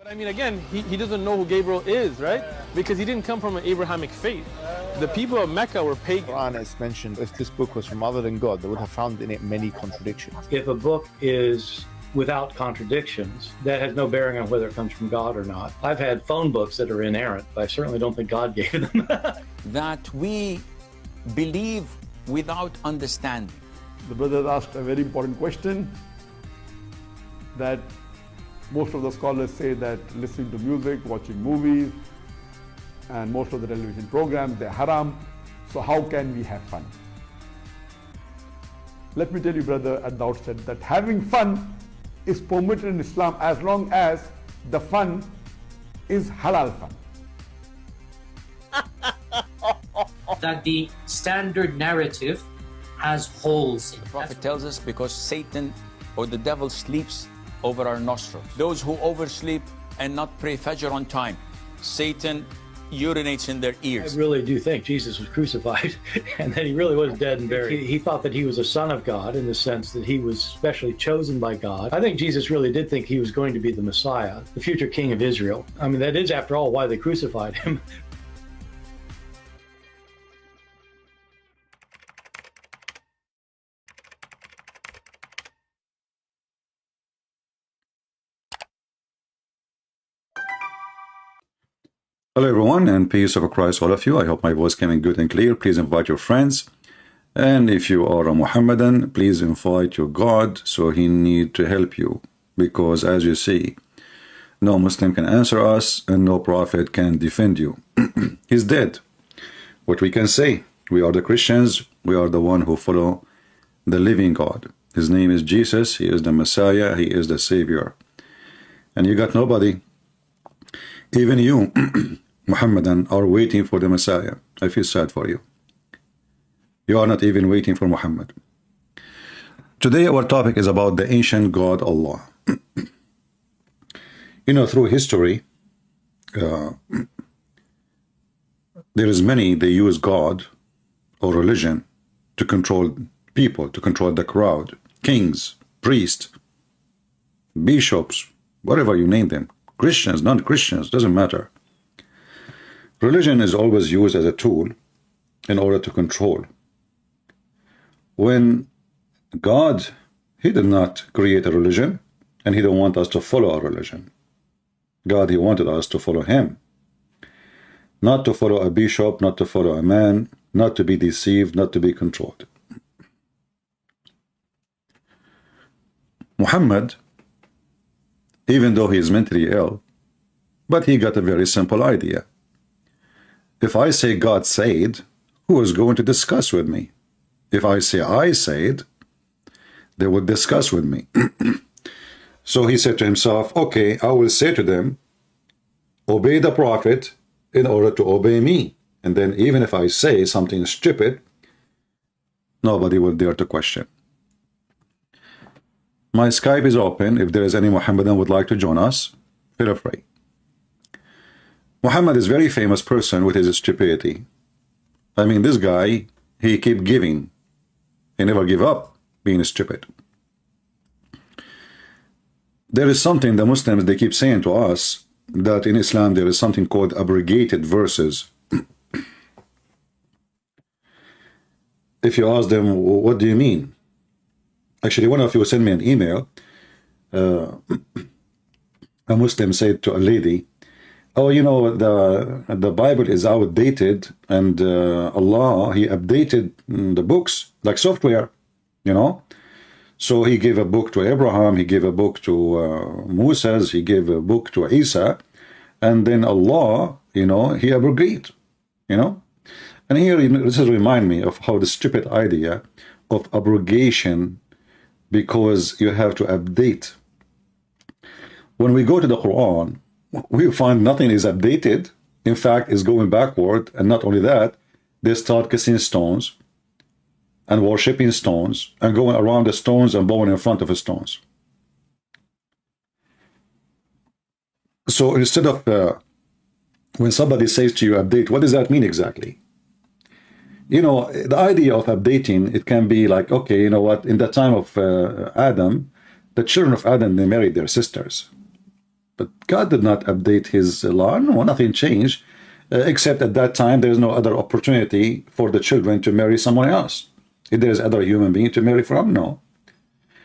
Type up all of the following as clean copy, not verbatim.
But I mean, again, he doesn't know who Gabriel is, right? Because he didn't come from an Abrahamic faith. The people of Mecca were pagan. Quran is mentioned, if this book was from other than God, they would have found in it many contradictions. If a book is without contradictions, that has no bearing on whether it comes from God or not. I've had phone books that are inerrant, but I certainly don't think God gave them. That we believe without understanding. The brother asked a very important question that most of the scholars say that listening to music, watching movies, and most of the television programs, they're haram. So how can we have fun? Let me tell you, brother, at the outset that having fun is permitted in Islam as long as the fun is halal fun. That the standard narrative has holes in it. The Prophet tells us because Satan or the devil sleeps over our nostrils. Those who oversleep and not pray Fajr on time, Satan urinates in their ears. I really do think Jesus was crucified and that he really was dead and buried. He thought that he was a son of God in the sense that he was specially chosen by God. I think Jesus really did think he was going to be the Messiah, the future king of Israel. I mean, that is, after all, why they crucified him. Hello everyone, and peace of Christ all of you. I hope my voice came in good and clear. Please invite your friends, and if you are a Muhammadan, please invite your God, so he need to help you, because as you see, no Muslim can answer us and no prophet can defend you. He's dead. What we can say, we are the Christians, we are the one who follow the living God. His name is Jesus, he is the Messiah, he is the Savior, and you got nobody. Even you, Muhammadan, are waiting for the Messiah. I feel sad for you. You are not even waiting for Muhammad. Today our topic is about the ancient God Allah. You know, through history, there is many, they use God or religion to control people, to control the crowd. Kings, priests, bishops, whatever you name them. Christians, non-Christians, doesn't matter. Religion is always used as a tool in order to control. When God, he did not create a religion, and he don't want us to follow a religion. God, he wanted us to follow him. Not to follow a bishop, not to follow a man, not to be deceived, not to be controlled. Muhammad, even though he is mentally ill, but he got a very simple idea. If I say God said, who is going to discuss with me? If I say I said, they would discuss with me. So he said to himself, okay, I will say to them, obey the prophet in order to obey me. And then even if I say something stupid, nobody will dare to question. My Skype is open. If there is any Muhammadan would like to join us, feel free. Muhammad is a very famous person with his stupidity. I mean, this guy, he keep giving. He never give up being stupid. There is something the Muslims, they keep saying to us, that in Islam there is something called abrogated verses. If you ask them, what do you mean? Actually, one of you sent me an email. A Muslim said to a lady, oh, you know, the Bible is outdated, and Allah, he updated the books like software, you know. So he gave a book to Abraham, he gave a book to Moses, he gave a book to Isa, and then Allah, you know, he abrogated, you know. And here, this is remind me of how the stupid idea of abrogation, because you have to update. When we go to the Quran, we find nothing is updated. In fact, it's going backward. And not only that, they start kissing stones and worshipping stones and going around the stones and bowing in front of the stones. So instead of, when somebody says to you, update, what does that mean exactly? You know, the idea of updating, it can be like, okay, you know what, in the time of Adam, the children of Adam, they married their sisters. But God did not update his law. No, nothing changed, except at that time there's no other opportunity for the children to marry someone else. If there's other human being to marry from, no.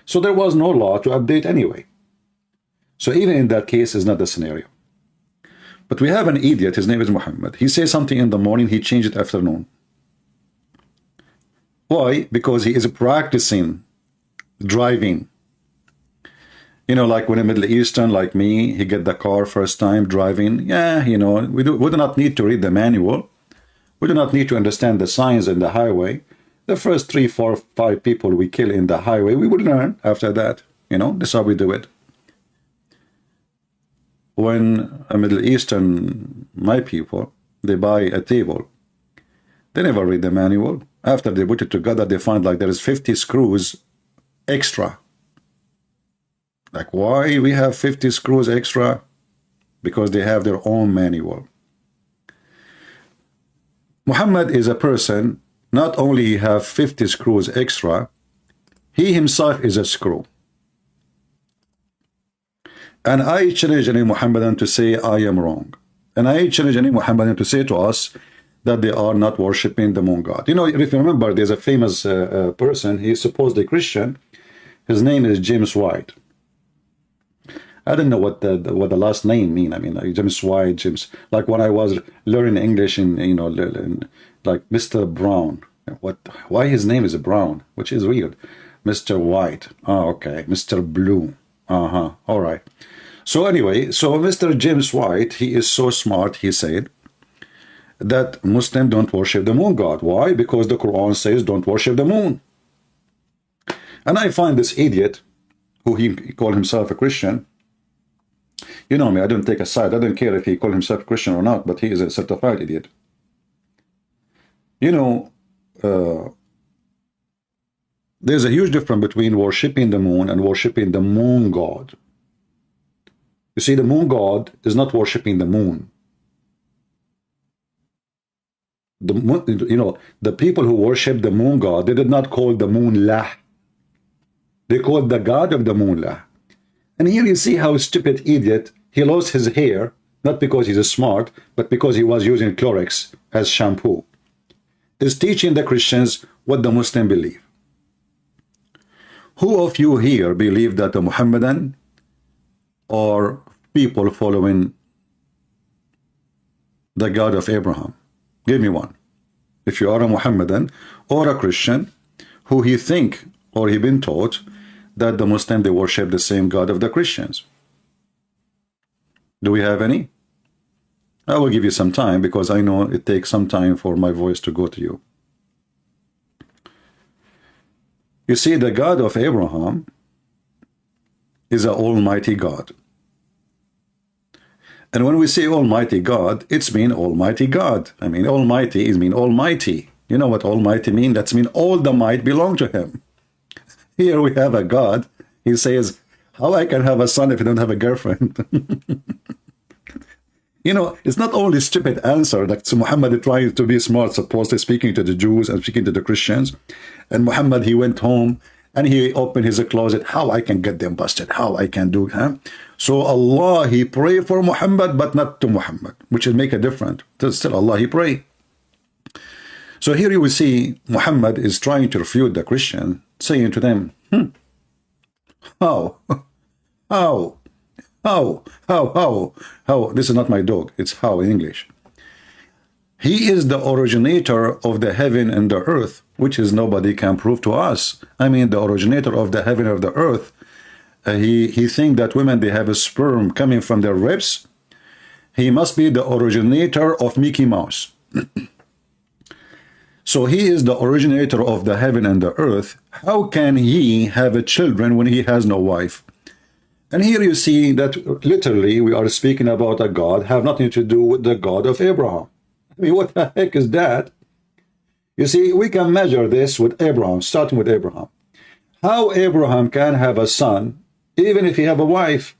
So there was no law to update anyway. So even in that case is not the scenario. But we have an idiot, his name is Muhammad. He says something in the morning, he changed it afternoon. Why? Because he is practicing driving. You know, like when a Middle Eastern like me, he get the car first time driving. Yeah, you know, we do not need to read the manual. We do not need to understand the signs in the highway. The first 3, 4, 5 people we kill in the highway, we would learn after that. You know, that's how we do it. When a Middle Eastern, my people, they buy a table, they never read the manual. After they put it together, they find like there is 50 screws extra. Like, why we have 50 screws extra? Because they have their own manual. Muhammad is a person, not only he have 50 screws extra, he himself is a screw. And I challenge any Muhammadan to say I am wrong. And I challenge any Muhammadan to say to us that they are not worshipping the moon god. You know, if you remember, there's a famous person, he's supposedly Christian. His name is James White. I don't know what the last name mean. I mean, like James White, James. Like when I was learning English in, you know, like Mr. Brown. Why his name is Brown, which is weird. Mr. White. Oh, okay. Mr. Blue. All right. So anyway, so Mr. James White, he is so smart. He said that Muslims don't worship the moon god. Why? Because the Quran says don't worship the moon. And I find this idiot, who he called himself a Christian. You know me, I don't take a side. I don't care if he called himself Christian or not, but he is a certified idiot. You know, there's a huge difference between worshipping the moon and worshipping the moon god. You see, the moon god is not worshipping the moon. You know, the people who worship the moon god, they did not call the moon Lah. They called the god of the moon Lah. And here you see how stupid idiot, he lost his hair, not because he's smart, but because he was using Clorox as shampoo, is teaching the Christians what the Muslim believe. Who of you here believe that the Muhammadan or people following the God of Abraham? Give me one. If you are a Muhammadan or a Christian, who he think or he been taught that the Muslim, they worship the same God of the Christians. Do we have any? I will give you some time because I know it takes some time for my voice to go to you. You see, the God of Abraham is an almighty God. And when we say almighty God, it's mean almighty God. I mean, almighty is mean almighty. You know what almighty mean? That's mean all the might belong to him. Here we have a God. He says, how I can have a son if I don't have a girlfriend? You know, it's not only stupid answer that Muhammad trying to be smart, supposedly speaking to the Jews and speaking to the Christians. And Muhammad, he went home and he opened his closet. How I can get them busted? How I can do, huh? So Allah, he prayed for Muhammad, but not to Muhammad, which will make a difference. Still Allah, he prayed. So here you will see Muhammad is trying to refute the Christian, saying to them, how? This is not my dog. It's how in English. He is the originator of the heaven and the earth, which is nobody can prove to us. I mean, the originator of the heaven and the earth. He think that women, they have a sperm coming from their ribs. He must be the originator of Mickey Mouse. So he is the originator of the heaven and the earth. How can he have a children when he has no wife? And here you see that literally we are speaking about a God have nothing to do with the God of Abraham. I mean, what the heck is that? You see, we can measure this with Abraham, starting with Abraham. How Abraham can have a son, even if he have a wife,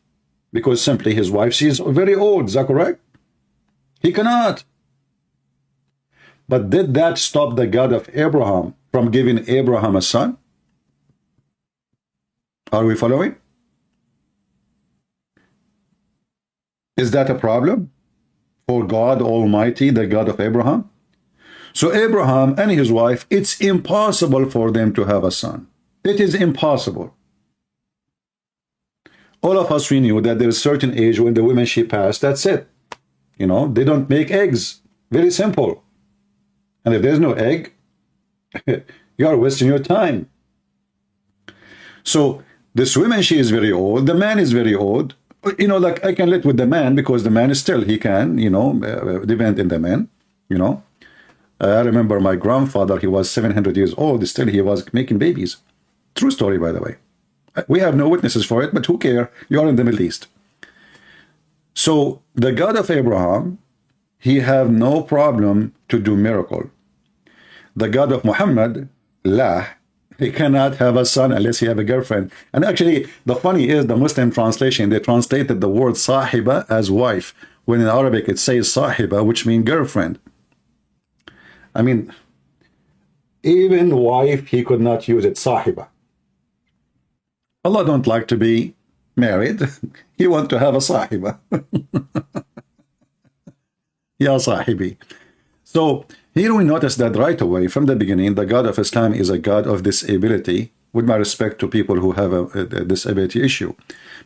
because simply his wife, she is very old, is that correct? He cannot. But did that stop the God of Abraham from giving Abraham a son? Are we following? Is that a problem for God Almighty, the God of Abraham? So Abraham and his wife, it's impossible for them to have a son. It is impossible. All of us, we knew that there's a certain age when the women, she passed, that's it. You know, they don't make eggs. Very simple. And if there's no egg, you are wasting your time. So this woman, she is very old. The man is very old. You know, like I can live with the man because the man is still, he can, you know, depend in the man, you know. I remember my grandfather, he was 700 years old. Still, he was making babies. True story, by the way. We have no witnesses for it, but who care? You are in the Middle East. So the God of Abraham, he have no problem to do miracle. The God of Muhammad, la, he cannot have a son unless he have a girlfriend. And actually, the funny is the Muslim translation, they translated the word sahiba as wife, when in Arabic it says sahiba, which means girlfriend. I mean, even wife, he could not use it, sahiba. Allah don't like to be married. He want to have a sahiba. Ya sahibi. So here we notice that right away from the beginning, the God of Islam is a God of disability, with my respect to people who have a disability issue.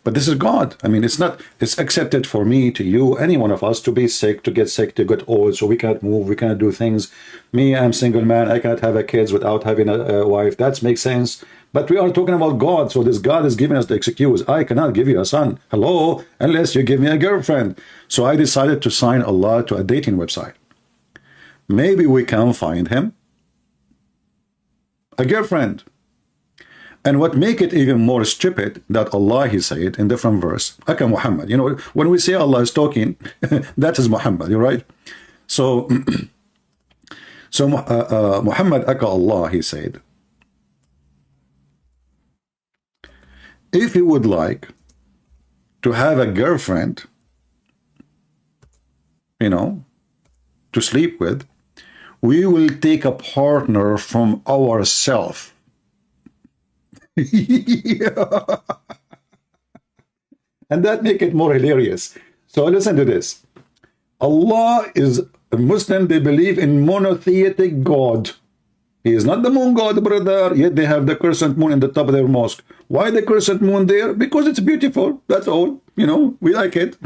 But this is God. I mean, it's not, it's accepted for me, to you, any one of us to be sick, to get old, so we cannot move, we cannot do things. Me, I'm single man, I cannot have a kids without having a wife. That makes sense. But we are talking about God, so this God is giving us the excuse. I cannot give you a son. Hello, unless you give me a girlfriend. So I decided to sign Allah to a dating website. Maybe we can find him a girlfriend. And what make it even more stupid, that Allah, he said in different verse, Aka Muhammad, you know, when we say Allah is talking, that is Muhammad, you're right? So, Muhammad, Aka Allah, he said, if you would like to have a girlfriend, you know, to sleep with, we will take a partner from ourselves. Yeah. And that make it more hilarious. So listen to this. Allah is a Muslim, they believe in monotheistic God. He is not the moon god, brother, yet they have the crescent moon in the top of their mosque. Why the crescent moon there? Because it's beautiful, that's all. You know, we like it.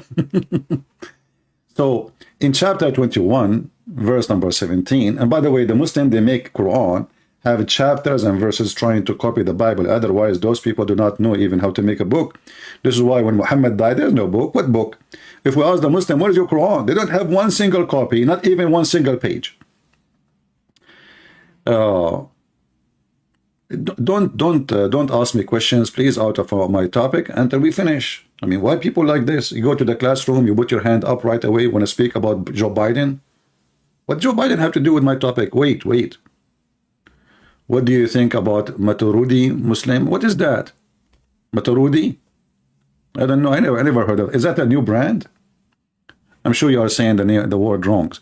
So in chapter 21, verse number 17, and by the way, the Muslim, they make Quran, have chapters and verses trying to copy the Bible. Otherwise, those people do not know even how to make a book. This is why when Muhammad died, there's no book. What book? If we ask the Muslim, what is your Quran? They don't have one single copy, not even one single page. Don't ask me questions, please, out of my topic until we finish. I mean, why people like this? You go to the classroom, you put your hand up right away when I speak about Joe Biden. What Joe Biden have to do with my topic? Wait. What do you think about Maturidi Muslim? What is that? Maturidi? I don't know. I never heard of it. Is that a new brand? I'm sure you are saying the word wrong.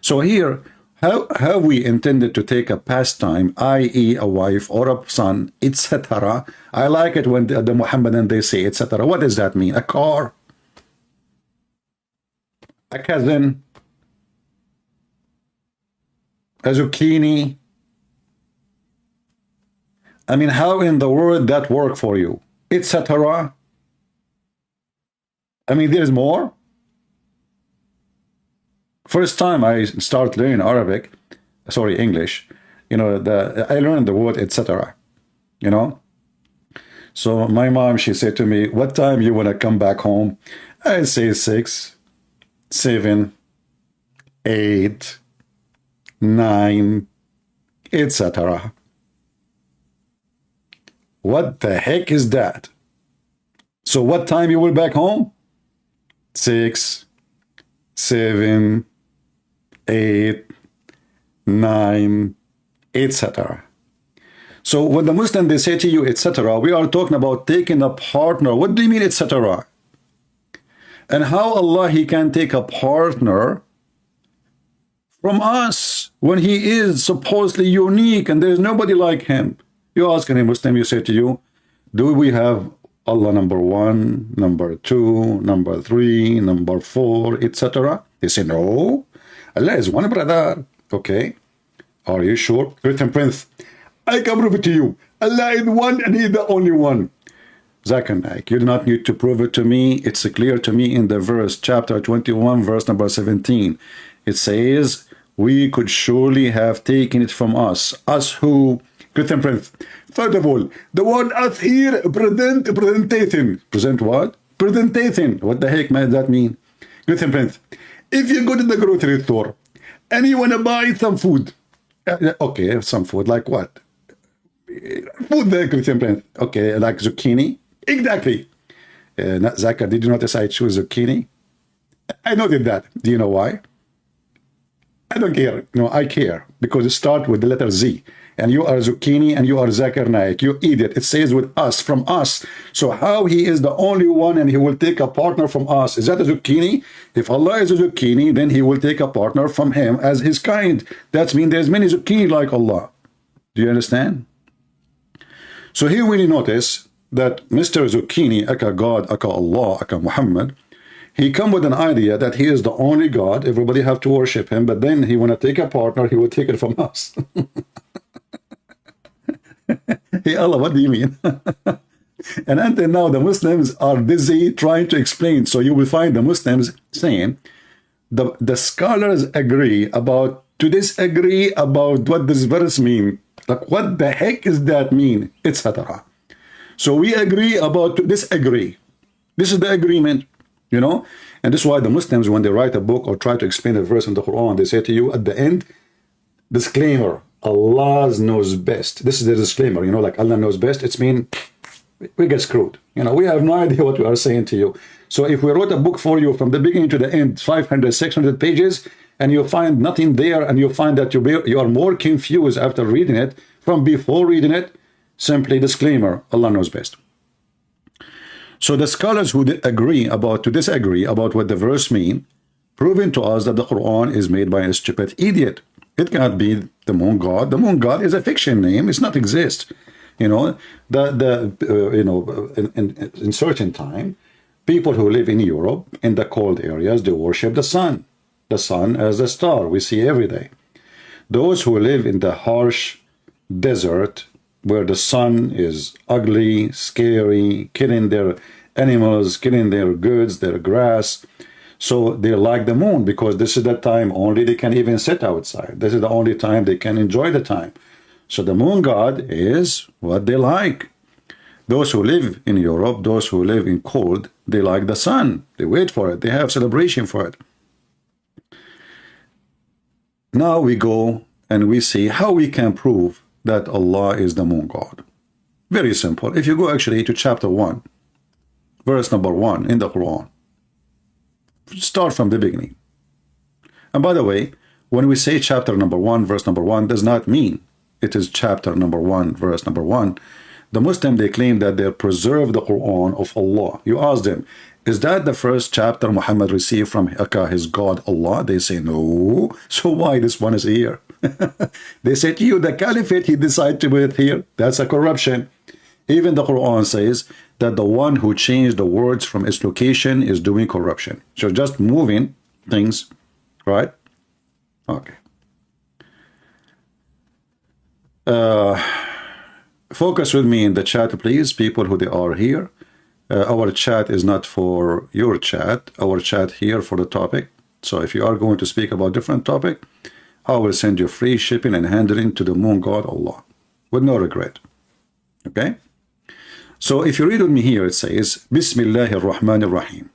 So here, how have we intended to take a pastime, i.e. a wife or a son, etc.? I like it when the Muhammadan, they say, etc. What does that mean? A car? A cousin? A zucchini? I mean, how in the world that work for you? Etc. I mean, there's more. First time I start learning English, you know, I learned the word etc. You know. So my mom, she said to me, "What time you want to come back home?" I say 6, 7, 8, 9, etc. What the heck is that? So what time you will back home? 6, 7, 8, 9, etc. So when the Muslim, they say to you, etc., we are talking about taking a partner. What do you mean, etc.? And how Allah, he can take a partner from us when he is supposedly unique and there's nobody like him? You ask any Muslim, you say to you, do we have Allah number 1, number 2, number 3, number 4, etc.? They say, no, Allah is one, brother. Okay, are you sure? Written Prince, I can prove it to you. Allah is one and He is the only one. Zakir Naik, you do not need to prove it to me. It's clear to me in the verse, chapter 21, verse number 17. It says, we could surely have taken it from us. Us who? Written Prince. First of all, the word us here, presentation. Present what? Presentation. What the heck does that mean? Written Prince. If you go to the grocery store and you want to buy some food, okay, some food, like what? Food there, Christian Prince. Okay, like zucchini. Exactly. Zakir, did you notice I choose zucchini? I noted that. Do you know why? I don't care. No, I care because it starts with the letter Z. And you are zucchini and you are Zakir Naik. You idiot. It says with us, from us. So how He is the only one and He will take a partner from us? Is that a zucchini? If Allah is a zucchini, then He will take a partner from Him as His kind. That means there's many zucchini like Allah. Do you understand? So here we notice that Mr. Zucchini, aka God, aka Allah, aka Muhammad, he come with an idea that he is the only God, everybody have to worship him, but then he want to take a partner, he will take it from us. Hey Allah, what do you mean? And until now, the Muslims are busy trying to explain. So you will find the Muslims saying, the scholars agree about, to disagree about what this verse mean. Like, what the heck does that mean? Etc. So we agree about to disagree. This is the agreement, you know? And this is why the Muslims, when they write a book or try to explain a verse in the Quran, they say to you at the end, disclaimer, Allah knows best. This is the disclaimer, you know, like Allah knows best. It's mean we get screwed. You know, we have no idea what we are saying to you. So if we wrote a book for you from the beginning to the end, 500, 600 pages, and you find nothing there, and you find that you are more confused after reading it from before reading it, simply disclaimer, Allah knows best. So the scholars who agree about, to disagree about what the verse mean, proving to us that the Quran is made by a stupid idiot. It cannot be the moon god. The moon god is a fiction name. It's not exist. You know, in certain time, people who live in Europe, in the cold areas, they worship the sun. The sun as a star we see every day. Those who live in the harsh desert, where the sun is ugly, scary, killing their animals, killing their goods, their grass, so they like the moon because this is the time only they can even sit outside. This is the only time they can enjoy the time. So the moon god is what they like. Those who live in Europe, those who live in cold, they like the sun. They wait for it. They have celebration for it. Now we go and we see how we can prove that Allah is the moon god. Very simple. If you go actually to chapter 1, verse number 1 in the Quran, start from the beginning. And by the way, when we say chapter number 1, verse number 1, does not mean it is chapter number 1, verse number 1. The Muslim, they claim that they preserve the Quran of Allah. You ask them, is that the first chapter Muhammad received from his God Allah? They say no. So why this one is here? They say to you, the caliphate, he decided to put it here. That's a corruption. Even the Quran says that the one who changed the words from its location is doing corruption. So just moving things, right? Okay. Focus with me in the chat, please, people who they are here. Our chat is not for your chat. Our chat here for the topic. So if you are going to speak about different topic, I will send you free shipping and handling to the moon god Allah with no regret. Okay? So if you read with me here, it says, Bismillahir Rahmanir Rahim.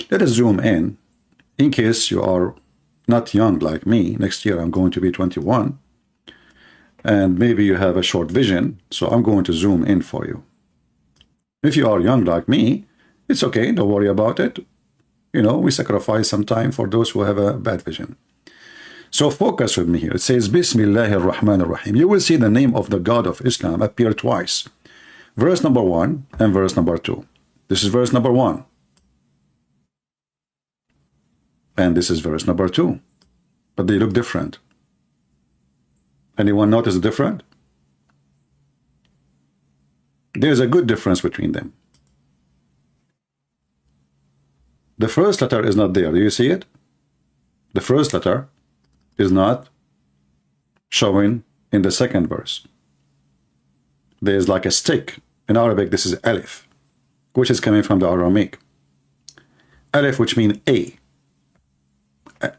Let us zoom in case you are not young like me. Next year I'm going to be 21. And maybe you have a short vision, so I'm going to zoom in for you. If you are young like me, it's okay, don't worry about it. You know, we sacrifice some time for those who have a bad vision. So focus with me here. It says, Bismillahir Rahmanir Rahim. You will see the name of the God of Islam appear twice. Verse number 1 and verse number 2. This is verse number 1. And this is verse number 2. But they look different. Anyone notice the difference? There's a good difference between them. The first letter is not there. Do you see it? The first letter is not showing in the second verse. There's like a stick. In Arabic, this is alif, which is coming from the Aramaic. Alif, which means A.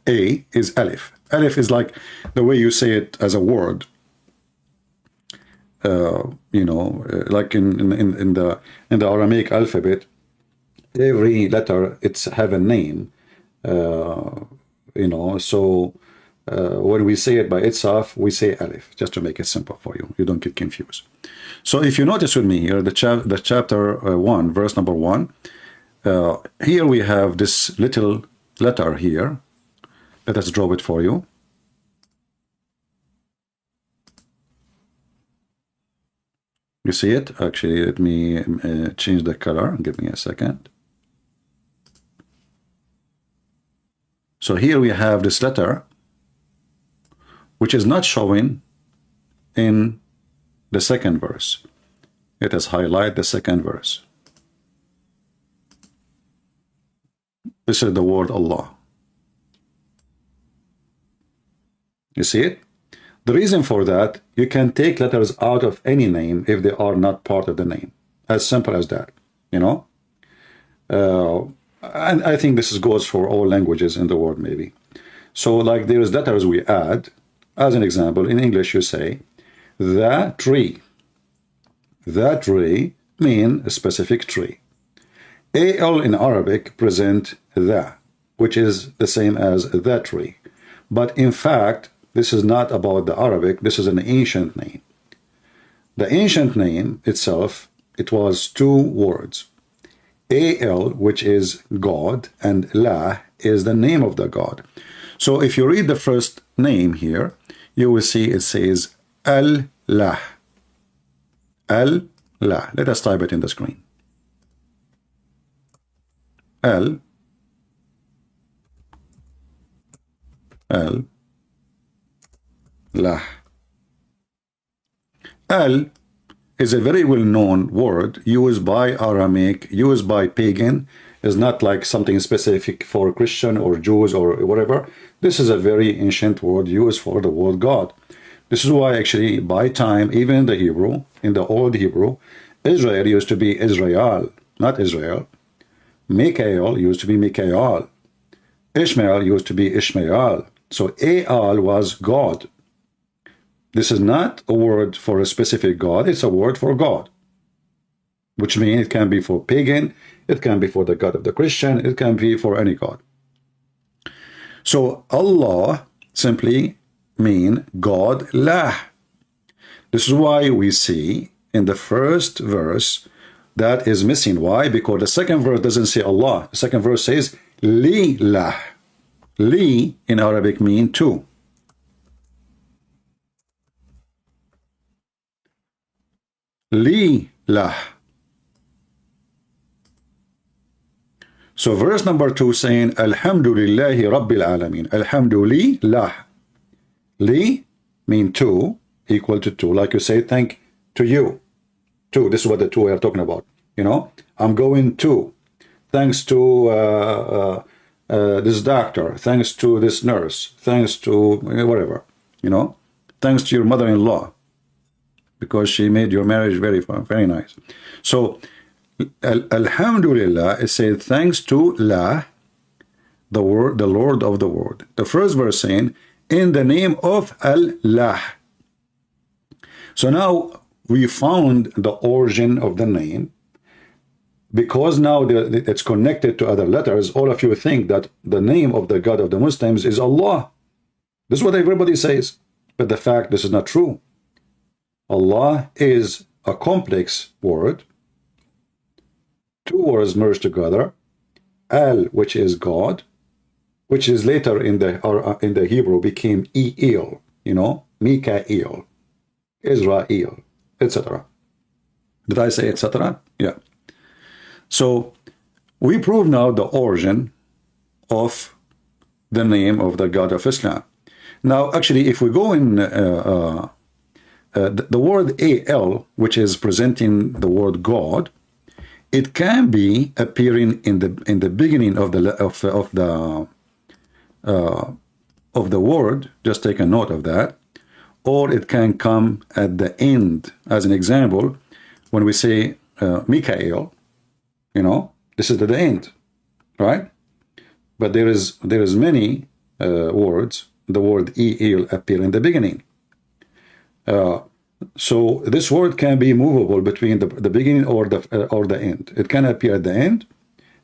A is alif. Alif is like the way you say it as a word. Like in the Aramaic alphabet, every letter it's have a name. So when we say it by itself, we say alif, just to make it simple for you. You don't get confused. So if you notice with me here, the chapter 1, verse number 1, here we have this little letter here. Let us draw it for you. You see it? Actually, let me change the color. Give me a second. So here we have this letter, which is not showing in the second verse. Let us highlight the second verse. This is the word Allah. You see it? The reason for that, you can take letters out of any name if they are not part of the name. As simple as that, And I think this goes for all languages in the world, maybe. So like there is letters we add. As an example, in English you say, the tree. The tree mean a specific tree. AL in Arabic present the, which is the same as the tree. But in fact, this is not about the Arabic, this is an ancient name. The ancient name itself, it was two words. AL, which is God, and La is the name of the God. So if you read the first name here, you will see it says Al-Lah. Al-Lah. Let us type it in the screen. Al-Lah. Al is a very well-known word used by Aramaic, used by pagan. Is not like something specific for Christian or Jews or whatever. This is a very ancient word used for the word God. This is why actually by time, even in the Hebrew, in the old Hebrew, Israel used to be Israel, not Israel. Mikael used to be Mikael. Ishmael used to be Ishmael. So Al was God. This is not a word for a specific God, it's a word for God. Which means it can be for pagan, it can be for the God of the Christian, it can be for any God. So Allah simply mean God lah. This is why we see in the first verse that is missing. Why? Because the second verse doesn't say Allah. The second verse says li lah. Li in Arabic mean two. Li lah. So verse number 2 saying Alhamdulillahi Rabbil Alameen. Alhamdulillah. Li mean two, equal to two. Like you say, thank to you. Two. This is what the two we are talking about. I'm going to. Thanks to this doctor. Thanks to this nurse. Thanks to whatever. Thanks to your mother-in-law. Because she made your marriage very fun, very nice. So Alhamdulillah, it says thanks to La, the word, the Lord of the world. The first verse saying, in the name of Allah. So now we found the origin of the name. Because now it's connected to other letters, all of you think that the name of the God of the Muslims is Allah. This is what everybody says. But the fact, this is not true. Allah is a complex word. Two words merged together. Al, which is God, which is later in the Hebrew became Eel, Mikael, Israel, etc. Did I say etc.? Yeah. So we prove now the origin of the name of the God of Islam. Now, actually, if we go in the word al, which is presenting the word God, it can be appearing in the beginning of the word. Just take a note of that. Or it can come at the end. As an example, when we say Mikael, this is at the end, right? But there is many words. The word el appear in the beginning. So this word can be movable between the beginning or the end. It can appear at the end.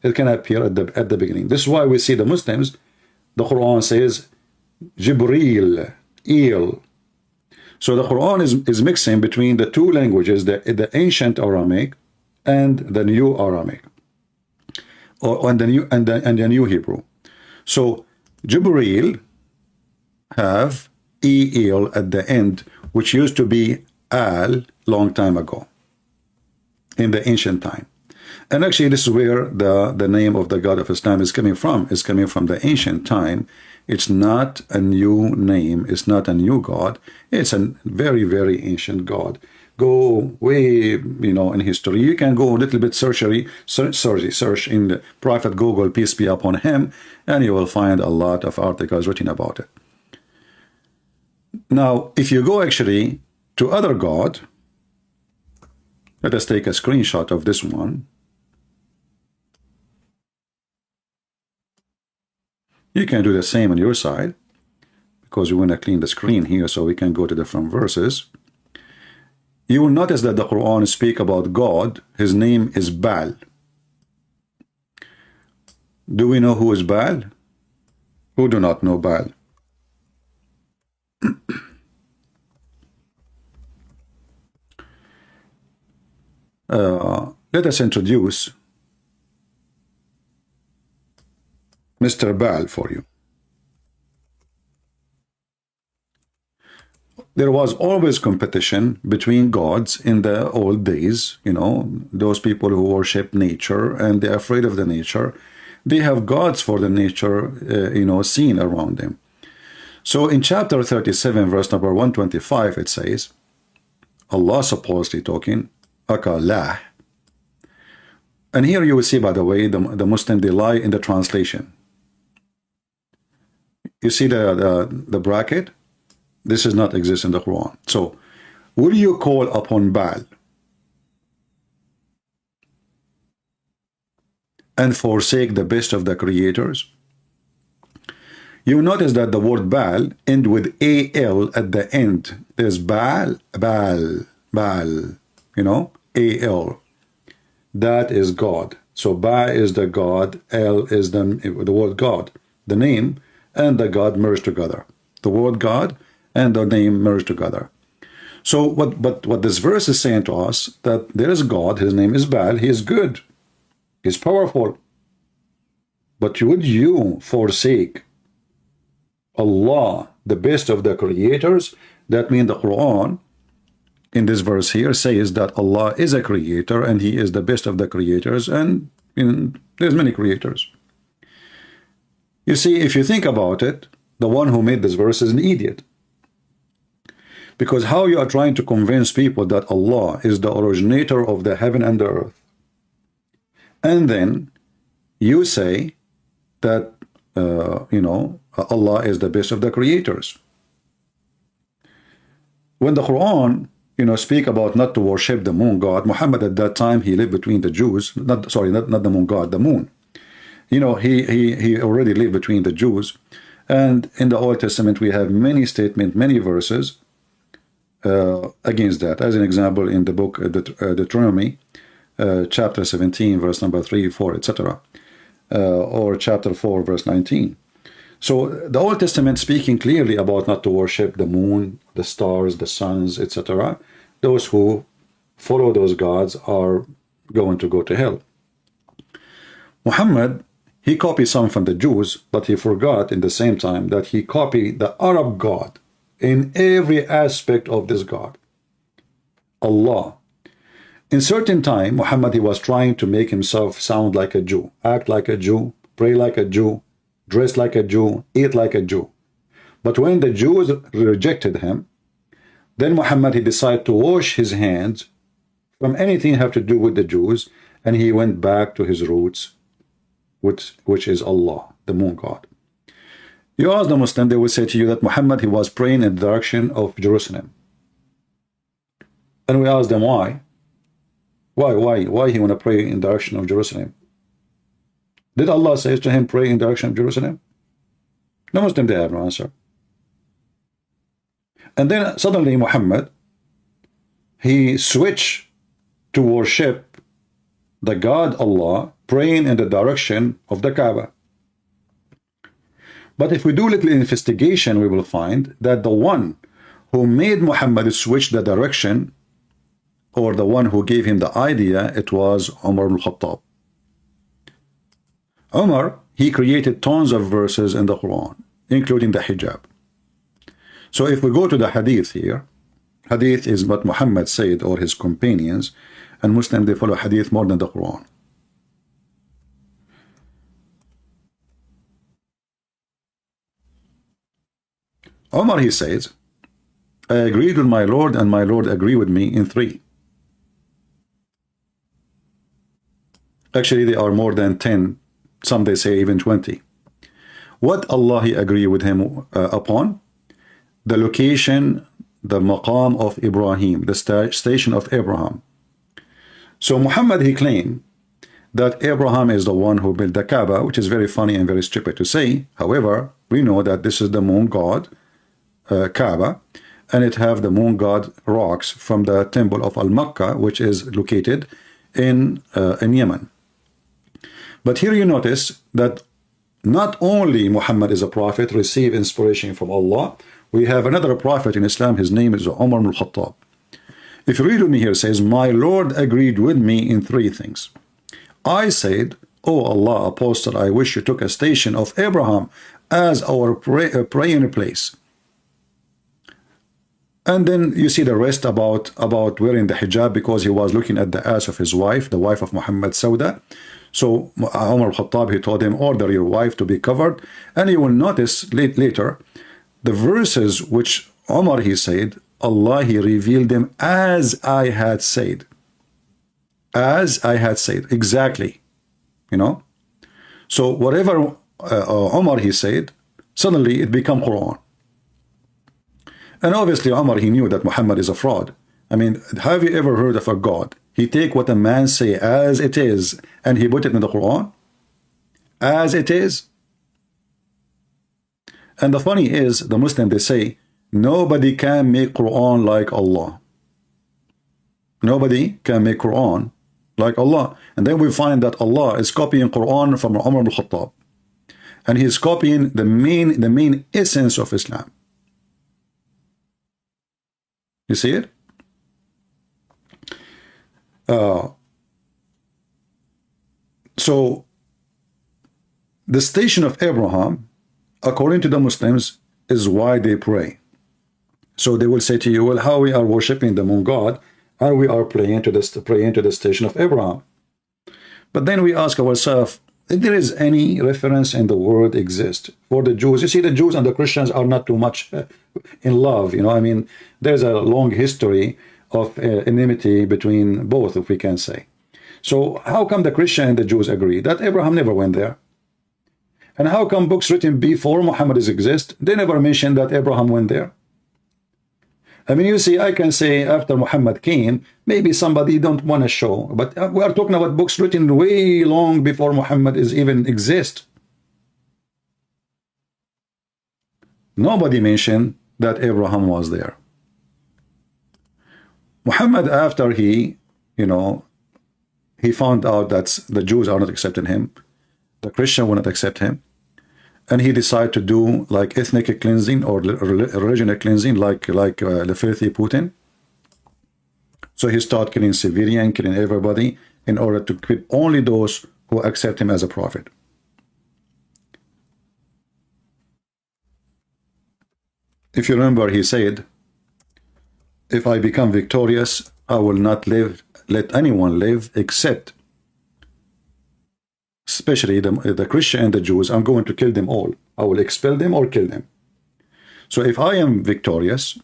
It can appear at the beginning. This is why we see the Muslims. The Quran says Jibril, El. So the Quran is mixing between the two languages, the ancient Aramaic and the new Aramaic, and the new Hebrew. So Jibril have El at the end, which used to be Al long time ago in the ancient time. And actually this is where the name of the God of Islam is coming from. It's coming from the ancient time. It's not a new name. It's not a new God. It's a very, very ancient God. Go way, in history. You can go a little bit search in the Prophet Google, peace be upon him, and you will find a lot of articles written about it. Now, if you go actually to other God, let us take a screenshot of this one. You can do the same on your side, because we want to clean the screen here so we can go to different verses. You will notice that the Quran speaks about God. His name is Baal. Do we know who is Baal? Who do not know Baal? Let us introduce Mr. Baal for you. There was always competition between gods in the old days. Those people who worship nature and they're afraid of the nature, they have gods for the nature, seen around them. So in chapter 37, verse number 125, it says, Allah supposedly talking, Akalah. And here you will see, by the way, the Muslim, they lie in the translation. You see the bracket? This does not exist in the Quran. So, will you call upon Baal and forsake the best of the creators? You notice that the word Baal end with A-L at the end. There's Baal, Baal, Baal, A-L. That is God. So Ba is the God, El is the word God. The name and the God merged together. The word God and the name merged together. So what this verse is saying to us, that there is God, his name is Baal, he is good, he's powerful. But would you forsake Allah, the best of the creators? That means the Quran in this verse here says that Allah is a creator and he is the best of the creators, and there's many creators. You see, if you think about it, the one who made this verse is an idiot. Because how you are trying to convince people that Allah is the originator of the heaven and the earth, and then you say that Allah is the best of the creators. When the Quran speak about not to worship the moon god, Muhammad at that time, he lived between the Jews, not the moon god, the moon. He already lived between the Jews. And in the Old Testament, we have many statements, many verses against that. As an example, in the book Deuteronomy, chapter 17, verse number 3, 4, etc. Or chapter 4, verse 19. So the Old Testament speaking clearly about not to worship the moon, the stars, the suns, etc. Those who follow those gods are going to go to hell. Muhammad, he copied some from the Jews, but he forgot in the same time that he copied the Arab God in every aspect of this God, Allah. In certain time, Muhammad, he was trying to make himself sound like a Jew, act like a Jew, pray like a Jew, dress like a Jew, eat like a Jew. But when the Jews rejected him, Then Muhammad, he decided to wash his hands from anything have to do with the Jews, and he went back to his roots, which is Allah, the moon god. You ask the Muslim, they will say to you that Muhammad, he was praying in the direction of Jerusalem. And we ask them why. Why he want to pray in the direction of Jerusalem? Did Allah say to him, pray in the direction of Jerusalem? No Muslim, they have no answer. And then suddenly Muhammad, he switched to worship the God Allah, praying in the direction of the Kaaba. But if we do a little investigation, we will find that the one who made Muhammad switch the direction, or the one who gave him the idea, it was Umar ibn Khattab. Umar, he created tons of verses in the Quran, including the Hijab. So if we go to the Hadith here, Hadith is what Muhammad said or his companions, and Muslims, they follow Hadith more than the Quran. Umar, he says, I agreed with my Lord, and my Lord agreed with me in 3. Actually, they are more than 10. Some they say even 20. What Allah he agreed with him upon? The location, the maqam of Ibrahim, the station of Abraham. So Muhammad, he claimed that Abraham is the one who built the Kaaba, which is very funny and very stupid to say. However, we know that this is the moon god Kaaba, and it have the moon god rocks from the temple of Al-Makkah, which is located in Yemen. But here you notice that not only Muhammad is a prophet, receive inspiration from Allah, we have another prophet in Islam, his name is Umar ibn Khattab. If you read with me here, it says, my Lord agreed with me in 3 things. I said, O Allah, apostle, I wish you took a station of Abraham as our praying place. And then you see the rest about wearing the hijab, because he was looking at the ass of his wife, the wife of Muhammad, Sauda. So Umar al-Khattab, he told him, order your wife to be covered. And you will notice later, the verses which Umar, he said, Allah, he revealed them as I had said. As I had said, exactly. You know? So whatever Umar, he said, suddenly it became Quran. And obviously Umar, he knew that Muhammad is a fraud. I mean, have you ever heard of a God? He take what a man say as it is, and he put it in the Quran? As it is? And the funny is, the Muslim, they say, nobody can make Quran like Allah. Nobody can make Quran like Allah. And then we find that Allah is copying Quran from Umar ibn Khattab. And he is copying the main essence of Islam. You see it? So the station of Abraham, according to the Muslims, is why they pray. So they will say to you, well, how we are worshipping the moon god, and we are praying to the station of Abraham. But then we ask ourselves, if there is any reference in the world exist for the Jews. You see, the Jews and the Christians are not too much in love. You know, I mean, there's a long history of enmity between both, if we can say. So how come the Christian and the Jews agree that Abraham never went there? And how come books written before Muhammad exist, they never mention that Abraham went there? I mean, you see, I can say after Muhammad came, maybe somebody don't want to show, but we are talking about books written way long before Muhammad is even exist. Nobody mentioned that Abraham was there. Muhammad, after he found out that the Jews are not accepting him, the Christian will not accept him, and he decided to do like ethnic cleansing or religious cleansing, like the filthy Putin. So he started killing civilians, killing everybody, in order to keep only those who accept him as a prophet. If you remember, he said, if I become victorious, I will not let anyone live except, especially the Christian and the Jews. I'm going to kill them all. I will expel them or kill them. So if I am victorious,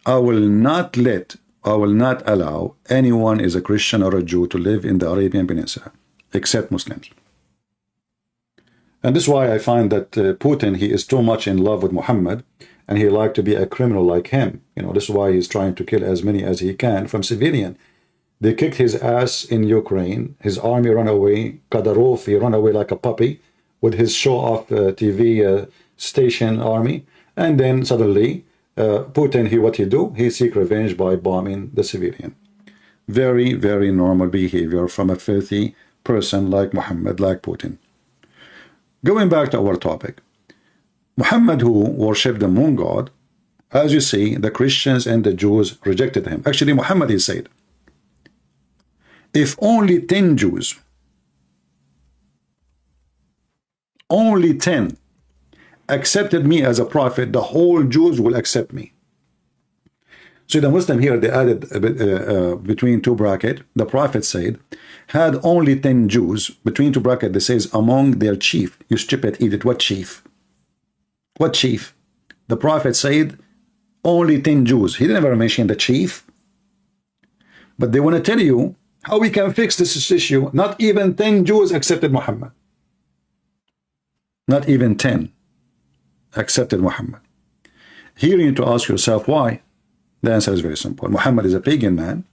I will not allow anyone is a Christian or a Jew to live in the Arabian Peninsula except Muslims. And this is why I find that Putin, he is too much in love with Muhammad, and he like to be a criminal like him. You know, this is why he's trying to kill as many as he can from civilian. They kicked his ass in Ukraine. His army ran away. Kadyrov, he ran away like a puppy with his show-off TV station army. And then suddenly, Putin, what he do? He seek revenge by bombing the civilian. Very, very normal behavior from a filthy person like Muhammad, like Putin. Going back to our topic, Muhammad, who worshipped the moon god, as you see, the Christians and the Jews rejected him. Actually, Muhammad, he said, if only 10 Jews, only 10 accepted me as a prophet, the whole Jews will accept me. So the Muslim here, they added between two brackets, the prophet said, had only 10 Jews, between two brackets, they says, among their chief. You stupid idiot, what chief? What chief? The prophet said, only 10 Jews. He never mentioned the chief. But they want to tell you how we can fix this issue. Not even 10 Jews accepted Muhammad. Not even 10 accepted Muhammad. Here you need to ask yourself why. The answer is very simple. Muhammad is a pagan man.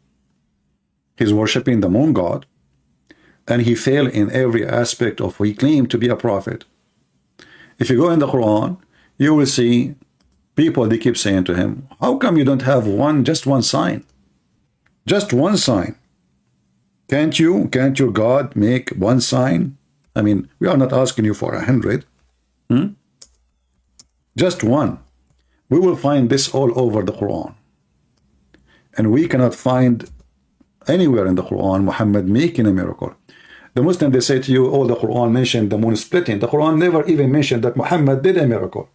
He's worshipping the moon god, and he failed in every aspect of what he claimed to be a prophet. If you go in the Quran, you will see people, they keep saying to him, how come you don't have just one sign? Just one sign. Can't your God make one sign? I mean, we are not asking you for 100. Just one. We will find this all over the Quran. And we cannot find anywhere in the Quran Muhammad making a miracle. The Muslim, they say to you, oh, the Quran mentioned the moon splitting. The Quran never even mentioned that Muhammad did a miracle,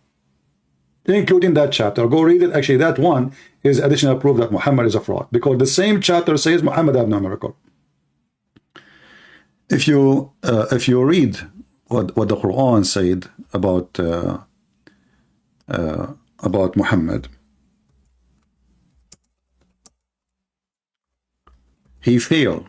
including that chapter. Go read it. Actually, that one is additional proof that Muhammad is a fraud, because the same chapter says Muhammad had no miracle. If you read what the Quran said about Muhammad, he failed.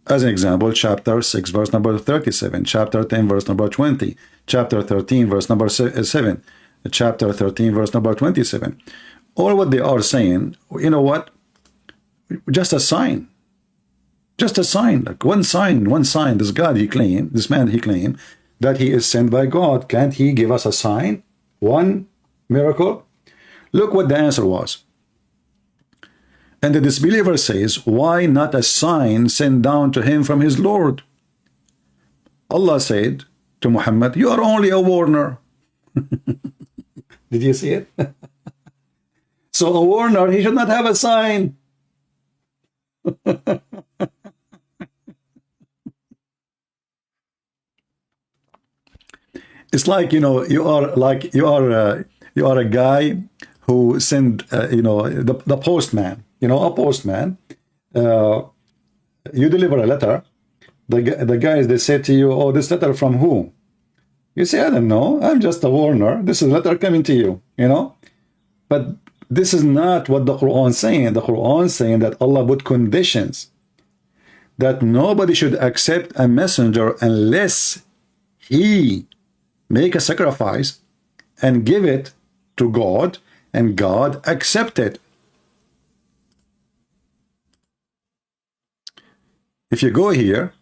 As an example, chapter 6, verse number 37, chapter 10, verse number 20, chapter 13, verse number 7, chapter 13, verse number 27. All what they are saying, you know what? Just a sign. Just a sign, like one sign. This man, he claimed that he is sent by God. Can't he give us a sign? One miracle? Look what the answer was. And the disbeliever says, why not a sign sent down to him from his Lord? Allah said to Muhammad, you are only a warner. Did you see it? So a warner, he should not have a sign. It's like, you know, you are a guy who sent, the postman. You know, a postman, you deliver a letter, the guys, they say to you, oh, this letter from who? You say, I don't know, I'm just a warner. This is a letter coming to you, you know? But this is not what the Quran is saying. The Quran is saying that Allah put conditions, that nobody should accept a messenger unless he make a sacrifice and give it to God, and God accept it. If you go here,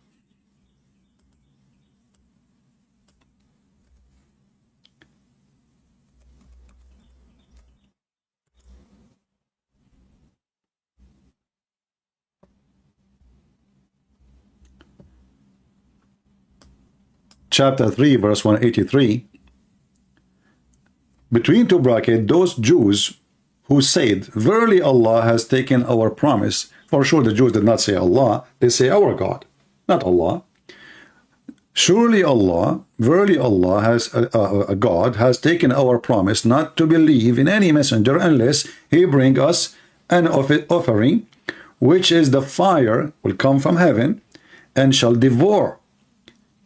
chapter 3, verse 183, between two brackets, those Jews who said, verily Allah has taken our promise. For sure, the Jews did not say Allah, they say our God, not Allah. Surely Allah, verily Allah has God has taken our promise not to believe in any messenger unless he bring us an offering, which is the fire will come from heaven and shall devour.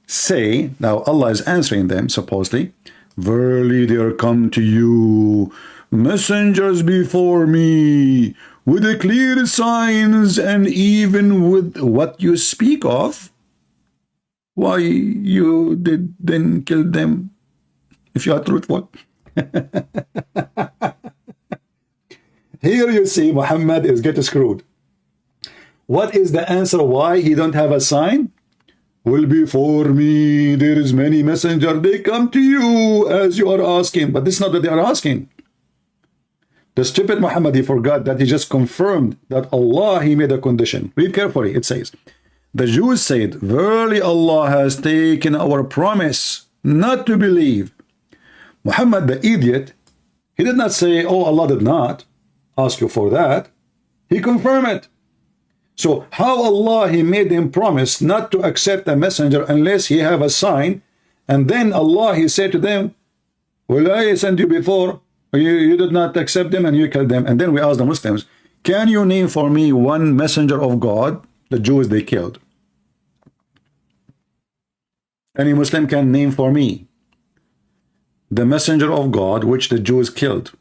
Say, now Allah is answering them supposedly, Verily there come to you messengers before me with the clear signs, and even with what you speak of, why you didn't kill them if you are truthful. Here you see Muhammad is getting screwed. What is the answer why he don't have a sign? Well, before me there is many messengers, they come to you as you are asking, but this is not what they are asking. The stupid Muhammad, he forgot that he just confirmed that Allah, he made a condition. Read carefully, it says, the Jews said, verily Allah has taken our promise not to believe. Muhammad the idiot, he did not say, oh, Allah did not ask you for that. He confirmed it. So how Allah, he made him promise not to accept a messenger unless he have a sign, and then Allah, he said to them, well, I sent you before, you did not accept them and you killed them. And then we asked the Muslims, can you name for me one messenger of God the Jews they killed? Any Muslim can name for me the messenger of God which the Jews killed?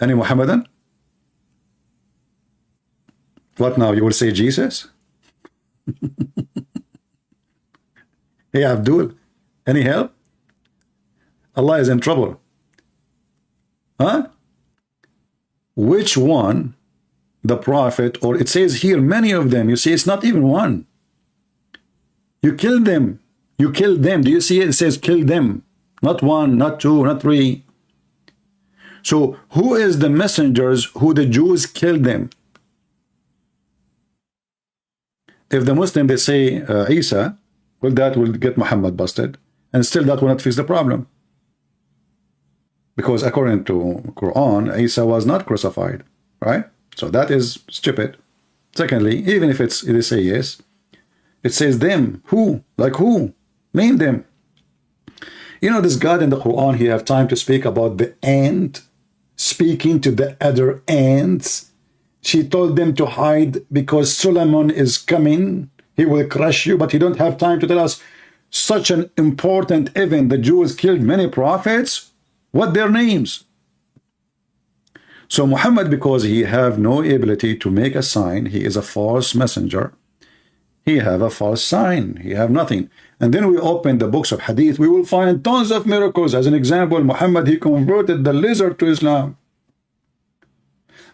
Any Muhammadan? What now? You will say Jesus? Hey Abdul, any help? Allah is in trouble. Huh? Which one? The prophet, or it says here many of them. You see, it's not even one. You killed them. You killed them. Do you see it? It says kill them. Not one, not two, not three. So who is the messengers who the Jews killed them? If the Muslim, they say Isa, well, that will get Muhammad busted. And still that will not fix the problem. Because according to Quran, Isa was not crucified. Right? So that is stupid. Secondly, even if it say yes, it says them. Who? Like who? Name them. You know, this God in the Quran, he have time to speak about the ant speaking to the other ants. She told them to hide because Solomon is coming. He will crush you, but he don't have time to tell us such an important event. The Jews killed many prophets. What their names? So Muhammad, because he have no ability to make a sign, he is a false messenger. He have a false sign. He have nothing. And then we open the books of hadith. We will find tons of miracles. As an example, Muhammad, he converted the lizard to Islam.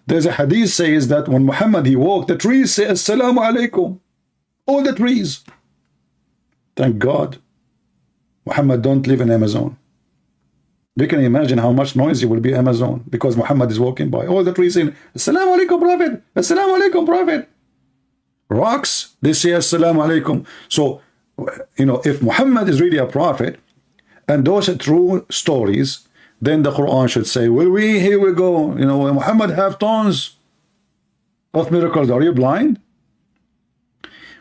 There's a hadith says that when Muhammad, he walked, the trees say, Assalamu alaikum. All the trees. Thank God. Muhammad don't live in Amazon. You can imagine how much noisy will be Amazon because Muhammad is walking by. All the trees saying, Assalamu alaikum, Prophet. Assalamu alaikum, Prophet. Rocks, they say Assalamu alaikum. So, you know, if Muhammad is really a prophet and those are true stories, then the Quran should say, well, here we go. You know, Muhammad have tons of miracles. Are you blind?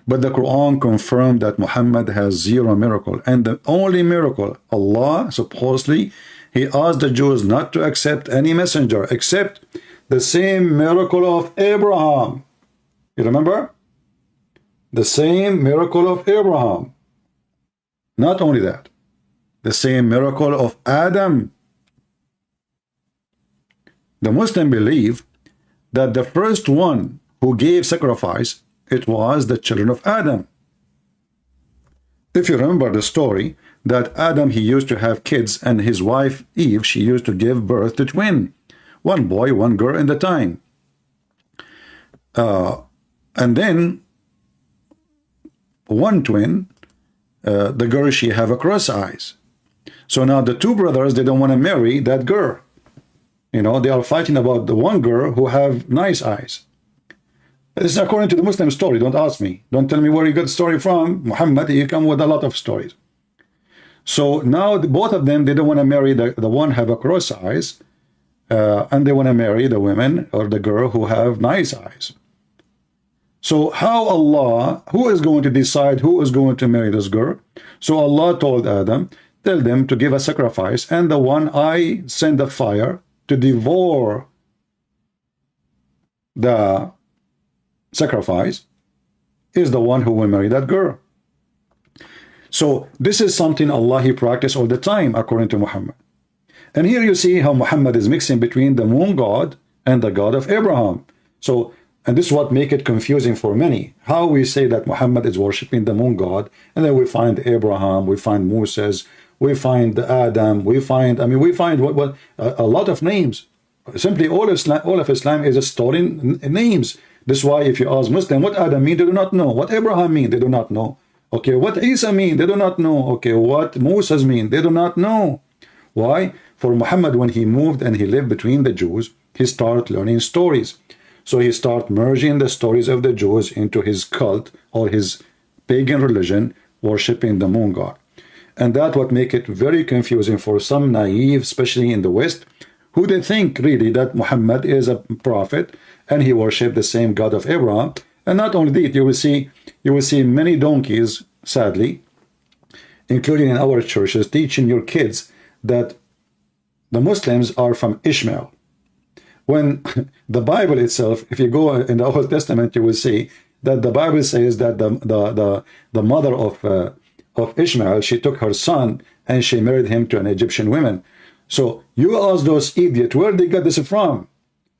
But the Quran confirmed that Muhammad has zero miracle. And the only miracle, Allah, supposedly, he asked the Jews not to accept any messenger except the same miracle of Abraham. You remember? The same miracle of Abraham. Not only that, the same miracle of Adam. The Muslim believe that the first one who gave sacrifice, it was the children of Adam. If you remember the story, that Adam, he used to have kids, and his wife Eve, she used to give birth to twin. One boy, one girl in the time. And then one twin, the girl, she have a cross eyes. So now the two brothers, they don't want to marry that girl. You know, they are fighting about the one girl who have nice eyes. This is according to the Muslim story. Don't ask me. Don't tell me where you got the story from. Muhammad, he come with a lot of stories. So now both of them, they don't want to marry the one have a cross eyes, and they want to marry the women or the girl who have nice eyes. So how Allah, who is going to decide who is going to marry this girl? So Allah told Adam, tell them to give a sacrifice, and the one I send the fire to devour the sacrifice is the one who will marry that girl. So this is something Allah He practiced all the time according to Muhammad. And here you see how Muhammad is mixing between the moon god and the God of Abraham. So, and this is what make it confusing for many. How we say that Muhammad is worshiping the moon god, and then we find Abraham, we find Moses, we find Adam, we find a lot of names. Simply all of Islam is storing names. This is why if you ask Muslim what Adam mean, they do not know. What Abraham mean, they do not know. Okay, what Isa mean, they do not know. Okay, what Moses mean, they do not know. Why? For Muhammad, when he moved and he lived between the Jews, he started learning stories. So he started merging the stories of the Jews into his cult or his pagan religion, worshipping the moon god. And that what make it very confusing for some naive, especially in the West, who they think really that Muhammad is a prophet and he worshipped the same God of Abraham. And not only that, you will see many donkeys, sadly, including in our churches, teaching your kids that the Muslims are from Ishmael. When the Bible itself, if you go in the Old Testament, you will see that the Bible says that the mother of Ishmael, she took her son and she married him to an Egyptian woman. So you ask those idiots where they got this from.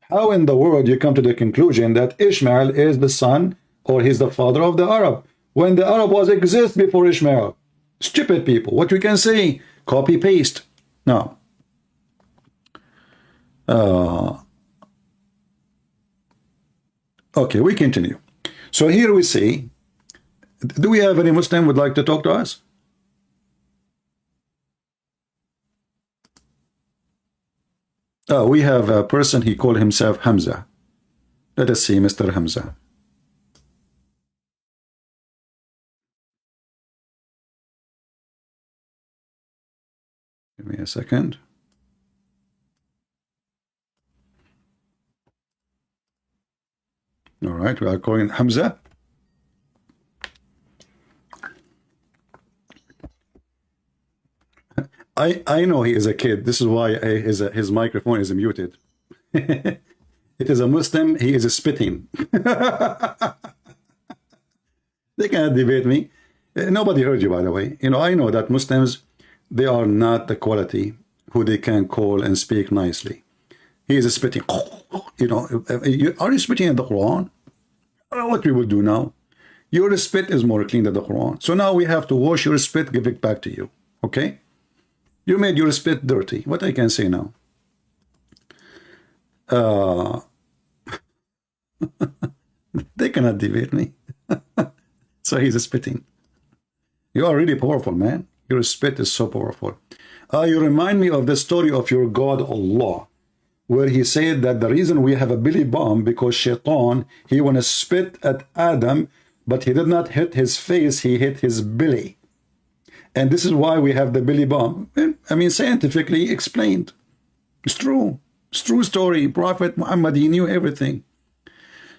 How in the world you come to the conclusion that Ishmael is the son or he's the father of the Arab, when the Arab was exist before Ishmael? Stupid people. What we can say? Copy paste. Now, okay, we continue. So here we see, do we have any Muslim would like to talk to us? We have a person, he called himself Hamza. Let us see Mr. Hamza. Give me a second. All right, we are calling Hamza. I know he is a kid. This is why his microphone is muted. It is a Muslim. He is spitting. They cannot debate me. Nobody heard you, by the way. You know, I know that Muslims, they are not the quality who they can call and speak nicely. He is spitting. You know, are you spitting in the Quran? What we will do now? Your spit is more clean than the Quran. So now we have to wash your spit, give it back to you. Okay? You made your spit dirty. What I can say now? They cannot debate me. So he's spitting. You are really powerful, man. Your spit is so powerful. You remind me of the story of your God Allah, where he said that the reason we have a belly bomb because Shaitan, he want to spit at Adam, but he did not hit his face, he hit his belly. And this is why we have the belly bomb. I mean, scientifically explained. It's true. It's true story. Prophet Muhammad, he knew everything.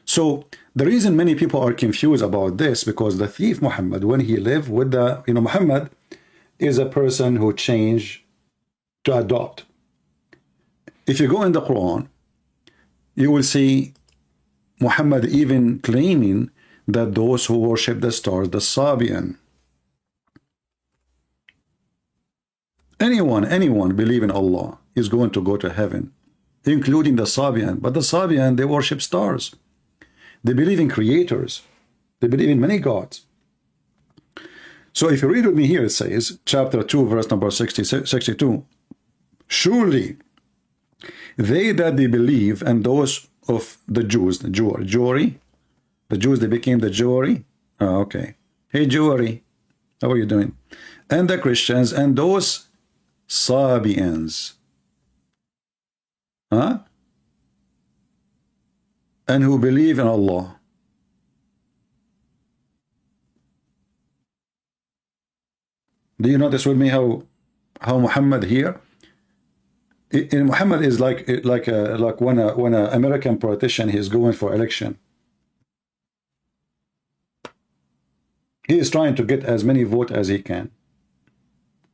So the reason many people are confused about this, because the thief Muhammad, when he lived with the, Muhammad is a person who changed to adopt. If you go in the Quran, you will see Muhammad even claiming that those who worship the stars, the Sabian, anyone believe in Allah is going to go to heaven, including the Sabian. But the Sabian, they worship stars. They believe in creators. They believe in many gods. So if you read with me here, it says, chapter 2, verse number 62, surely they that they believe, and those of the Jews, the Jewry, the Jews, they became the Jewry. Oh, okay. Hey, Jewry, how are you doing? And the Christians, and those Sabians, and who believe in Allah. Do you notice with me how Muhammad here? Muhammad is like when a American politician is going for election. He is trying to get as many votes as he can.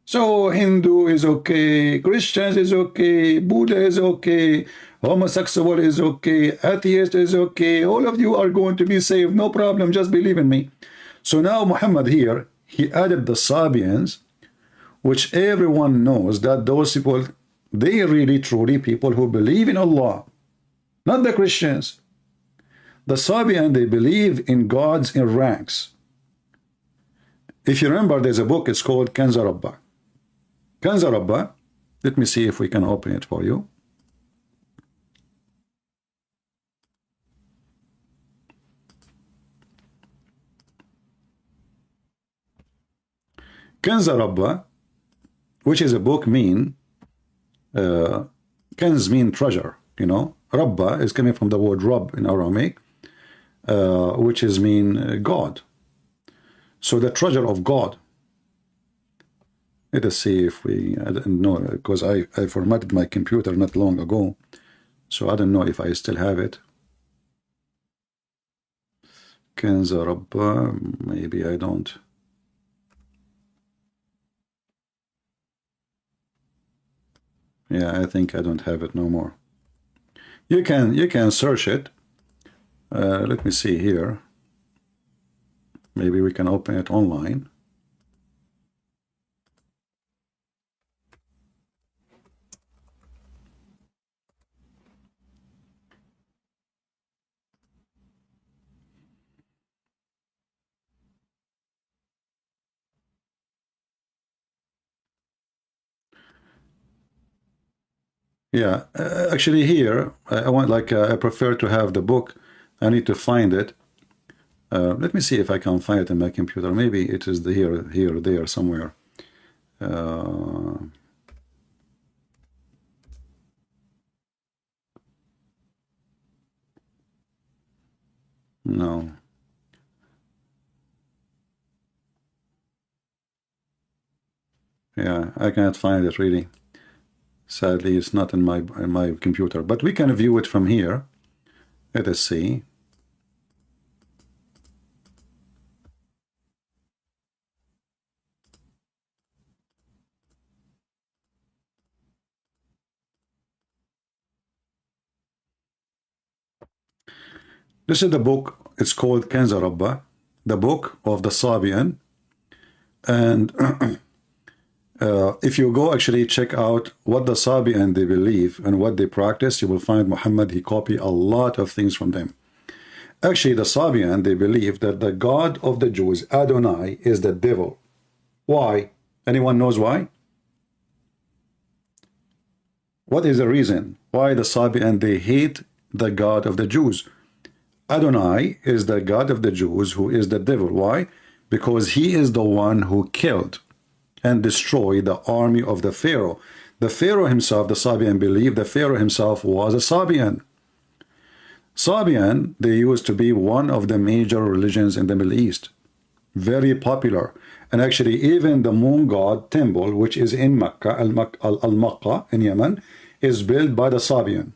So Hindu is okay, Christians is okay, Buddha is okay, homosexual is okay, atheist is okay, all of you are going to be saved, no problem, just believe in me. So now Muhammad here, he added the Sabians, which everyone knows that those people, they really truly people who believe in Allah, not the Christians. The Sabian, they believe in gods in ranks. If you remember, there's a book, it's called Kanza Rabba. Kanza Rabba, let me see if we can open it for you. Kanza Rabba, which is a book mean, Kanz mean treasure, you know. Rabba is coming from the word Rabb in Aramaic, which is mean God. So the treasure of God. Let us see if we, I don't know, because I formatted my computer not long ago, so I don't know if I still have it. Kanza Rabba, maybe I don't. Yeah, I think I don't have it no more. You can search it. Let me see here. Maybe we can open it online. Yeah, actually here, I want like, I prefer to have the book. I need to find it. Let me see if I can find it in my computer. Maybe it is here, there, somewhere. No. Yeah, I cannot find it really. Sadly, it's not in my computer, but we can view it from here. Let us see. This is the book. It's called Kanza Rabba, the book of the Sabian. And if you go actually check out what the Sabian they believe and what they practice, you will find Muhammad, he copied a lot of things from them. Actually, the Sabian, they believe that the God of the Jews, Adonai, is the devil. Why? Anyone knows why? What is the reason why the Sabian, they hate the God of the Jews? Adonai is the God of the Jews, who is the devil. Why? Because he is the one who killed and destroyed the army of the Pharaoh. The Pharaoh himself, the Sabian believed the Pharaoh himself was a Sabian. Sabian, they used to be one of the major religions in the Middle East. Very popular. And actually even the moon god temple, which is in Mecca, Al-Makkah in Yemen, is built by the Sabian.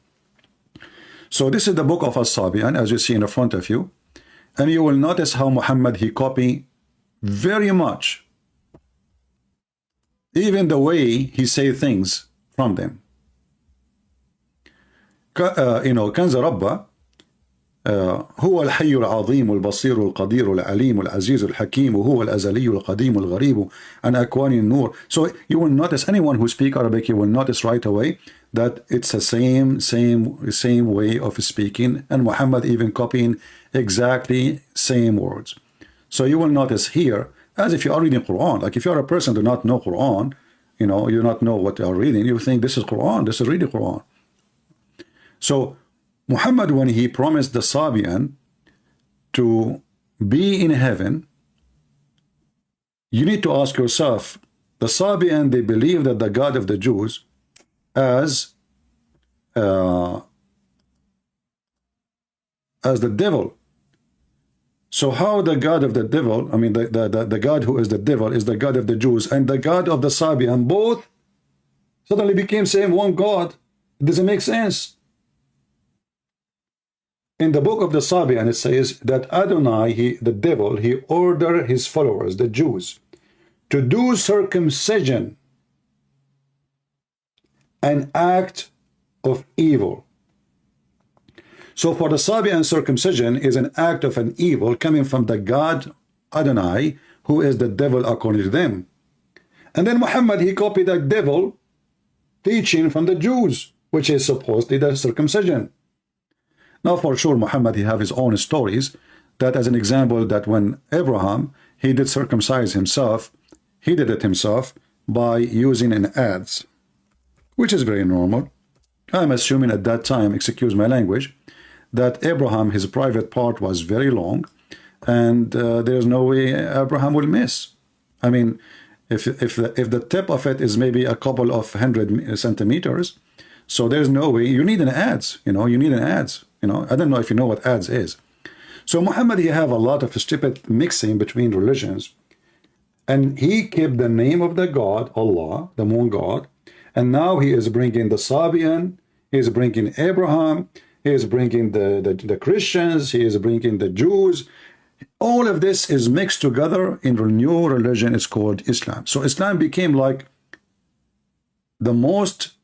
So this is the book of As-Sabian, as you see in the front of you. And you will notice how Muhammad, he copied very much, even the way he say things from them. You know, Kanza Rabba, هو الحي العظيم البصير القدير العليم العزيز الحكيم وهو الأزلي القديم الغريب عن أكوان النور. So you will notice, anyone who speak Arabic, you will notice right away that it's the same way of speaking, and Muhammad even copying exactly same words. So you will notice here, as if you are reading Quran, like if you are a person who do not know Quran, you know, you not know what you are reading, you think this is Quran, this is really Quran. So Muhammad, when he promised the Sabian to be in heaven, you need to ask yourself, the Sabian, they believe that the God of the Jews as the devil. So how the God of the devil, I mean the God who is the devil is the God of the Jews, and the God of the Sabian both suddenly became same one God? It doesn't make sense. In the book of the Sabian, it says that Adonai, the devil, he ordered his followers, the Jews, to do circumcision, an act of evil. So for the Sabian, circumcision is an act of an evil coming from the God Adonai, who is the devil according to them. And then Muhammad, he copied that devil teaching from the Jews, which is supposedly the circumcision. Now, for sure, Muhammad, he have his own stories, that as an example, that when Abraham, he did circumcise himself, he did it himself by using an adze, which is very normal. I'm assuming at that time, excuse my language, that Abraham, his private part was very long, and there's no way Abraham will miss. I mean, if the tip of it is maybe a couple of 100 centimeters, so there's no way. You need an adze, you know, you need an adze, you know. I don't know if you know what adze is. So Muhammad, he have a lot of stupid mixing between religions, and he kept the name of the God, Allah, the moon God, and now he is bringing the Sabian, he is bringing Abraham, he is bringing the Christians, he is bringing the Jews. All of this is mixed together in a new religion. It's called Islam. So Islam became like the most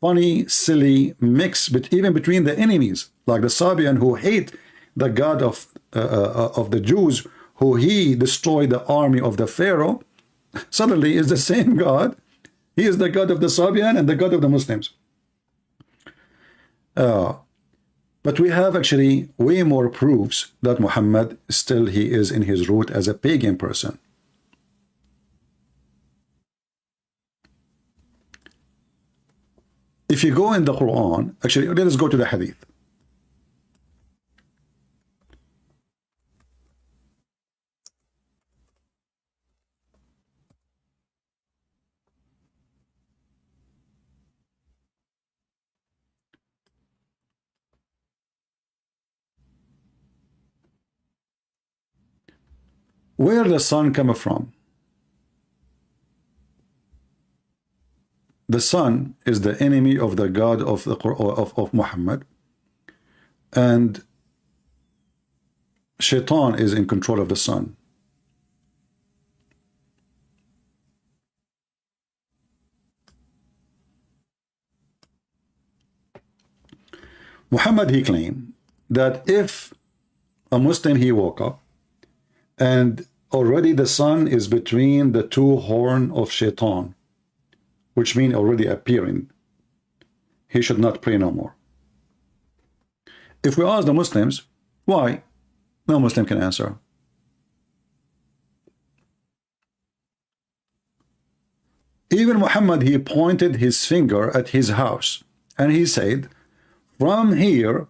funny, silly mix, but even between the enemies, like the Sabian who hate the God of the Jews, who he destroyed the army of the Pharaoh, suddenly is the same God. He is the God of the Sabian and the God of the Muslims. But we have actually way more proofs that Muhammad still he is in his root as a pagan person. If you go in the Quran, actually, let us go to the Hadith. Where the sun come from? The sun is the enemy of the God of the of Muhammad, and Shaitan is in control of the sun. Muhammad, he claimed that if a Muslim, he woke up and already the sun is between the two horns of Shaitan, which means already appearing, he should not pray no more. If we ask the Muslims, why? No Muslim can answer. Even Muhammad, he pointed his finger at his house and he said, from here,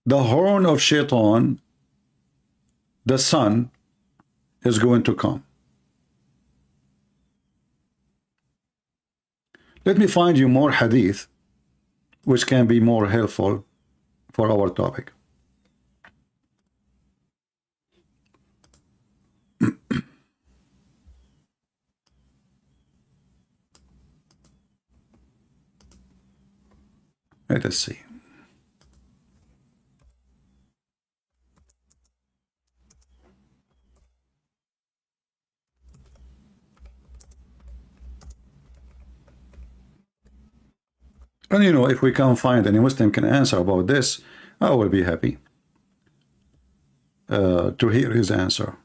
the horn of Shaitan, the sun, is going to come. Let me find you more hadith which can be more helpful for our topic. Let us see. And you know, if we can find any Muslim can answer about this, I will be happy to hear his answer.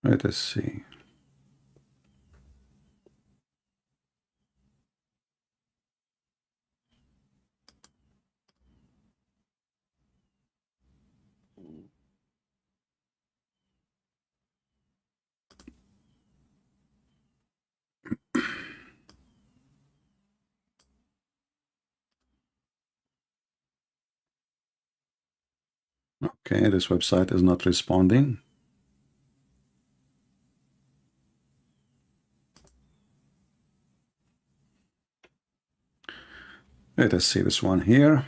Let us see. Okay, this website is not responding. Let us see this one here.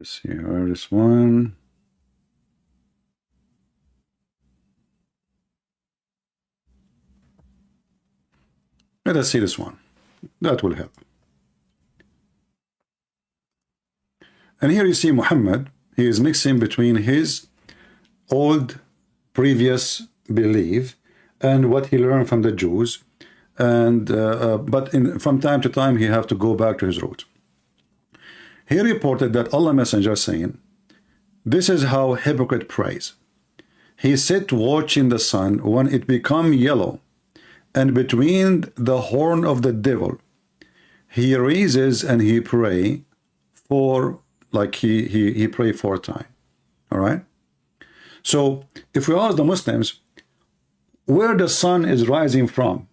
Let's see, where is one? Let us see this one. That will help. And here you see Muhammad. He is mixing between his old previous belief and what he learned from the Jews, and but from time to time he have to go back to his roots. He reported that Allah Messenger saying, "This is how hypocrite prays. He sit watching the sun when it become yellow, and between the horn of the devil, he raises and he pray for, like he pray 4 times." All right. So if we ask the Muslims where the sun is rising from,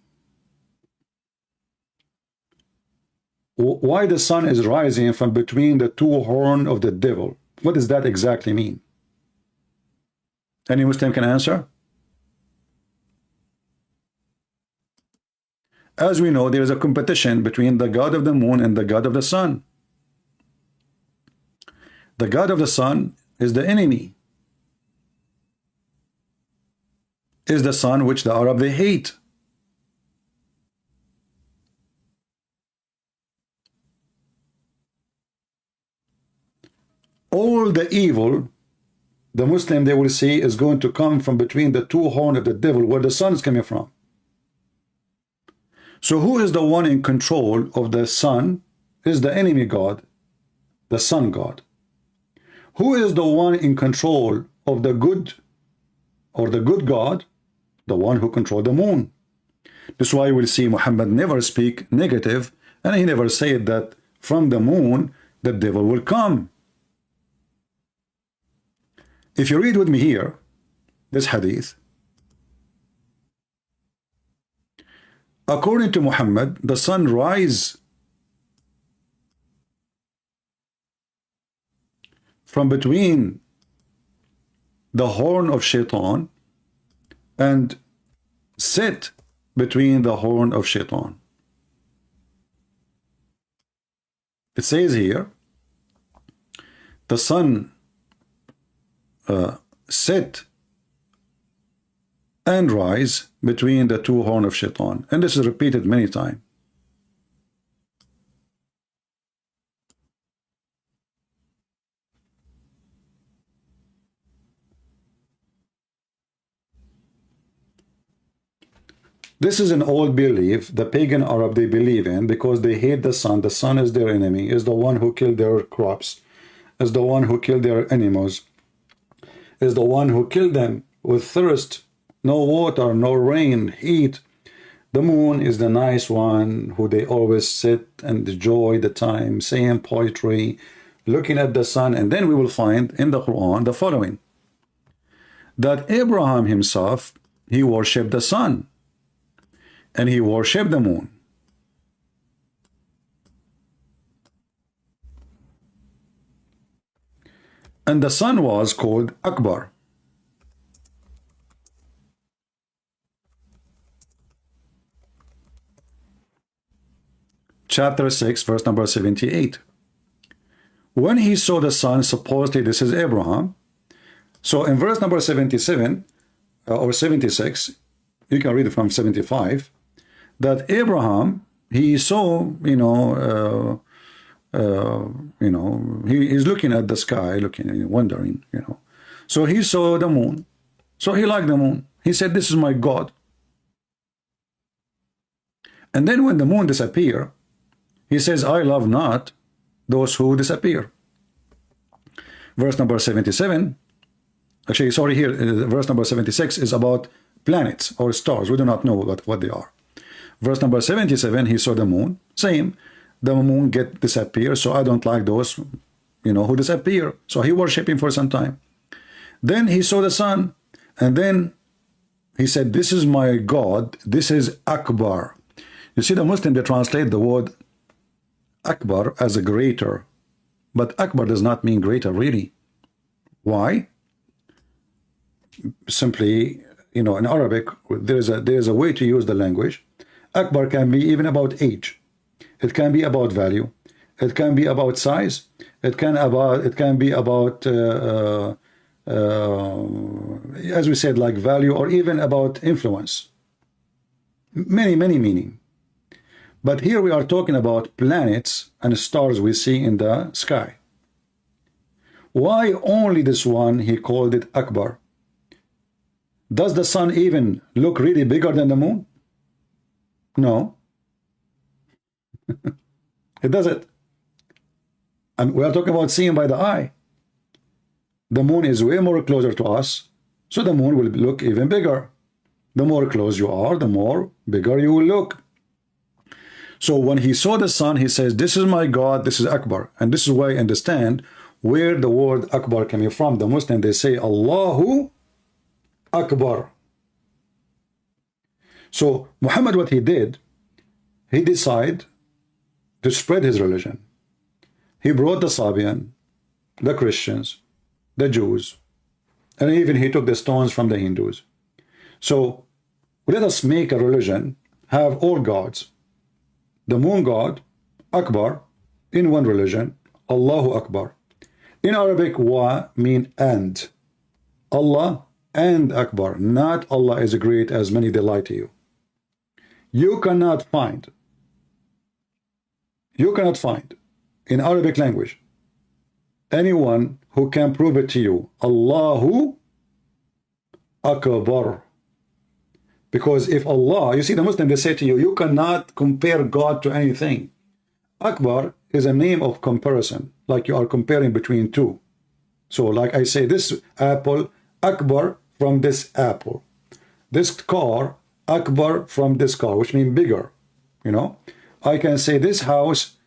why the sun is rising from between the 2 horns of the devil, what does that exactly mean? Any Muslim can answer? As we know, there is a competition between the god of the moon and the god of the sun. The god of the sun is the enemy, is the sun which the Arab they hate. All the evil the Muslim they will see is going to come from between the 2 horns of the devil, where the sun is coming from. So who is the one in control of the sun? Is the enemy god, the sun god. Who is the one in control of the good, or the good god? The one who controls the moon. This is why you will see Muhammad never speak negative, and he never said that from the moon the devil will come. If you read with me here, this hadith, according to Muhammad, the sun rises from between the horn of Shaitan and set between the horn of Shaitan. It says here, the sun set and rise between the 2 horns of Shaitan, and this is repeated many times. This is an old belief the pagan Arab they believe in, because they hate the sun. The sun is their enemy, is the one who killed their crops, is the one who killed their animals, is the one who killed them with thirst, no water, no rain, heat. The moon is the nice one who they always sit and enjoy the time, saying poetry, looking at the sun. And then we will find in the Quran the following, that Abraham himself, he worshipped the sun and he worshipped the moon. And the sun was called Akbar. Chapter 6, verse number 78. When he saw the sun, supposedly this is Abraham. So in verse number 77 or 76, you can read it from 75, that Abraham, he saw, he is looking at the sky, looking and wondering, So he saw the moon. So he liked the moon. He said, "This is my God." And then when the moon disappeared, he says, "I love not those who disappear." Verse number 77, actually, sorry, here, verse number 76 is about planets or stars. We do not know what they are. Verse number 77, he saw the moon. Same, the moon disappear, so I don't like those, who disappear. So he worshiped him for some time. Then he saw the sun, and then he said, "This is my God, this is Akbar." You see, the Muslim, they translate the word Akbar as a greater, but Akbar does not mean greater, really. Why? Simply, in Arabic, there is a way to use the language. Akbar can be even about age. It can be about value. It can be about size. It can be about as we said, like value, or even about influence. Many meaning. But here we are talking about planets and stars we see in the sky. Why only this one he called it Akbar? Does the sun even look really bigger than the moon? No. It doesn't. And we are talking about seeing by the eye. The moon is way more closer to us, so the moon will look even bigger. The more close you are, the more bigger you will look. So when he saw the sun, he says, this is my God, this is Akbar. And this is why I understand where the word Akbar coming from. The Muslim, they say Allahu Akbar. So Muhammad, what he did, he decided to spread his religion. He brought the Sabian, the Christians, the Jews, and even he took the stones from the Hindus. So let us make a religion, have all gods. The moon god, Akbar, in one religion, Allahu Akbar. In Arabic, wa mean and. Allah and Akbar, not Allah is great as many they lie to you. You cannot find in Arabic language anyone who can prove it to you, Allahu Akbar. Because if Allah, you see the Muslim, they say to you, you cannot compare God to anything. Akbar is a name of comparison, like you are comparing between two. So like I say, this apple, Akbar from this apple. This car, Akbar from this car, which means bigger. You know, I can say this house,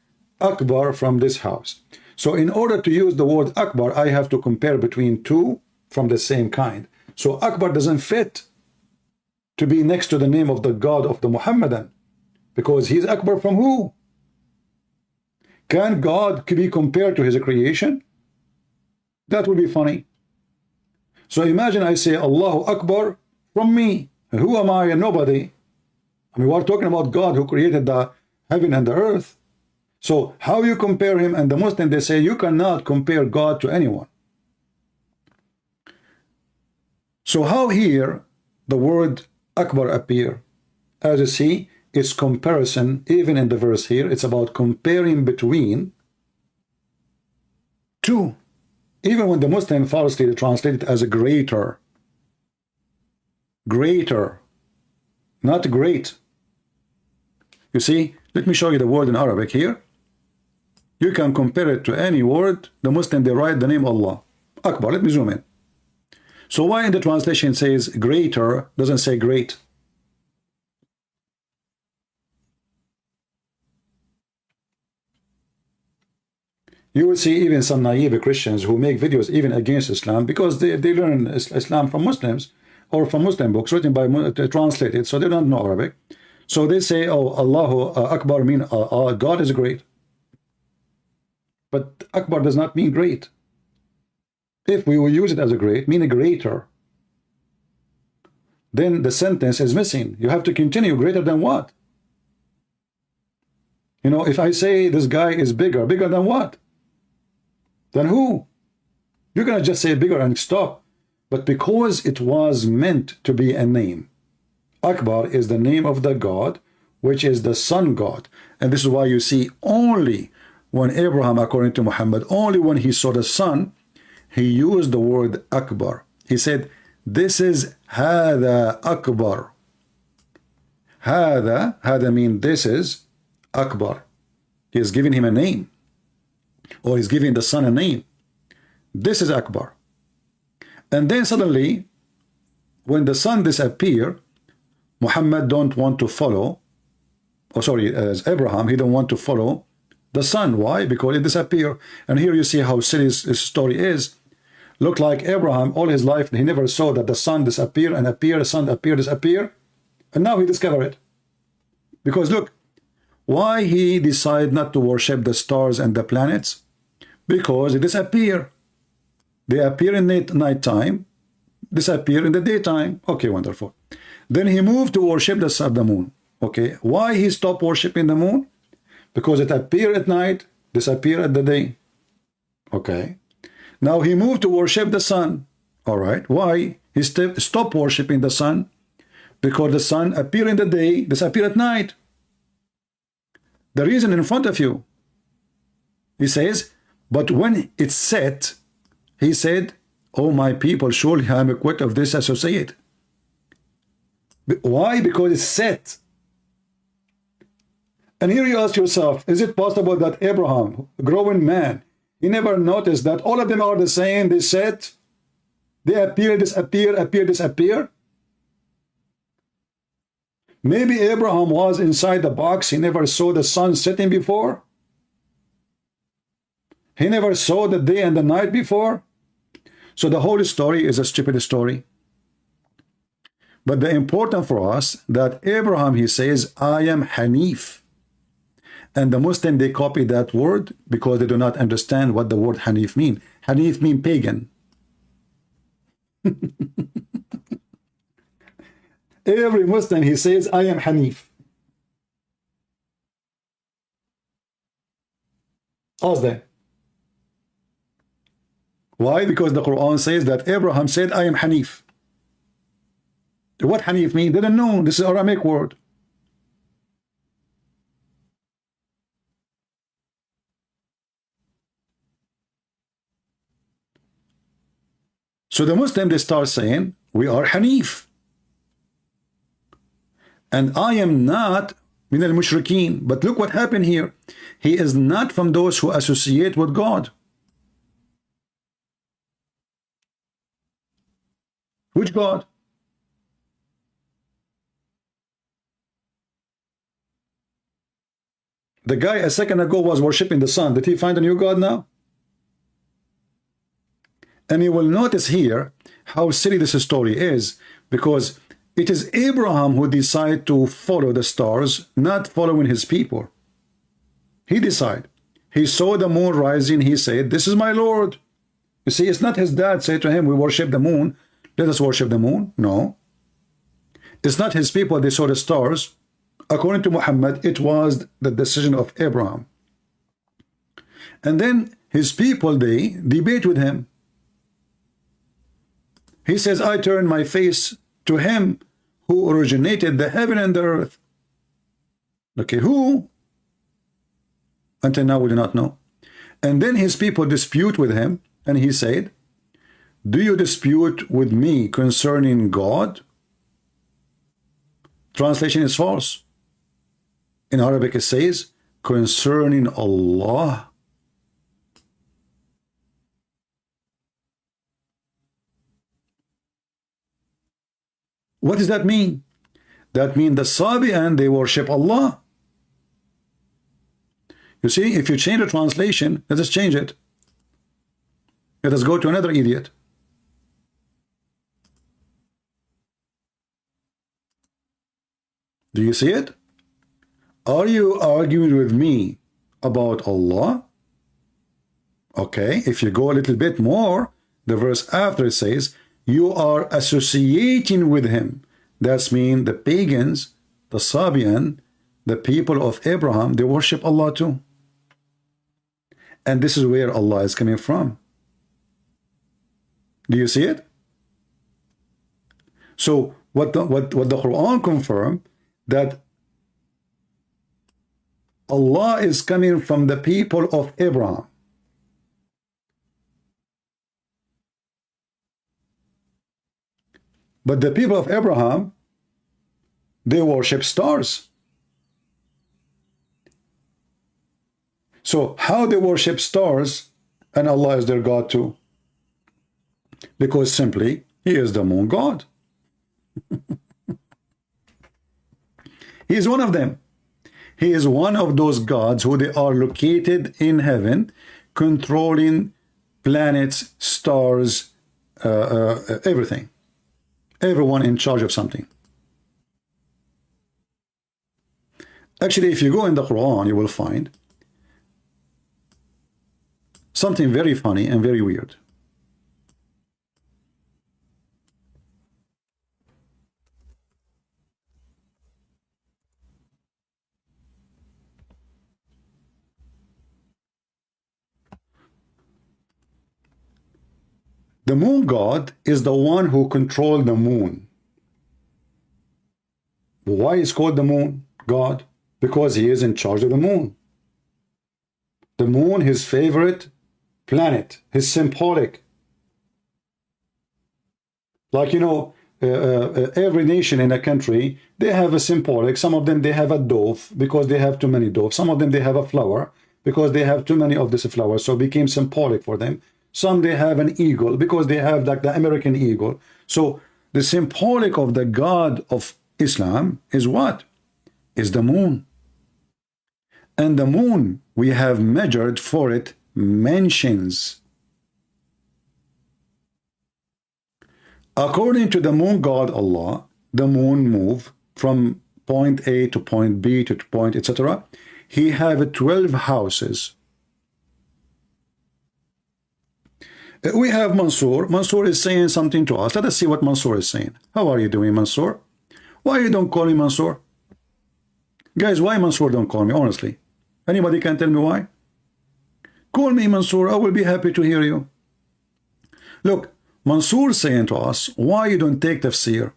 Akbar from this house. So in order to use the word Akbar, I have to compare between two from the same kind. So Akbar doesn't fit to be next to the name of the God of the Muhammadan, because he's Akbar from who? Can God be compared to his creation? That would be funny. So imagine I say Allahu Akbar from me. And who am I? Nobody. I mean, we're talking about God who created the heaven and the earth. So how you compare him? And the Muslim, they say you cannot compare God to anyone. So how here the word Akbar appear? As you see, it's comparison. Even in the verse here, it's about comparing between two. Even when the Muslim falsely translate it as a greater, not great. You see, let me show you the word in Arabic here. You can compare it to any word. The Muslim, they write the name Allah, Akbar. Let me zoom in. So why in the translation it says greater, doesn't say great? You will see even some naive Christians who make videos even against Islam because they learn Islam from Muslims or from Muslim books written by translated, so they don't know Arabic. So they say, oh, Allahu Akbar mean God is great. But Akbar does not mean great. If we will use it as a great, mean a greater, then the sentence is missing. You have to continue. Greater than what? You know, if I say this guy is bigger than what? Then who? You're going to just say bigger and stop. But because it was meant to be a name, Akbar is the name of the God, which is the sun God. And this is why you see only when Abraham, according to Muhammad, only when he saw the sun, he used the word Akbar. He said, this is Hada Akbar. Hada means this is Akbar. He is giving him a name. Or he's giving the sun a name. This is Akbar. And then suddenly, when the sun disappeared, Muhammad don't want to follow, as Abraham, he don't want to follow the sun. Why? Because it disappeared. And here you see how silly this story is. Look like Abraham, all his life, he never saw that the sun disappear and appear, the sun appear, disappear. And now he discovered it. Because look, why he decided not to worship the stars and the planets? Because they disappear. They appear in night time, disappear in the daytime. Okay, wonderful. Then he moved to worship the moon. Okay, why he stopped worshiping the moon? Because it appear at night, disappear at the day. Okay. Now he moved to worship the sun. All right. Why? He stopped worshiping the sun because the sun appeared in the day, disappeared at night. The reason in front of you. He says, but when it's set, he said, oh my people, surely I am quit of this associate. Why? Because it's set. And here you ask yourself, is it possible that Abraham, a growing man, he never noticed that all of them are the same, they set, they appear, disappear, appear, disappear? Maybe Abraham was inside the box, he never saw the sun setting before. He never saw the day and the night before. So the whole story is a stupid story. But the important for us that Abraham, he says, I am Hanif. And the Muslim, they copy that word because they do not understand what the word Hanif mean. Hanif mean pagan. Every Muslim, he says, I am Hanif. Ask them. Why? Because the Quran says that Abraham said, I am Hanif. What Hanif mean? They don't know. This is Aramaic word. So the Muslim, they start saying, we are Hanif. And I am not min al-mushrikeen. But look what happened here. He is not from those who associate with God. Which God? The guy a second ago was worshiping the sun. Did he find a new God now? And you will notice here how silly this story is, because it is Abraham who decided to follow the stars, not following his people. He decided. He saw the moon rising. He said, this is my Lord. You see, it's not his dad said to him, we worship the moon. Let us worship the moon. No. It's not his people. They saw the stars. According to Muhammad, it was the decision of Abraham. And then his people, they debate with him. He says, I turn my face to him who originated the heaven and the earth. Okay, who? Until now we do not know. And then his people dispute with him, and he said, do you dispute with me concerning God? Translation is false. In Arabic it says, concerning Allah. What does that mean? That means the Sabi'an, they worship Allah. You see, if you change the translation, let us change it. Let us go to another idiot. Do you see it? Are you arguing with me about Allah? Okay, if you go a little bit more, the verse after it says, you are associating with him. That's mean the pagans, the Sabian, the people of Abraham, they worship Allah too. And this is where Allah is coming from. Do you see it? So what the Quran confirmed, that Allah is coming from the people of Abraham. But the people of Abraham, they worship stars. So how they worship stars and Allah is their God too? Because simply, He is the moon God. He is one of them. He is one of those gods who they are located in heaven, controlling planets, stars, everything. Everyone in charge of something. Actually, if you go in the Quran, you will find something very funny and very weird. The moon god is the one who controls the moon. Why is called the moon god? Because he is in charge of the moon. The moon, his favorite planet, his symbolic. Like, you know, every nation in a country, they have a symbolic. Some of them, they have a dove because they have too many doves. Some of them, they have a flower because they have too many of this flower. So it became symbolic for them. Some, they have an eagle because they have like the American eagle. So the symbolic of the God of Islam is what? Is the moon. And the moon, we have measured for it mentions. According to the moon god Allah, the moon move from point A to point B to point etc. He have 12 houses. We have Mansoor. Mansoor is saying something to us. Let us see what Mansoor is saying. How are you doing, Mansoor? Why you don't call me Mansoor? Guys, why Mansoor don't call me, honestly? Anybody can tell me why? Call me Mansoor. I will be happy to hear you. Look, Mansoor saying to us, why you don't take tafsir?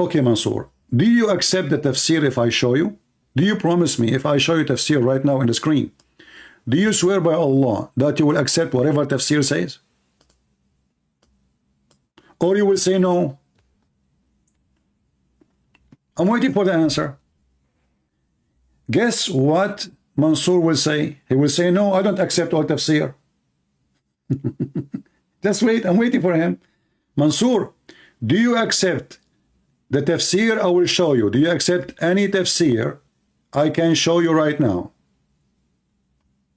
Okay, Mansoor, do you accept the tafsir if I show you? Do you promise me if I show you tafsir right now in the screen? Do you swear by Allah that you will accept whatever tafsir says? Or you will say no? I'm waiting for the answer. Guess what Mansoor will say? He will say, no, I don't accept all tafsir. Just wait, I'm waiting for him. Mansoor, do you accept the tafsir I will show you? Do you accept any tafsir I can show you right now?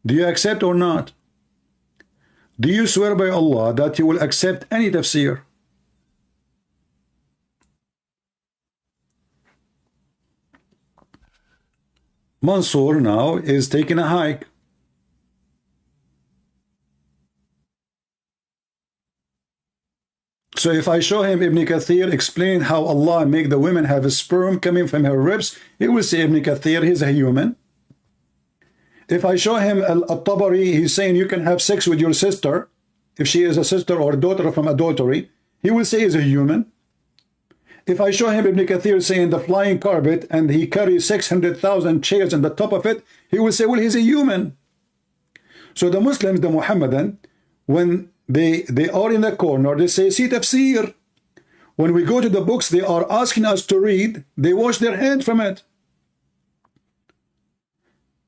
Do you accept or not? Do you swear by Allah that you will accept any tafsir? Mansoor now is taking a hike. So if I show him Ibn Kathir explain how Allah make the women have a sperm coming from her ribs, he will say Ibn Kathir, he's a human. If I show him Al-Tabari, he's saying you can have sex with your sister, if she is a sister or a daughter from adultery, he will say he's a human. If I show him Ibn Kathir saying the flying carpet and he carries 600,000 chairs on the top of it, he will say, well, he's a human. So the Muslims, the Muhammadan, when they are in the corner, they say, see tafsir. When we go to the books they are asking us to read, they wash their hand from it.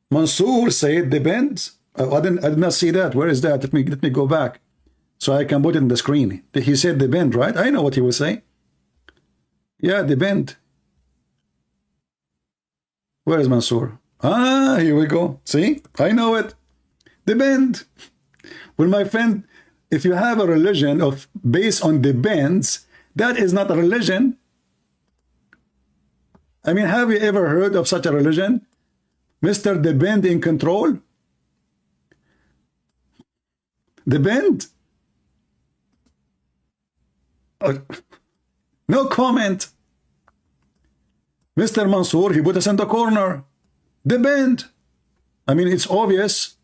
Mansoor said, depends. I did not see that. Where is that? Let me go back so I can put it in the screen. He said depend, right? I know what he will say. Yeah, depend. Where is Mansoor? Ah, here we go. See? I know it. Depend. Well, my friend, if you have a religion of based on depends, that is not a religion. I mean, have you ever heard of such a religion? Mr. Depend in control? Depend? No comment. Mr. Mansoor, he put us in the corner. Depend. I mean, it's obvious.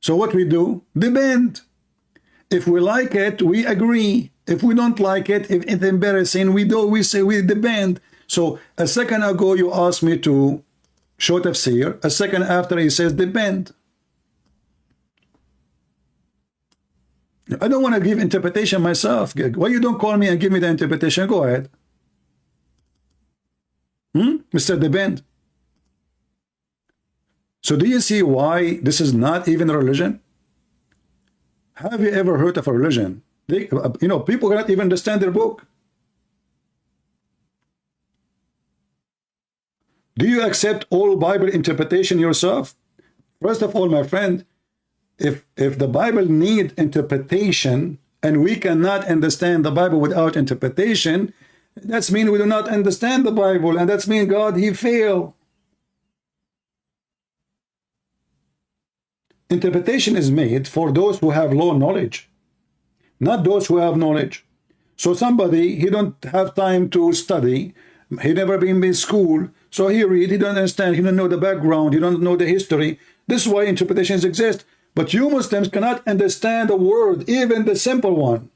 So what we do? Depend. If we like it, we agree. If we don't like it, if it's embarrassing, we say we depend. So a second ago, you asked me to show tafsir. A second after, he says depend. I don't want to give interpretation myself. Why you don't call me and give me the interpretation? Go ahead. Mr. Depend. So do you see why this is not even a religion? Have you ever heard of a religion? People cannot even understand their book. Do you accept all Bible interpretation yourself? First of all, my friend, if the Bible need interpretation and we cannot understand the Bible without interpretation, that's mean we do not understand the Bible, and that's mean God, he failed. Interpretation is made for those who have low knowledge, not those who have knowledge. So somebody, he don't have time to study, he never been in school, so he read, he don't understand, he don't know the background, he don't know the history. This is why interpretations exist. But you Muslims cannot understand a word, even the simple one.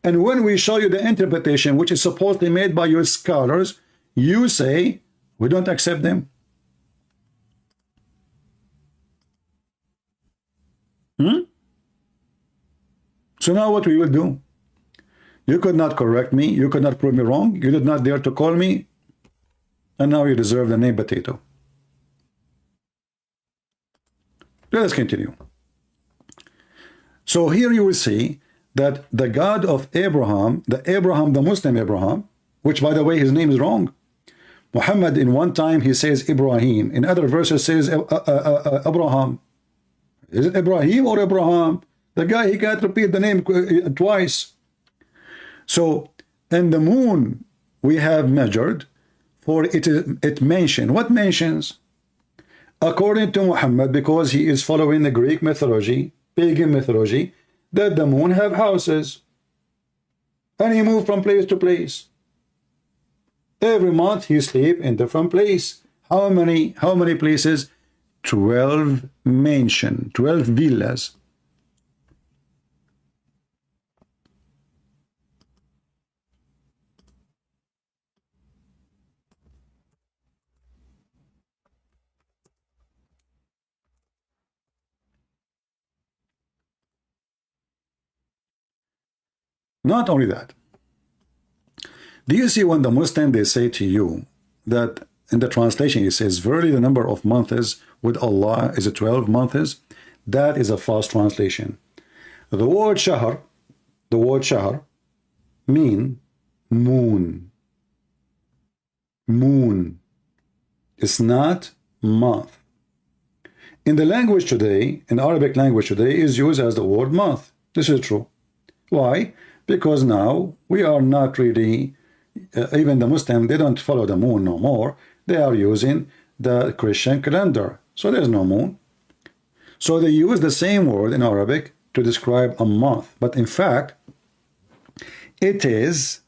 And when we show you the interpretation, which is supposedly made by your scholars, you say, we don't accept them. So now what we will do? You could not correct me. You could not prove me wrong. You did not dare to call me. And now you deserve the name potato. Let us continue. So here you will see that the God of Abraham, the Muslim Abraham, which by the way his name is wrong. Muhammad in one time he says Ibrahim, in other verses says Abraham. Is it Ibrahim or Abraham? The guy, he can't repeat the name twice. So in the moon we have measured, for it mentioned. What mentions? According to Muhammad, because he is following the Greek mythology, pagan mythology, that the moon have houses. And he moved from place to place. Every month he sleep in different place. How many places? 12 mansion, 12 villas. Not only that, do you see when the Muslim they say to you that in the translation it says verily the number of months with Allah is 12 months? That is a false translation. The word shahr mean moon. Moon. It's not month. In the language today, in Arabic language today, is used as the word month. This is true. Why? Because now we are not really, even the Muslim, they don't follow the moon no more. They are using the Christian calendar. So there's no moon. So they use the same word in Arabic to describe a month. But in fact, it is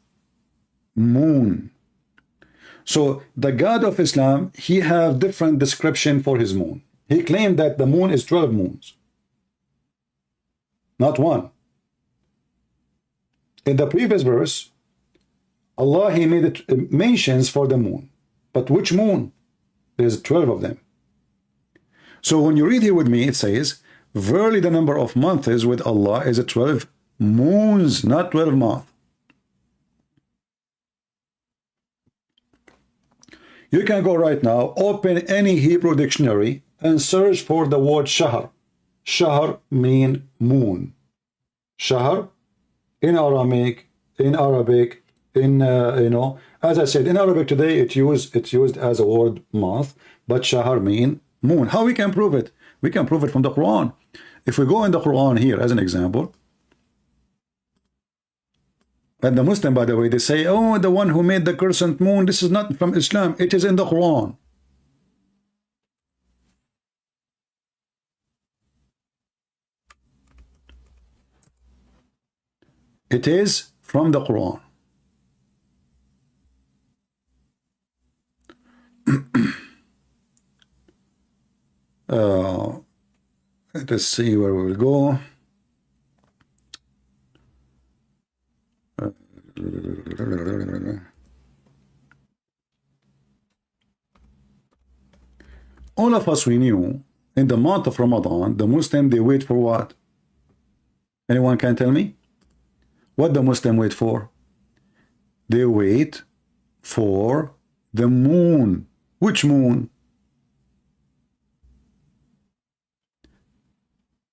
moon. So the God of Islam, he have different description for his moon. He claimed that the moon is 12 moons. Not one. In the previous verse, Allah, he made it mentions for the moon. But which moon? There's 12 of them. So when you read here with me, it says, verily the number of months with Allah is 12 moons, not 12 months. You can go right now, open any Hebrew dictionary and search for the word shahr. Shahr mean moon. Shahr in Aramaic, in Arabic, in as I said, in Arabic today it's used as a word month, but shahr mean moon. How we can prove it? We can prove it from the Quran. If we go in the Quran here as an example, and the Muslim, by the way, they say, oh, the one who made the crescent moon, this is not from Islam. It is in the Quran. It is from the Quran. Let's see where we will go. All of us, we knew in the month of Ramadan, the Muslim, they wait for what? Anyone can tell me? What the Muslim wait for? They wait for the moon. Which moon?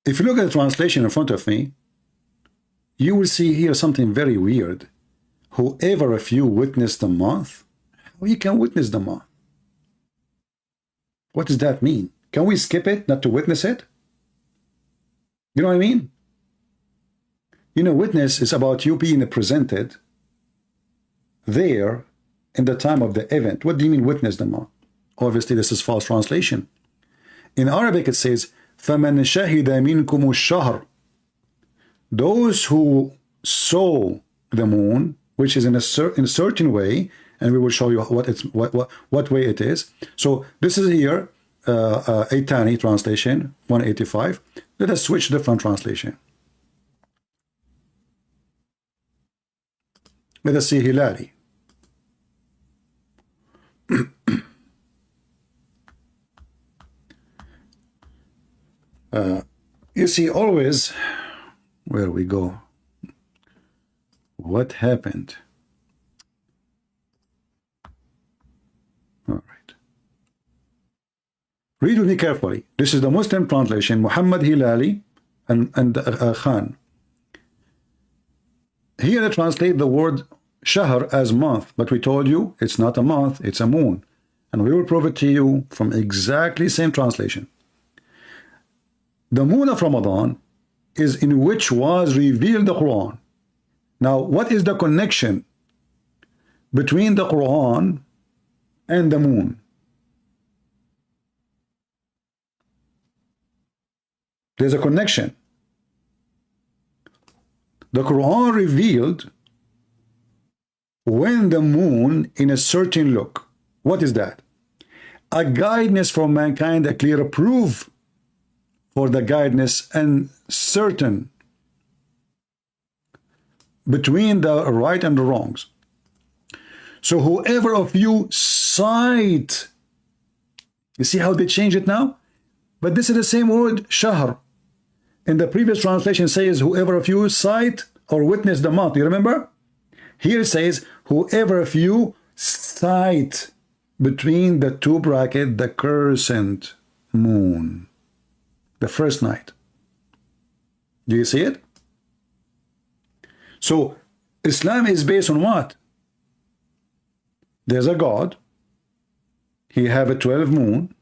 If you look at the translation in front of me, you will see here something very weird. Whoever of you witnessed the month, how you can witness the month? What does that mean? Can we skip it, not to witness it? You know what I mean? You know, witness is about you being presented there in the time of the event. What do you mean witness the month? Obviously, this is false translation. In Arabic, it says, فَمَنْ شَهِدَ مِنْكُمُ الشَّهْرِ. Those who saw the moon, which is in a certain way, and we will show you what way it is. So this is here, Aitani translation, 185. Let us switch different translation. Let us see Hilali. You see, always, where we go? What happened? All right. Read with me carefully. This is the Muslim translation, Muhammad Hilali and Khan. Here they translate the word shahr as month, but we told you it's not a month, it's a moon. And we will prove it to you from exactly same translation. The moon of Ramadan is in which was revealed the Quran. Now, what is the connection between the Quran and the moon? There's a connection. The Quran revealed when the moon in a certain look. What is that? A guidance for mankind, a clear proof for the guidance and certain between the right and the wrongs. So whoever of you sight, you see how they change it now? But this is the same word, shahr. In the previous translation says, whoever of you sight or witness the month. You remember? Here it says, whoever of you sight between the two brackets, the crescent moon, the first night. Do you see it? So Islam is based on what? There's a God. He have a 12 moon,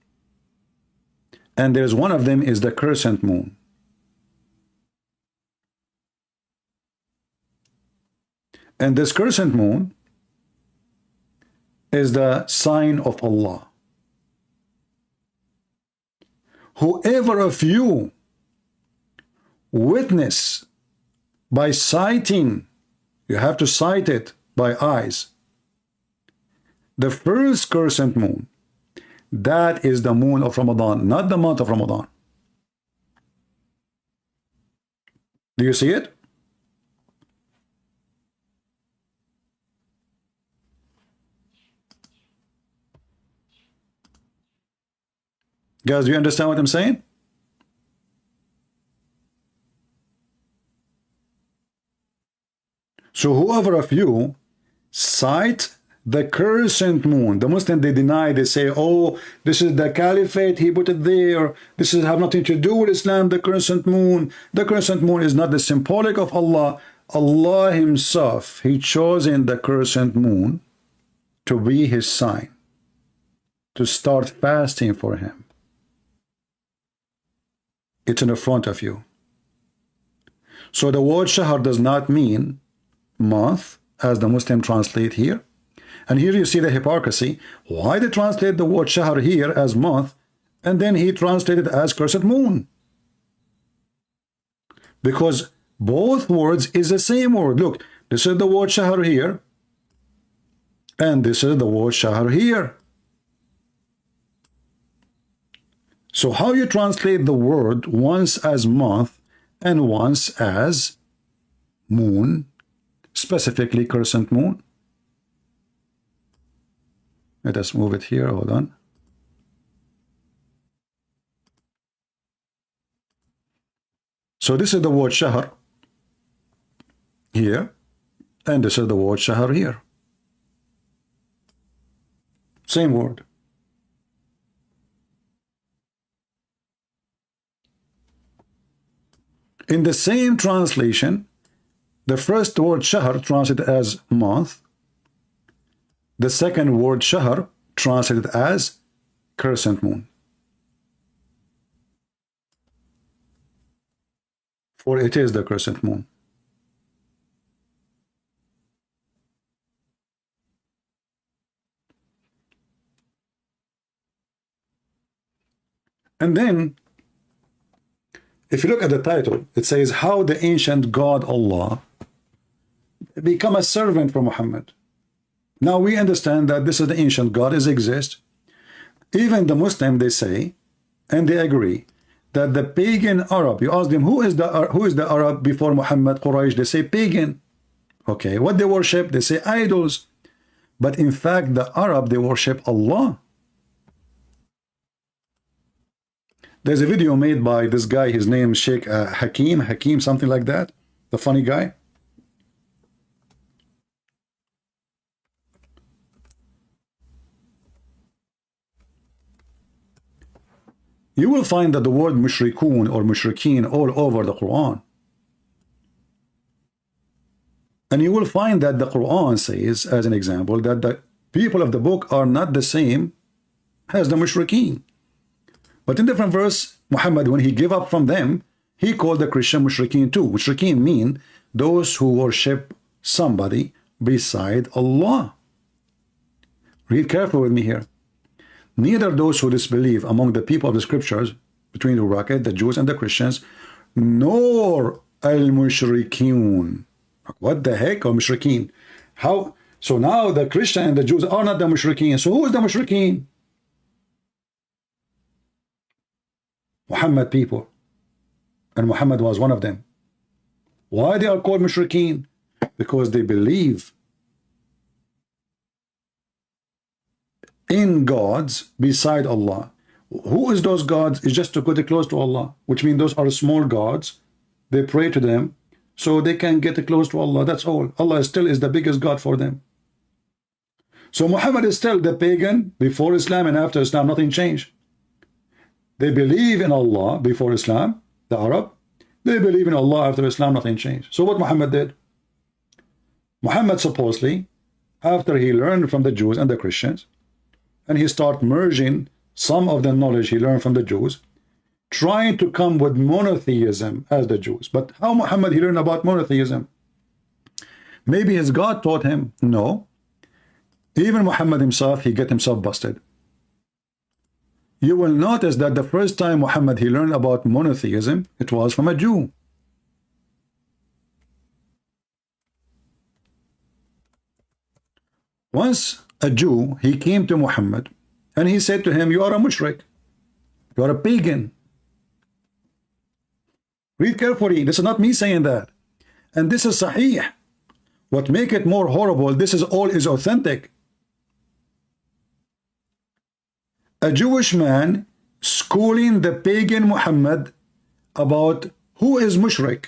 and there's one of them is the crescent moon. And this crescent moon is the sign of Allah. Whoever of you witness by sighting, you have to sight it by eyes, the first crescent moon, that is the moon of Ramadan, not the month of Ramadan. Do you see it? Guys, do you understand what I'm saying? So whoever of you sight the crescent moon, the Muslims, they deny, they say, oh, this is the caliphate, he put it there, this is have nothing to do with Islam, the crescent moon. The crescent moon is not the symbolic of Allah. Allah himself, he chosen the crescent moon to be his sign, to start fasting for him. It's in the front of you. So the word shahr does not mean month, as the Muslim translate here. And here you see the hypocrisy. Why they translate the word shahr here as month, and then he translated as crescent moon? Because both words is the same word. Look, this is the word shahr here, and this is the word shahr here. So how you translate the word once as month and once as moon, specifically crescent moon? Let us move it here, hold on. So this is the word shahr here, and this is the word shahr here. Same word. In the same translation, the first word shahr translated as month, the second word shahr translated as crescent moon. For it is the crescent moon. And then if you look at the title, it says, how the ancient God Allah become a servant for Muhammad. Now we understand that this is the ancient God, is exist. Even the Muslim, they say, and they agree, that the pagan Arab, you ask them, who is the Arab before Muhammad, Quraysh? They say pagan. Okay, what they worship? They say idols. But in fact, the Arab, they worship Allah. There's a video made by this guy, his name is Sheikh Hakim, something like that, the funny guy. You will find that the word mushrikun or mushrikeen all over the Quran. And you will find that the Quran says, as an example, that the people of the book are not the same as the mushrikeen. But in different verse, Muhammad, when he gave up from them, he called the Christian mushrikeen too. Mushrikeen mean those who worship somebody beside Allah. Read carefully with me here. Neither those who disbelieve among the people of the scriptures, between the bracket, the Jews and the Christians, nor al-mushrikeen. What the heck are mushrikeen? How? So now the Christian and the Jews are not the mushrikeen. So who is the mushrikeen? Muhammad people. And Muhammad was one of them. Why they are called mushrikeen? Because they believe in gods beside Allah. Who is those gods? Is just to get close to Allah, which means those are small gods. They pray to them so they can get close to Allah. That's all. Allah still is the biggest God for them. So Muhammad is still the pagan before Islam, and after Islam nothing changed. They believe in Allah before Islam, the Arab. They believe in Allah after Islam, nothing changed. So what Muhammad did? Muhammad supposedly, after he learned from the Jews and the Christians, and he started merging some of the knowledge he learned from the Jews, trying to come with monotheism as the Jews. But how Muhammad he learned about monotheism? Maybe his God taught him? No. Even Muhammad himself, he get himself busted. You will notice that the first time Muhammad he learned about monotheism, it was from a Jew. Once a Jew, he came to Muhammad and he said to him, you are a mushrik, you are a pagan. Read carefully, this is not me saying that. And this is sahih. What make it more horrible, this is all is authentic. A Jewish man schooling the pagan Muhammad about who is mushrik,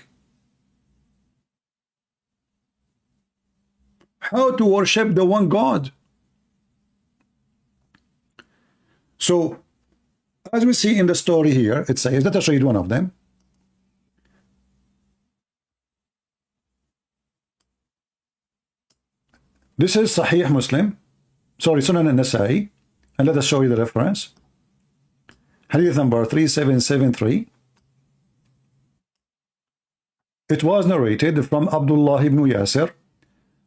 how to worship the one God. So as we see in the story here, it says, let us read one of them. This is Sahih Muslim, sorry, Sunan al-Nasai. And let us show you the reference. Hadith number 3773. It was narrated from Abdullah ibn Yasir,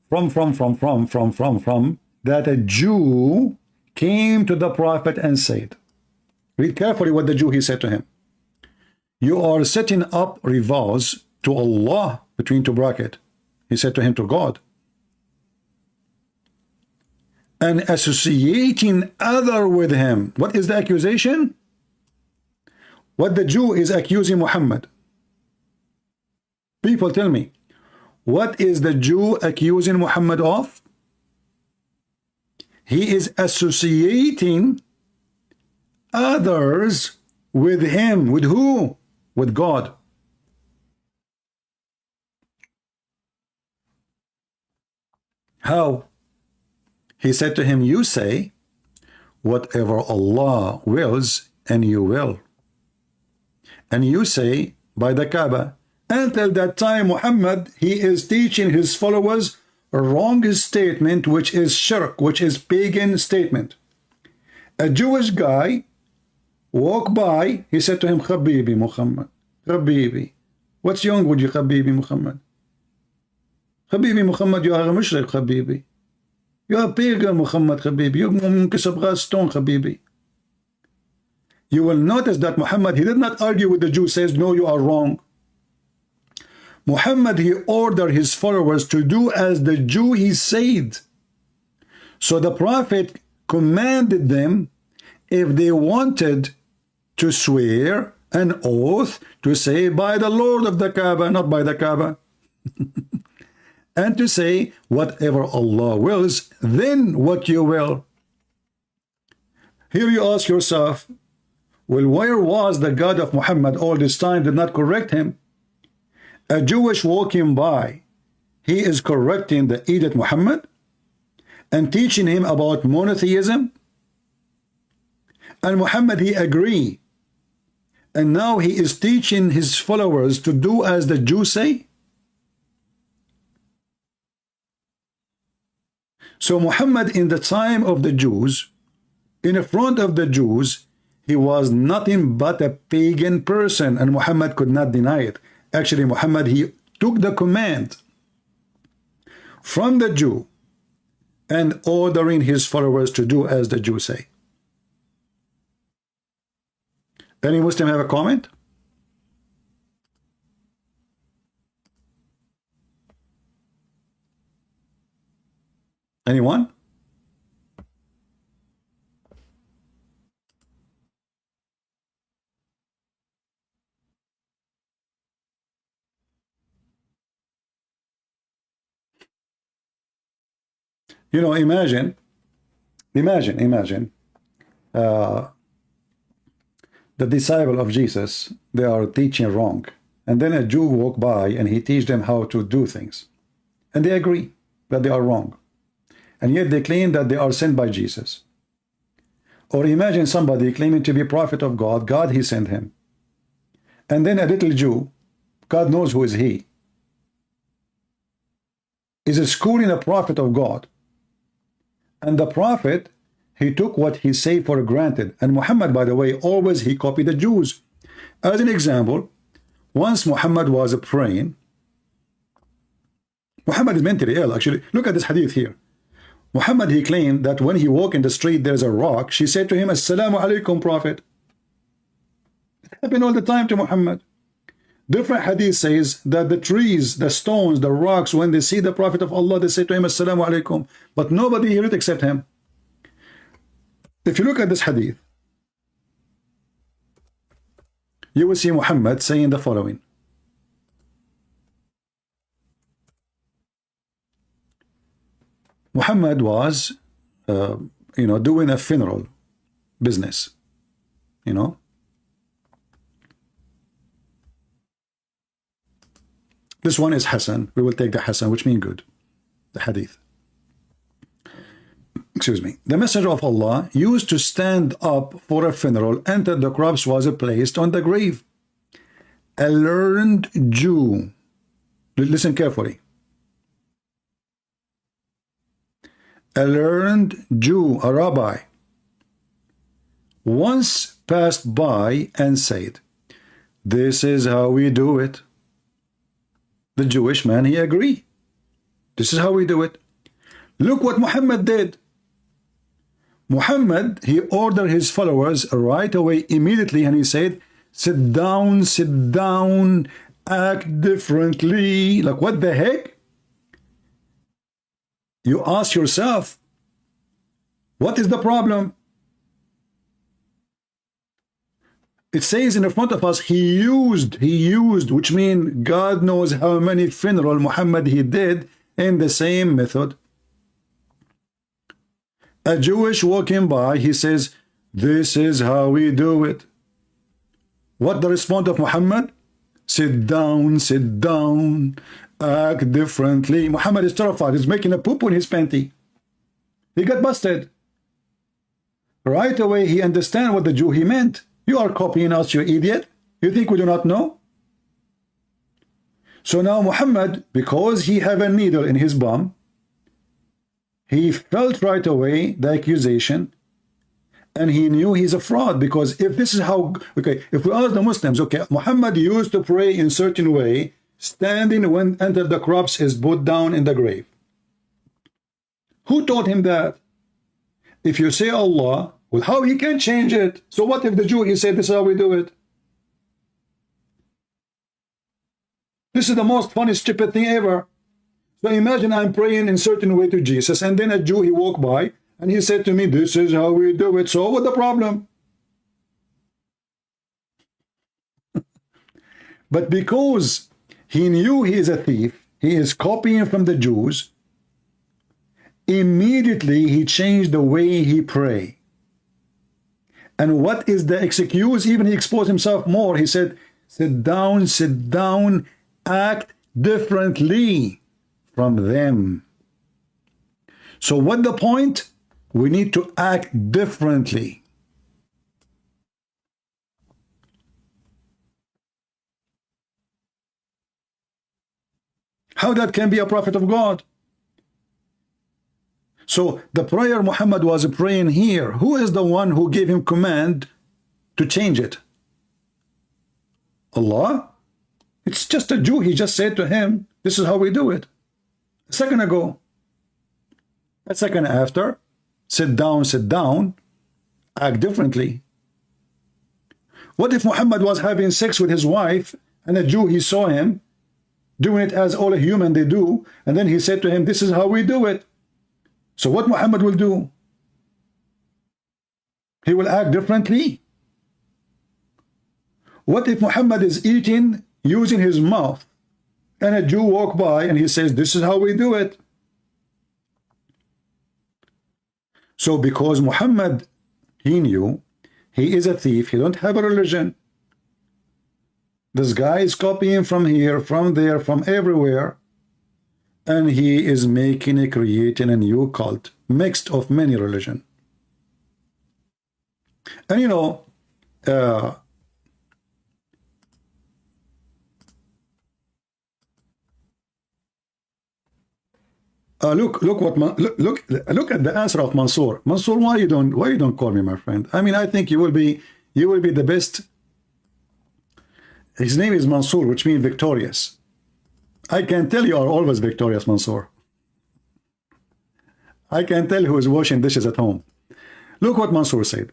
from, that a Jew came to the Prophet and said, read carefully what the Jew he said to him. You are setting up rivals to Allah, between two bracket. He said to him, to God. And associating other with him. What is the accusation? What the Jew is accusing Muhammad. People tell me, what is the Jew accusing Muhammad of? He is associating others with him. With who? With God. How? He said to him, you say, whatever Allah wills, and you will. And you say, by the Kaaba. Until that time, Muhammad, he is teaching his followers a wrong statement, which is shirk, which is pagan statement. A Jewish guy walked by, he said to him, Habibi Muhammad, Habibi. What's wrong with you, Habibi Muhammad? Habibi Muhammad, you are a mushrik, Habibi. You are pagan, Muhammad, Habibi. You will notice that Muhammad, he did not argue with the Jew, says, no, you are wrong. Muhammad, he ordered his followers to do as the Jew he said. So the Prophet commanded them, if they wanted to swear an oath to say by the Lord of the Kaaba, not by the Kaaba, and to say whatever Allah wills, then what you will. Here you ask yourself, well, where was the God of Muhammad all this time, did not correct him? A Jewish walking by, he is correcting the idiot Muhammad and teaching him about monotheism. And Muhammad, he agreed. And now he is teaching his followers to do as the Jews say. So Muhammad, in the time of the Jews, in front of the Jews, he was nothing but a pagan person, and Muhammad could not deny it. Actually, Muhammad, he took the command from the Jew and ordering his followers to do as the Jews say. Any Muslim have a comment? Anyone? You know, imagine, the disciple of Jesus, they are teaching wrong. And then a Jew walk by and he teach them how to do things. And they agree that they are wrong. And yet they claim that they are sent by Jesus. Or imagine somebody claiming to be prophet of God. God, he sent him. And then a little Jew, God knows who is he, is schooling a prophet of God. And the prophet, he took what he said for granted. And Muhammad, by the way, always he copied the Jews. As an example, once Muhammad was praying, Muhammad is mentally ill, actually. Look at this hadith here. Muhammad, he claimed that when he walked in the street, there's a rock. She said to him, Assalamu alaikum, Prophet. It happened all the time to Muhammad. Different hadith says that the trees, the stones, the rocks, when they see the Prophet of Allah, they say to him, Assalamu alaikum. But nobody heard it except him. If you look at this hadith, you will see Muhammad saying the following. Muhammad was, doing a funeral business, This one is Hassan. We will take the Hassan, which means good, the hadith. Excuse me. The Messenger of Allah used to stand up for a funeral until the corpse was placed on the grave. A learned Jew, listen carefully. A learned Jew, a rabbi, once passed by and said, this is how we do it. The Jewish man, he agreed. This is how we do it. Look what Muhammad did. Muhammad, he ordered his followers right away, immediately, and he said, sit down, act differently. Like, what the heck? You ask yourself, what is the problem? It says in front of us, he used, which means God knows how many funeral Muhammad he did in the same method. A Jewish walking by, he says, this is how we do it. What the response of Muhammad? Sit down, act differently. Muhammad is terrified. He's making a poop in his panty. He got busted. Right away, he understand what the Jew he meant. You are copying us, you idiot. You think we do not know? So now Muhammad, because he have a needle in his bum, he felt right away the accusation, and he knew he's a fraud. Because if this is how, if we ask the Muslims, Muhammad used to pray in certain way, standing when until the corpse is put down in the grave. Who taught him that? If you say Allah, well, how he can change it? So what if the Jew, he said, this is how we do it? This is the most funny, stupid thing ever. So imagine I'm praying in certain way to Jesus, and then a Jew, he walk by, And he said to me, this is how we do it. So what's the problem? But because he knew he is a thief, he is copying from the Jews, immediately he changed the way he pray. And what is the excuse? Even he exposed himself more. He said, sit down, act differently from them. So what the point? We need to act differently. How that can be a prophet of God? So the prayer Muhammad was praying here, who is the one who gave him command to change it? Allah? It's just a Jew. He just said to him, this is how we do it. A second ago. A second after, sit down, act differently. What if Muhammad was having sex with his wife and a Jew, he saw him doing it as all a human they do, and then he said to him, this is how we do it. So what Muhammad will do? He will act differently. What if Muhammad is eating using his mouth and a Jew walk by and he says, this is how we do it? So because Muhammad, he knew he is a thief, he don't have a religion. This guy is copying from here, from there, from everywhere. And he is creating a new cult, mixed of many religion. And you know, look at the answer of Mansour. Mansour, why you don't call me my friend? I mean, I think you will be the best. His name is Mansour, which means victorious. I can tell you are always victorious, Mansour. I can tell who is washing dishes at home. Look what Mansour said.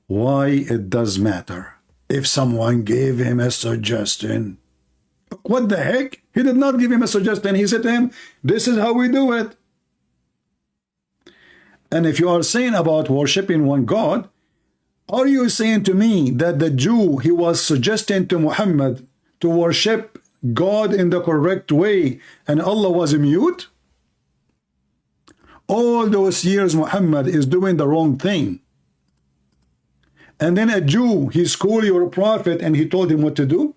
Why it does matter if someone gave him a suggestion. What the heck? He did not give him a suggestion. He said to him, this is how we do it. And if you are saying about worshiping one God, are you saying to me that the Jew, he was suggesting to Muhammad to worship God in the correct way and Allah was mute? All those years Muhammad is doing the wrong thing. And then a Jew, he schooled your prophet and he told him what to do?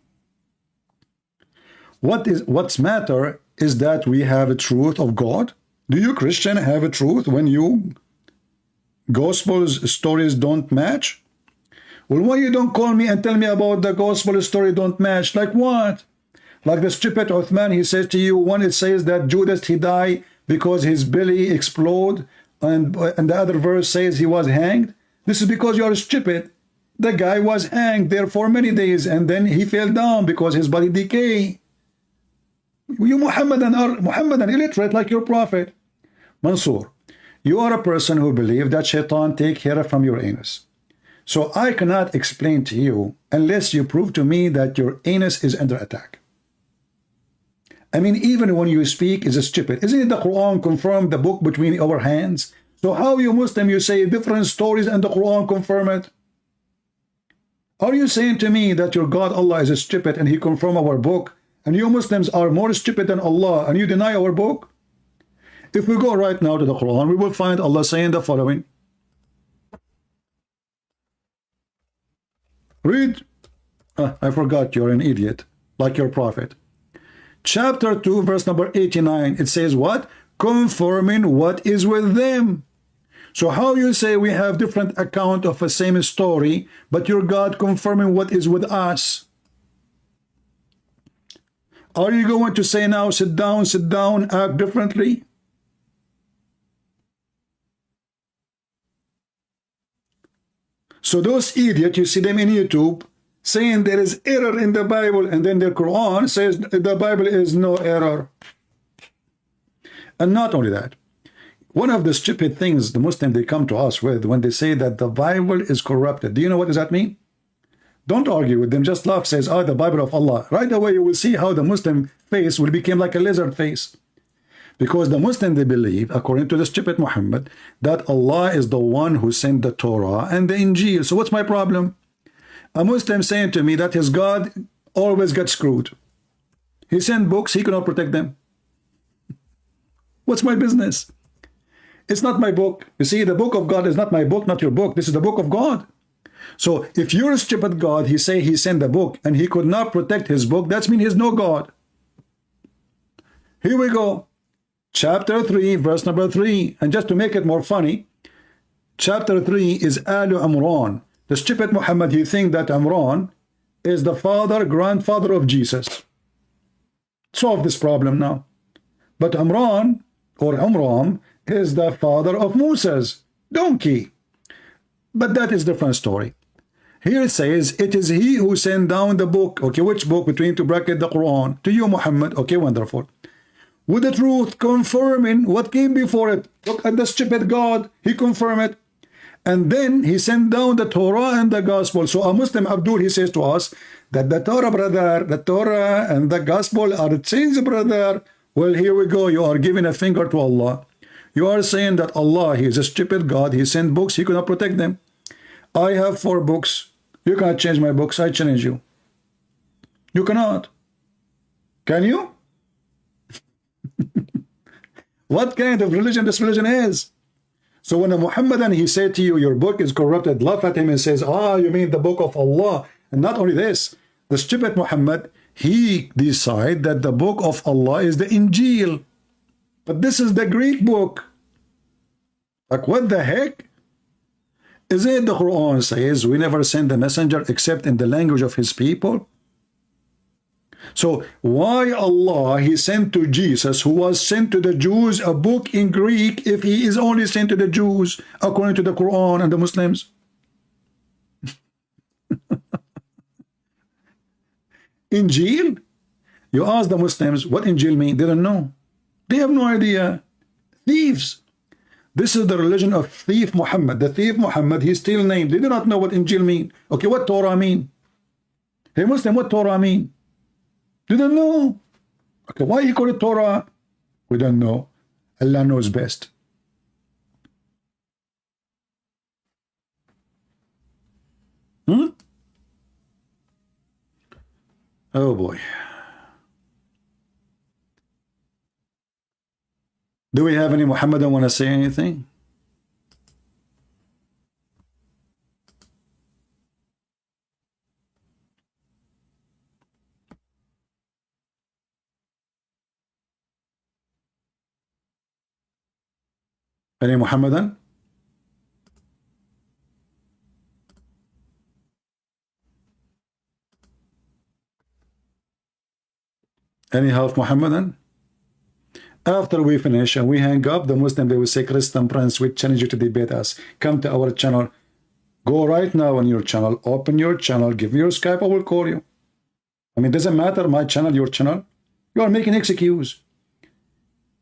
What's matter is that we have a truth of God. Do you Christian have a truth when you gospel's stories don't match? Well, why you don't call me and tell me about the gospel story don't match? Like what? Like the stupid Uthman, he says to you, one it says that Judas, he died because his belly exploded, and the other verse says he was hanged. This is because you are stupid. The guy was hanged there for many days, and then he fell down because his body decayed. You Muhammadan illiterate like your prophet. Mansour, you are a person who believes that shaitan take care from your anus. So I cannot explain to you unless you prove to me that your anus is under attack. I mean, even when you speak is stupid. Isn't it the Quran confirmed the book between our hands? So how you Muslim, you say different stories and the Quran confirm it? Are you saying to me that your God Allah is stupid and he confirm our book, and you Muslims are more stupid than Allah and you deny our book? If we go right now to the Quran, we will find Allah saying the following. Read. I forgot, you're an idiot, like your prophet. Chapter 2, verse number 89, it says what? Confirming what is with them. So how you say we have different account of the same story, but your God confirming what is with us? Are you going to say now, sit down, act differently? So those idiots, you see them in YouTube, saying there is error in the Bible, and then the Quran says the Bible is no error. And not only that, one of the stupid things the Muslims they come to us with when they say that the Bible is corrupted. Do you know what does that mean? Don't argue with them, just laugh, says, the Bible of Allah. Right away you will see how the Muslim face will become like a lizard face. Because the Muslim, they believe, according to the stupid Muhammad, that Allah is the one who sent the Torah and the Injil. So what's my problem? A Muslim saying to me that his God always gets screwed. He sent books, he cannot protect them. What's my business? It's not my book. You see, the book of God is not my book, not your book. This is the book of God. So if you're a stupid God, he say he sent the book and he could not protect his book, that means he's no God. Here we go. Chapter 3, verse number 3. And just to make it more funny, chapter 3 is Alu Amran. The stupid Muhammad, he think that Amran is the grandfather of Jesus. Solve this problem now. But Amran, or Amram, is the father of Moses donkey. But that is a different story. Here it says, it is he who sent down the book. Okay, which book? Between two brackets, the Quran. To you, Muhammad. Okay, wonderful. With the truth, confirming what came before it. Look at the stupid God. He confirmed it. And then he sent down the Torah and the Gospel. So a Muslim, Abdul, he says to us that the Torah, brother, the Torah and the Gospel are the same, brother. Well, here we go. You are giving a finger to Allah. You are saying that Allah, he is a stupid God. He sent books. He cannot protect them. I have 4 books. You cannot change my books. I challenge you. You cannot. Can you? What kind of religion this religion is? So when a Muhammadan, he said to you, your book is corrupted, laugh at him and says, you mean the book of Allah. And not only this, the stupid Muhammad, he decide that the book of Allah is the Injil. But this is the Greek book. Like, what the heck? Is it the Quran says we never send a messenger except in the language of his people? So why Allah, he sent to Jesus, who was sent to the Jews, a book in Greek, if he is only sent to the Jews according to the Quran and the Muslims? Injil? You ask the Muslims what Injil mean, they don't know. They have no idea. Thieves. This is the religion of thief Muhammad. The thief Muhammad, he still named. They do not know what Injil mean. Okay, what Torah mean? Hey Muslim, what Torah mean? They don't know. Okay, why he call it Torah? We don't know. Allah knows best. Oh boy. Do we have any Muhammadan want to say anything? Any Muhammadan? Any half Muhammadan? After we finish and we hang up, the Muslim, they will say, Christian Prince, we challenge you to debate us. Come to our channel. Go right now on your channel. Open your channel. Give me your Skype. I will call you. I mean, doesn't matter my channel, your channel. You are making excuse.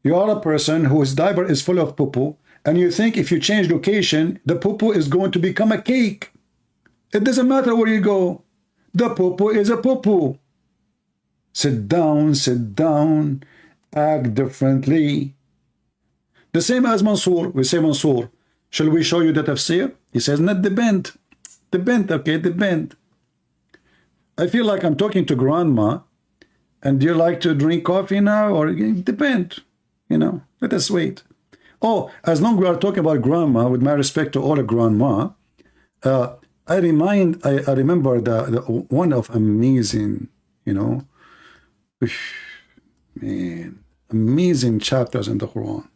You are a person whose diaper is full of poo-poo, and you think if you change location, the poo-poo is going to become a cake. It doesn't matter where you go. The poo-poo is a poo-poo. Sit down, act differently. The same as Mansoor. We say, Mansoor, shall we show you the tafsir? He says, not depend. Depend, okay, depend. I feel like I'm talking to grandma, and do you like to drink coffee now? Or depend, you know, let us wait. Oh, as long as we are talking about grandma, with my respect to all the grandma, I remember the one of amazing, you know, man, amazing chapters in the Quran.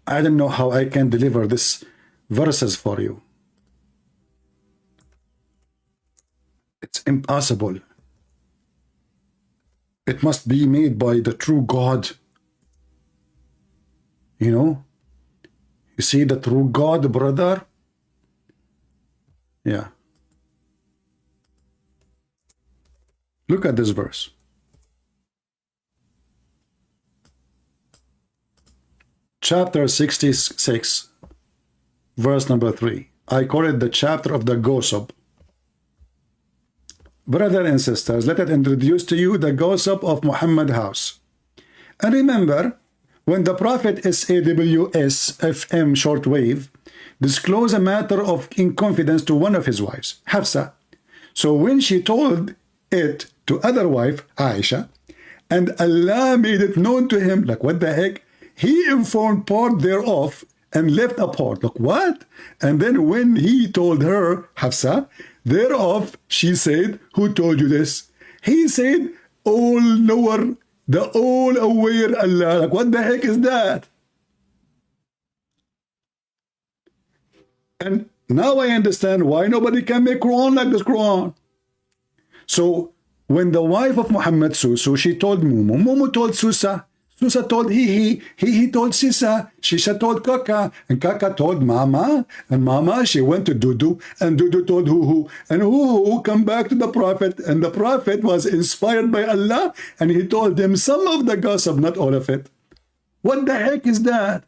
I don't know how I can deliver this verses for you. It's impossible. It must be made by the true God. You know? You see the true God, brother? Yeah. Look at this verse. Chapter 66, verse number 3. I call it the chapter of the gossip. brother and sisters, let us introduce to you the gossip of Muhammad house. And remember, when the Prophet SAWS FM shortwave disclosed a matter of in confidence to one of his wives, Hafsa. So when she told it to other wife, Aisha, and Allah made it known to him, like what the heck? He informed part thereof and left a part. Like what? And then when he told her, Hafsa, thereof, she said, who told you this? He said, all knower, the all aware Allah. Like what the heck is that? And now I understand why nobody can make Quran like this Quran. So when the wife of Muhammad, Susu, she told Mumu, Mumu told Susa, Susa told he told Sisa, Sisa told Kaka, and Kaka told Mama, and Mama, she went to Dudu, and Dudu told Huhu, and Huhu come back to the Prophet, and the Prophet was inspired by Allah, and he told them some of the gossip, not all of it. What the heck is that?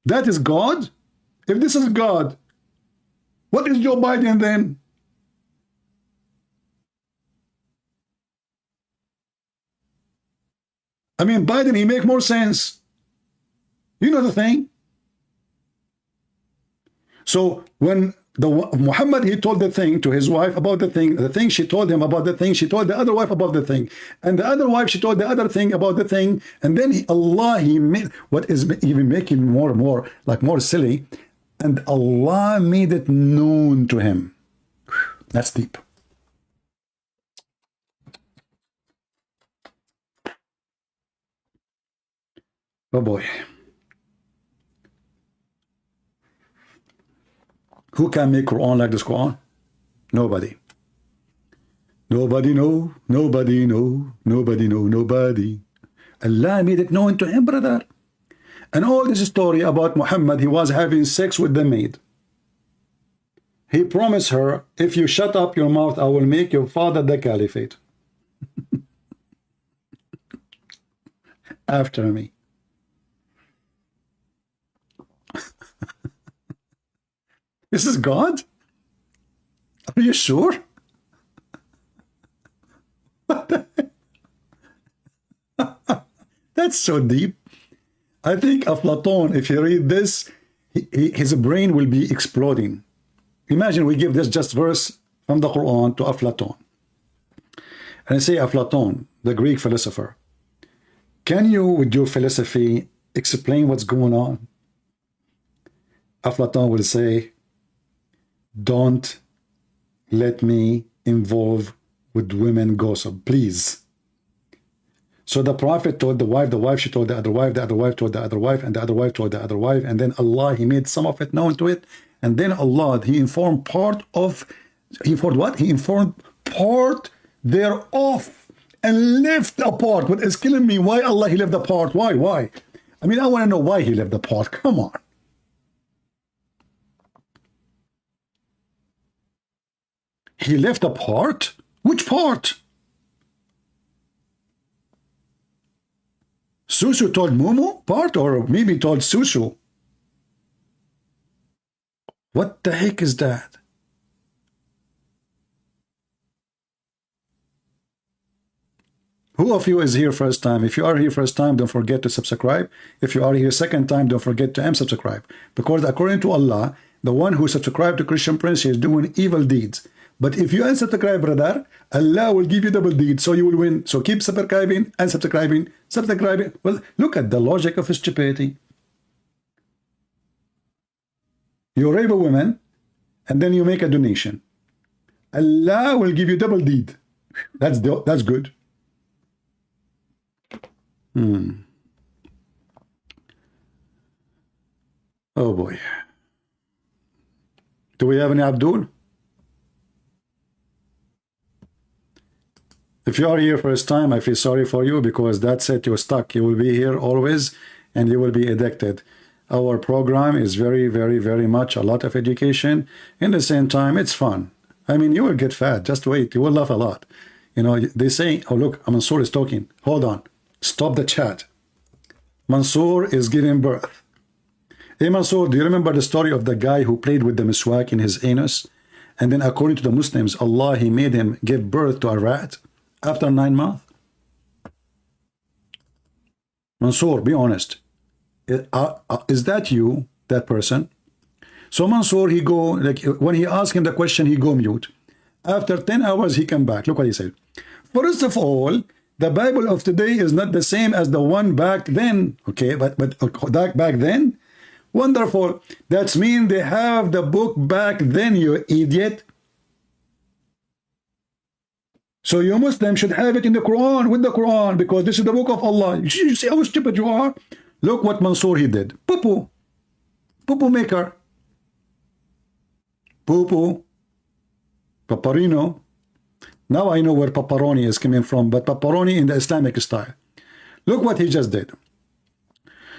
That is God? If this is God, what is Joe Biden then? I mean, Biden, he make more sense. You know the thing? So when Muhammad, he told the thing to his wife about the thing she told him about the thing, she told the other wife about the thing, and the other wife, she told the other thing about the thing, and then Allah, he made, what is even making more and more, like more silly, and Allah made it known to him. That's deep. Oh boy. Who can make Quran like this Quran? Nobody. Nobody know, nobody know, nobody know, nobody. Allah made it known to him, brother. And all this story about Muhammad, he was having sex with the maid. He promised her, if you shut up your mouth, I will make your father the caliphate. After me. This is God? Are you sure? What the heck? That's so deep. I think Aflatun, if you read this, his brain will be exploding. Imagine we give this just verse from the Quran to Aflatun. And I say, Aflatun, the Greek philosopher, can you, with your philosophy, explain what's going on? Aflatun will say, don't let me involve with women gossip, please. So the Prophet told the wife she told the other wife told the other wife, and the other wife told the other wife, and then Allah, he made some of it known to it, and then Allah, he informed part thereof, and left a part. What is killing me, why Allah, he left the part, why? I mean, I want to know why he left the part, come on. He left a part? Which part? Susu told Mumu part, or maybe told Susu? What the heck is that? Who of you is here first time? If you are here first time, don't forget to subscribe. If you are here second time, don't forget to unsubscribe. Because according to Allah, the one who subscribed to Christian Prince is doing evil deeds. But if you unsubscribe, brother, Allah will give you double deeds, so you will win. So keep subscribing, unsubscribing, subscribing. Well, look at the logic of stupidity. You rape a woman, and then you make a donation. Allah will give you double deed. That's good. Oh boy. Do we have any Abdul? If you are here first time, I feel sorry for you, because that's it, you're stuck. You will be here always, and you will be addicted. Our program is very, very, very much a lot of education. In the same time, it's fun. I mean, you will get fat. Just wait. You will laugh a lot. You know, they say, oh, look, Mansoor is talking. Hold on. Stop the chat. Mansoor is giving birth. Hey Mansoor, do you remember the story of the guy who played with the miswak in his anus? And then according to the Muslims, Allah, he made him give birth to a rat after 9 months? Mansoor, be honest. Is that you, that person? So Mansoor, he go, like when he asked him the question, he go mute. After 10 hours, he come back. Look what he said. First of all, the Bible of today is not the same as the one back then. Okay, but back then? Wonderful. That means they have the book back then, you idiot. So you Muslims should have it in the Quran, with the Quran, because this is the book of Allah. You see how stupid you are? Look what Mansoor he did. Poo-poo. Poo-poo maker. Poo-poo. Paparino. Now I know where pepperoni is coming from, but pepperoni in the Islamic style. Look what he just did.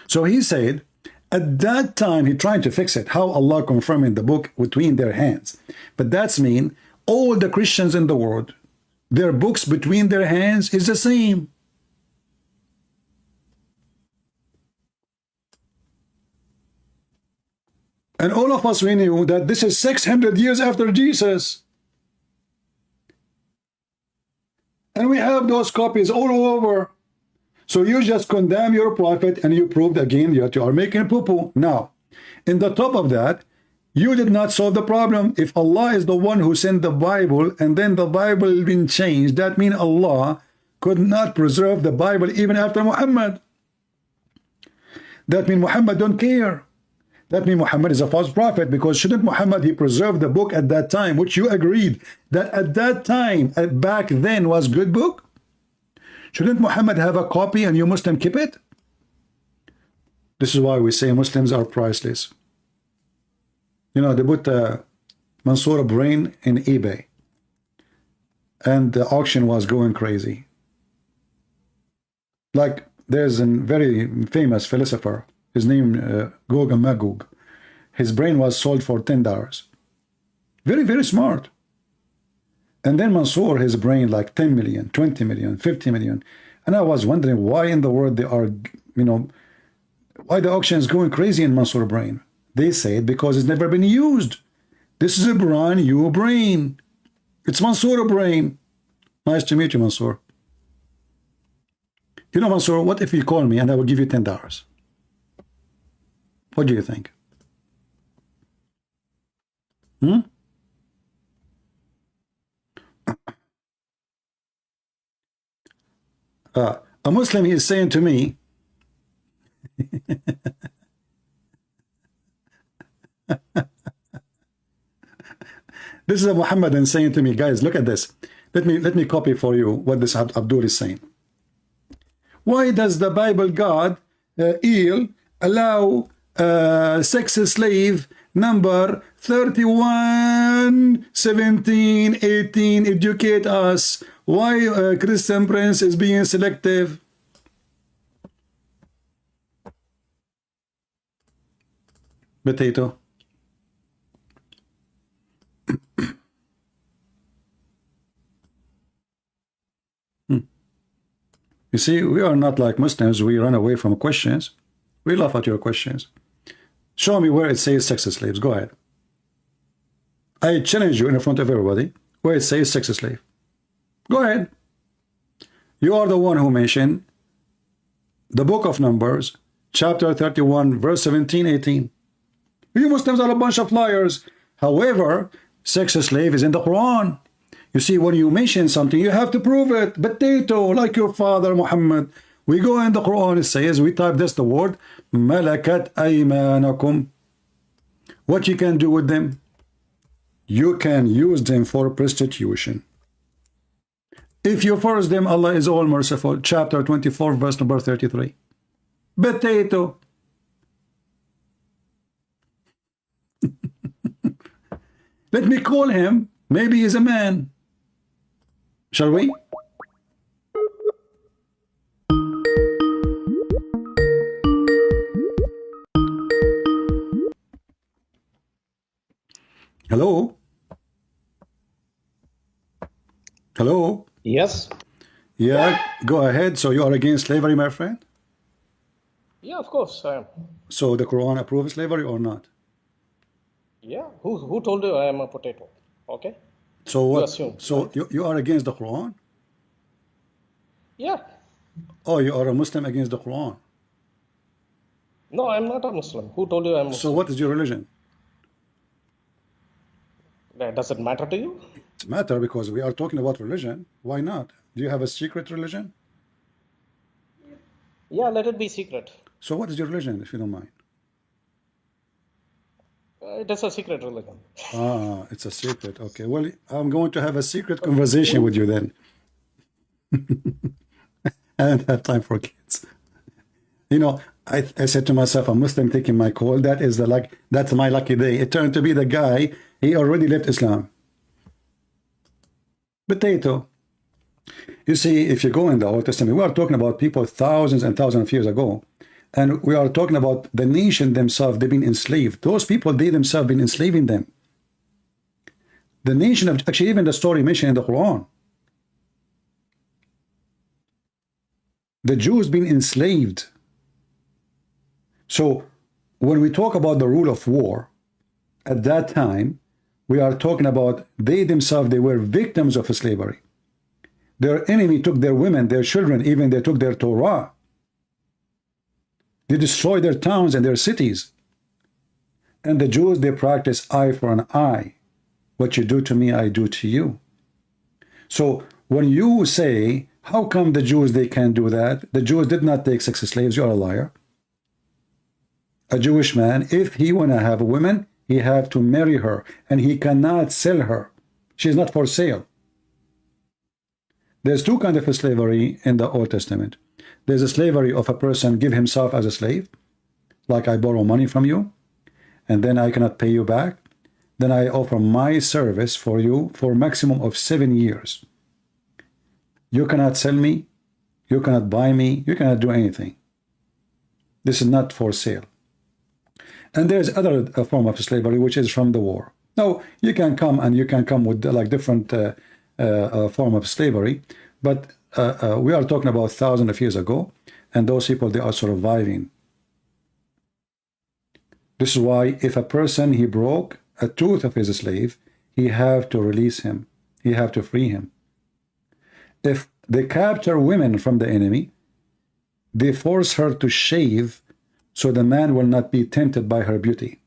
So he said, at that time, he trying to fix it, how Allah confirming the book between their hands. But that's mean all the Christians in the world, their books between their hands is the same. And all of us, we knew that this is 600 years after Jesus. And we have those copies all over. So you just condemn your prophet and you proved again that you are making poo-poo. Now, in the top of that, you did not solve the problem. If Allah is the one who sent the Bible and then the Bible been changed, that means Allah could not preserve the Bible even after Muhammad. That means Muhammad don't care. That means Muhammad is a false prophet, because shouldn't Muhammad, he preserved the book at that time, which you agreed that at that time, back then, was good book? Shouldn't Muhammad have a copy and you Muslim keep it? This is why we say Muslims are priceless. You know, they put Mansoor brain in eBay, and the auction was going crazy. Like, there's a very famous philosopher, his name Gog and Magog. His brain was sold for $10. Very, very smart. And then Mansoor, his brain, like 10 million, 20 million, 50 million. And I was wondering why in the world they are, you know, why the auction is going crazy in Mansoor brain. They say because it's never been used. This is a brand new brain. It's Mansoor brain. Nice to meet you, Mansoor. You know, Mansoor, what if you call me and I will give you $10? What do you think? A Muslim is saying to me, this is a Muhammadan saying to me, guys, look at this. Let me copy for you what this Abdul is saying. Why does the Bible God allow sex slave number 31, 17, 18 educate us? Why Christian Prince is being selective? Potato. You see, we are not like Muslims. We run away from questions. We laugh at your questions. Show me where it says sex slaves. Go ahead. I challenge you in front of everybody where it says sex slave. Go ahead. You are the one who mentioned the book of Numbers, chapter 31, verse 17, 18. You Muslims are a bunch of liars. However, sex slave is in the Quran. You see, when you mention something, you have to prove it. Potato, like your father Muhammad. We go in the Quran, it says, we type this, the word, malakat aymanakum. What you can do with them? You can use them for prostitution. If you force them, Allah is all merciful. Chapter 24, verse number 33. Potato. Let me call him. Maybe he's a man. Shall we? Hello? Hello? Yes. Yeah, go ahead. So you are against slavery, my friend? Yeah, of course I am. So the Quran approves slavery or not? Yeah, who told you I am a potato? Okay, So you what? assume, So right? you are against the Quran? Yeah. Oh, you are a Muslim against the Quran. No, I'm not a Muslim. Who told you I'm So Muslim? what is your religion? That doesn't matter to you? It's matter because we are talking about religion. Why not? Do you have a secret religion? Yeah, let it be secret. So what is your religion, if you don't mind? It is a secret religion. Ah, it's a secret. Okay. Well, I'm going to have a secret conversation with you then. I don't have time for kids. You know, I said to myself, a Muslim taking my call, that is that's my lucky day. It turned to be the guy, he already left Islam. Potato. You see, if you go in the Old Testament, we are talking about people thousands and thousands of years ago. And we are talking about the nation themselves, they've been enslaved. Those people, they themselves been enslaving them. The nation of, actually even the story mentioned in the Quran. The Jews been enslaved. So when we talk about the rule of war, at that time, we are talking about they themselves, they were victims of slavery. Their enemy took their women, their children, even they took their Torah. They destroyed their towns and their cities. And the Jews, they practice eye for an eye. What you do to me, I do to you. So when you say, how come the Jews, they can't do that? The Jews did not take sex slaves. You are a liar. A Jewish man, if he want to have a woman, he have to marry her. And he cannot sell her. She is not for sale. There's two kinds of slavery in the Old Testament. There's a slavery of a person give himself as a slave, like I borrow money from you, and then I cannot pay you back. Then I offer my service for you for a maximum of 7 years. You cannot sell me, you cannot buy me, you cannot do anything. This is not for sale. And there's other form of slavery, which is from the war. Now, you can come and you can come with like different form of slavery, but we are talking about thousands of years ago, and those people, they are surviving. This is why if a person, he broke a tooth of his slave, he have to release him. He have to free him. If they capture women from the enemy, they force her to shave so the man will not be tempted by her beauty.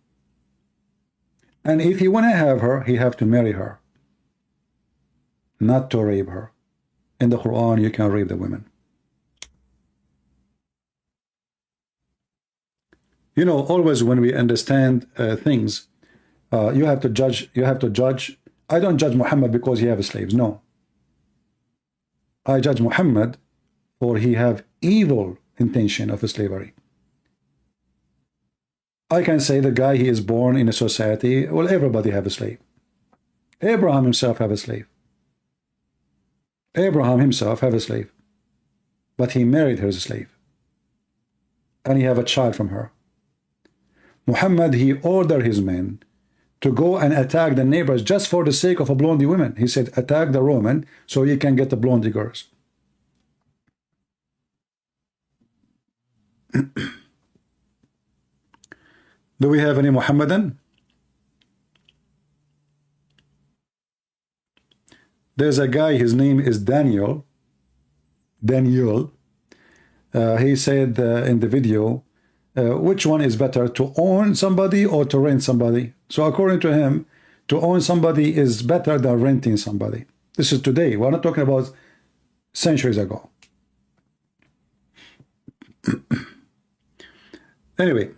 And if he want to have her, he have to marry her, not to rape her. In the Quran, you can rape the women. You know, always when we understand things, you have to judge. You have to judge. I don't judge Muhammad because he have slaves. No. I judge Muhammad for he have evil intention of slavery. I can say the guy, he is born in a society, well, everybody have a slave. Abraham himself have a slave. Abraham himself have a slave. But he married her slave. And he have a child from her. Muhammad, he ordered his men to go and attack the neighbors just for the sake of a blondie woman. He said, attack the Roman so you can get the blondie girls. Do we have any Muhammadan? There's a guy, his name is Daniel. He said in the video, which one is better, to own somebody or to rent somebody? So according to him, to own somebody is better than renting somebody. This is today. We're not talking about centuries ago. Anyway,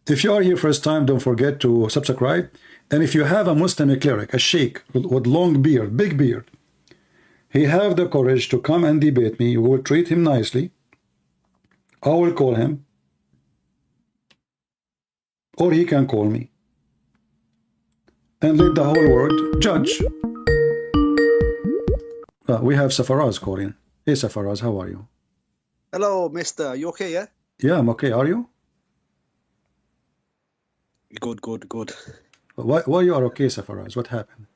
if you are here first time, don't forget to subscribe. And if you have a Muslim cleric, a sheikh with long beard, big beard, he have the courage to come and debate me. We will treat him nicely. I will call him, or he can call me, and let the whole world judge. We have Safaraz calling. Hey Safaraz, how are you? Hello, mister. You okay, yeah? Yeah, I'm okay. Are you? Good. Why you are okay, Safaraz? What happened?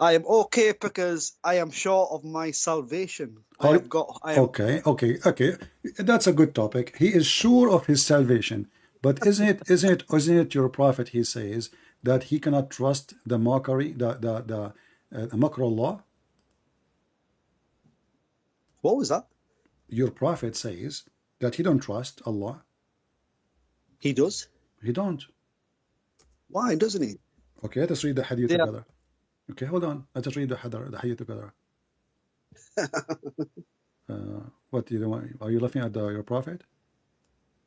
I am okay because I am sure of my salvation. Okay. That's a good topic. He is sure of his salvation, but isn't it your prophet? He says that he cannot trust the mockery, the makr Allah. What was that? Your prophet says that he don't trust Allah. He does. He don't. Why doesn't he? Okay, let's read the hadith Yeah. together. Okay, hold on. Let's read the hadith together. What do you want? Are you laughing at your prophet?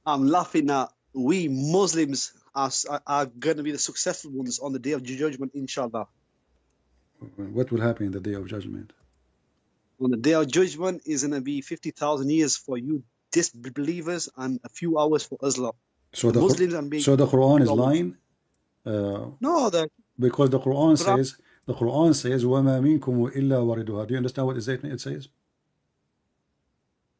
I'm laughing at we Muslims are going to be the successful ones on the day of judgment, inshallah. What will happen in the day of judgment? On the day of judgment is going to be 50,000 years for you disbelievers and a few hours for us lot. So The the Muslims are being so the Quran is flawless. lying. No, Because the Quran says وَمَا مِنْكُمْ إِلَّا وَارِدُهَا. Do you understand what it says?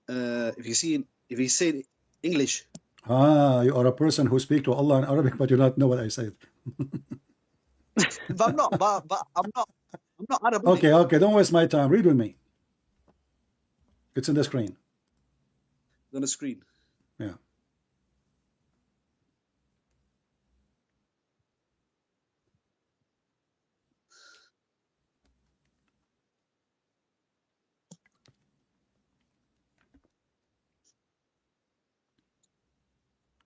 if you say it in English, You are a person who speak to Allah in Arabic, but you don't know what I said. but I'm not. But I'm not Arab. Okay, don't waste my time. Read with me. It's in the screen. On the screen. Yeah.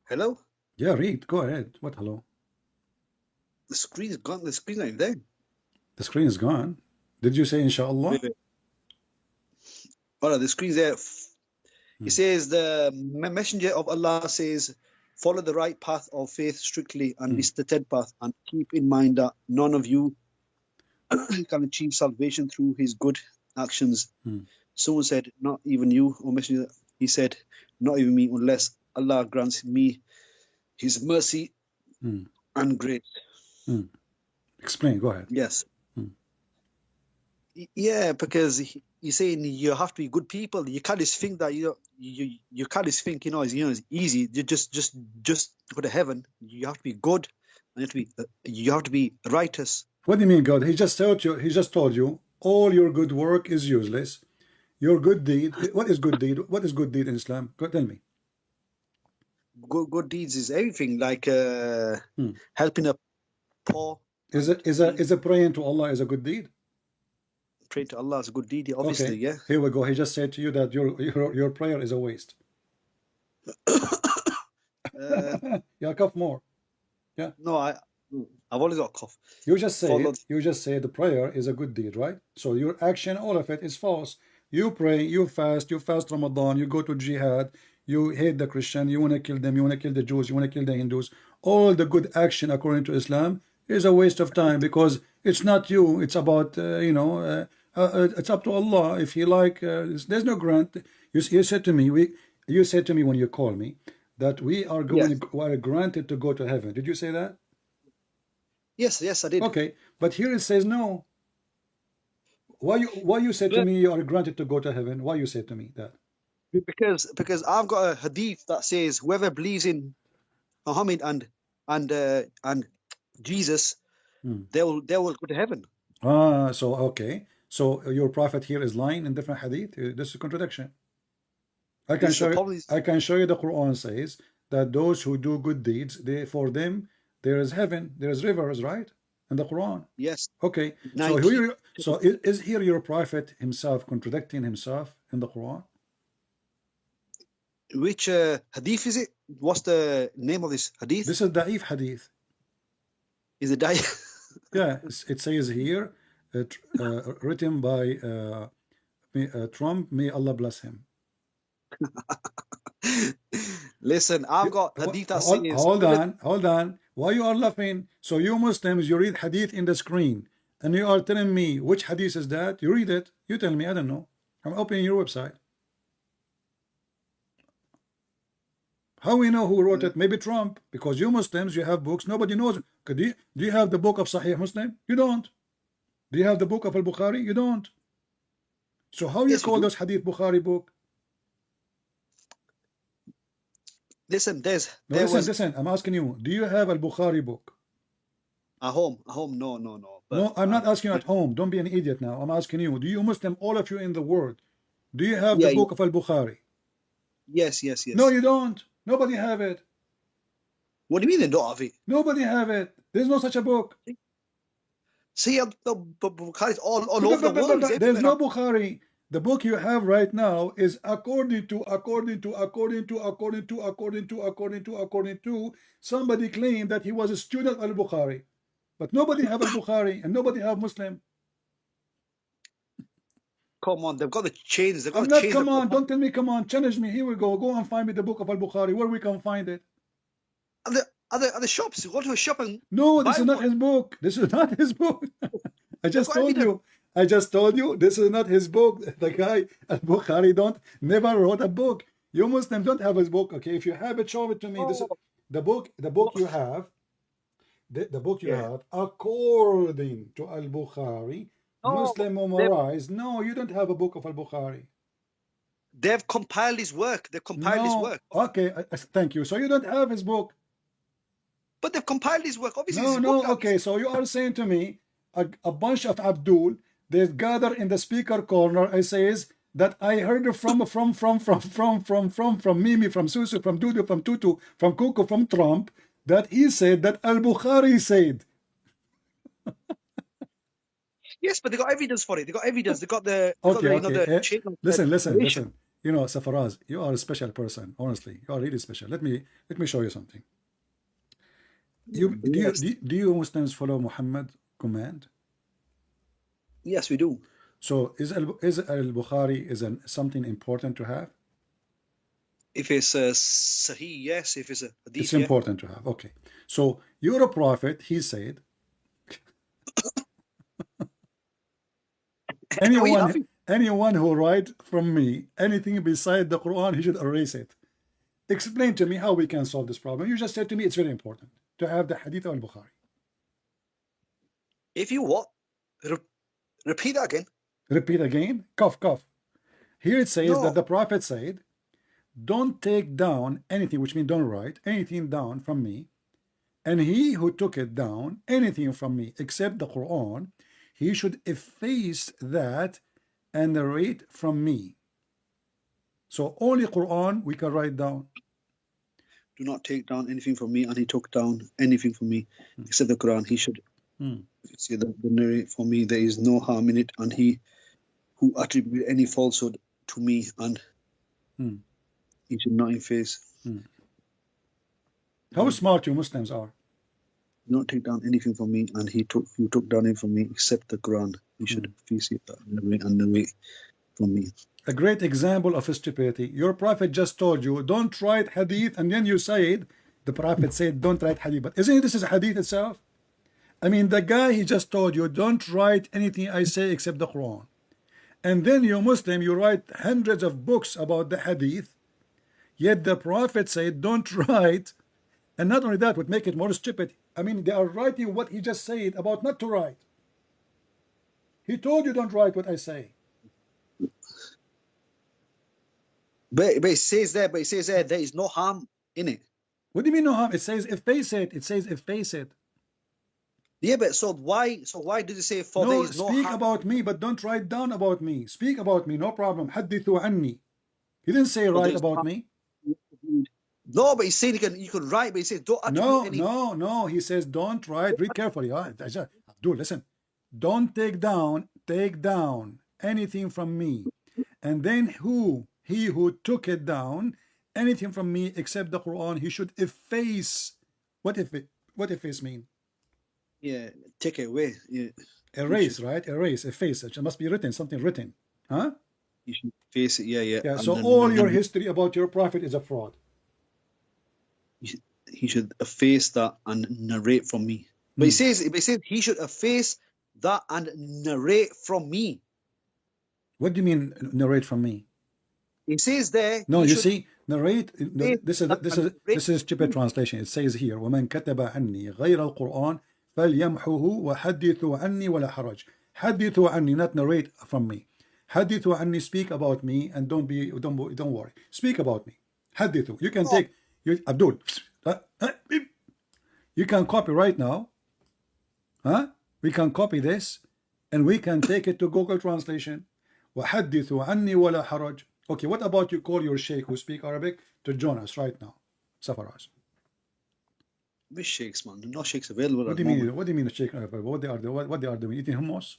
Hello. Yeah, read. Go ahead. What hello? The screen is gone. The screen's not even there. The screen is gone. Did you say inshallah? Wait. All right, the screen's there. He says the messenger of Allah says, follow the right path of faith strictly and be steadfast, and keep in mind that none of you can achieve salvation through his good actions. Someone said, not even you, O messenger. He said, not even me, unless Allah grants me his mercy and grace. Explain. Go ahead. Yes. Yeah, because he's saying you have to be good people. You can't just think that you can't just think it's easy. You just go to heaven. You have to be good, and you have to be righteous. What do you mean, God? He just told you all your good work is useless. Your good deed. What is good deed? What is good deed in Islam? Go tell me. Good deeds is everything, like helping a poor. Is it praying to Allah is a good deed? Pray to Allah is a good deed, obviously. Okay. Yeah. Here we go. He just said to you that your prayer is a waste. Yeah, cough more. Yeah. No, I've always got a cough. You just say the prayer is a good deed, right? So your action, all of it is false. You pray, you fast Ramadan, you go to jihad, you hate the Christian, you want to kill them, you want to kill the Jews, you want to kill the Hindus. All the good action according to Islam is a waste of time, because it's not you. It's about it's up to Allah. If He like, there's no grant. You said to me when you call me that we are granted to go to heaven. Did you say that? Yes, I did. Okay, but here it says no. Why you said to me you are granted to go to heaven? Why you said to me that? Because I've got a hadith that says whoever believes in Muhammad and Jesus, they will go to heaven. So okay. So your prophet here is lying in different hadith. This is a contradiction. I can show you the Quran says that those who do good deeds, for them there is heaven, there is rivers, right? In the Quran. Yes. Okay. Naik. So is here your prophet himself contradicting himself in the Quran? Which hadith is it? What's the name of this hadith? This is Da'if hadith. Is it Da'if? Yeah, it says here, written by Trump, may Allah bless him. Listen, I've got hadith that says... Hold on. Why you are laughing? So you Muslims, you read hadith in the screen, and you are telling me which hadith is that? You read it. You tell me. I don't know. I'm opening your website. How we know who wrote it? Maybe Trump, because you Muslims, you have books. Nobody knows. Do you have the book of Sahih Muslim? You don't. Do you have the book of Al-Bukhari? You don't. So how you call this hadith Bukhari book? Listen, listen. I'm asking you. Do you have Al-Bukhari book? At home? No. No, I'm not asking you at home. Don't be an idiot now. I'm asking you. Do you Muslim, all of you in the world, do you have the book of Al-Bukhari? Yes, yes, yes. No, you don't. Nobody have it. What do you mean they don't have it? Nobody have it. There's no such a book. See, the Bukhari's all over the world. It's There's everywhere. no Bukhari. The book you have right now is according to somebody claimed that he was a student of Al-Bukhari. But nobody have Al-Bukhari and nobody have Muslim. Come on, they've got the chains. They've got I'm the not, chains. come on, don't tell me, come on, challenge me. Here we go. Go and find me the book of Al-Bukhari, where we can find it. Are the shops? Go to a shop and No, this buy is not one. his book. This is not his book. I just got told evidence. you. I just told you this is not his book. The guy Al-Bukhari never wrote a book. You Muslims don't have his book. Okay, if you have it, show it to me. This is the book you have. The book you have, according to Al-Bukhari, Muslim memorized. No, you don't have a book of Al-Bukhari. They've compiled his work. They've compiled his work. Okay, thank you. So you don't have his book. But they've compiled his work. Obviously, No, his no, book, okay. So you are saying to me, a bunch of Abdul, they gather in the speaker corner and says that I heard from Mimi, from Susu, from Dudu, from Tutu, from Kuku, from Trump, that he said that Al-Bukhari said. Yes, but they got evidence for it. They got evidence. They got the. Okay. chain of Listen. information. You know, Safaraz, you are a special person. Honestly, you are really special. Let me show you something. Do you Muslims follow Muhammad command? Yes, we do. So is Al-Bukhari something important to have? If it's a Sahih, yes. If it's a Hadith, It's important to have. Okay. So you're a prophet. He said, anyone who write from me anything beside the Quran, he should erase it. Explain to me how we can solve this problem. You just said to me it's very important to have the Hadith of Al-Bukhari. If you what? Repeat that again. Repeat again. Cough. Here it says No. that the prophet said, don't take down anything, which means don't write anything down from me. And he who took it down, anything from me, except the Quran, he should efface that and narrate from me. So only Quran we can write down. Do not take down anything from me, and he took down anything from me, except the Quran. He should see the narrate for me. There is no harm in it, and he who attribute any falsehood to me, and he should not efface. How smart you Muslims are. Do not take down anything from me, and he took down anything from me, except the Quran. He should efface it and narrate from me. A great example of stupidity. Your prophet just told you, don't write hadith, and then you said, the prophet said, don't write hadith. But isn't this is hadith itself? I mean, the guy, he just told you, don't write anything I say except the Quran. And then you Muslim, you write hundreds of books about the hadith, yet the prophet said, don't write. And not only that, would make it more stupid. I mean, they are writing what he just said about not to write. He told you don't write what I say. But it says there, there is no harm in it. What do you mean no harm? It says efface it. It says efface it. Yeah, but so why did it say for there No, is no speak harm? about me, but don't write down about me. Speak about me, no problem. Hadithu anni. He didn't say write there's about me. No, but he's saying you can write, but he says don't attribute any. No. He says don't write. Read carefully. Abdul, listen. Don't take down anything from me. And then he who took it down, anything from me except the Quran, he should efface. What efface mean? Yeah, take it away. Yeah. Erase, right? Erase, efface. It must be written, something written. Huh? You should face it, yeah. Yeah, And so then- all your history about your prophet is a fraud. He should efface that and narrate from me. But he says he should efface that and narrate from me. What do you mean narrate from me? He says there. No, he you should- see, narrate. No, this is stupid translation. It says here, ومن كتب عني غير القرآن فليمحوه وحدثوا عني ولا حرج. حدثوا عني, not narrate from me. حدثوا عني, speak about me, and don't worry. Speak about me. حدثوا. You can take Abdul. You can copy right now. Huh? We can copy this and we can take it to Google Translation. وَحَدِّثُوا عَنِّي وَلَا حَرَجْ. Okay, what about you call your sheikh who speak Arabic to join us right now? Safaraz. Which sheikhs, man? No sheikhs available. What do you mean? What do you mean sheikh? What they are doing? What they are doing? Eating hummus?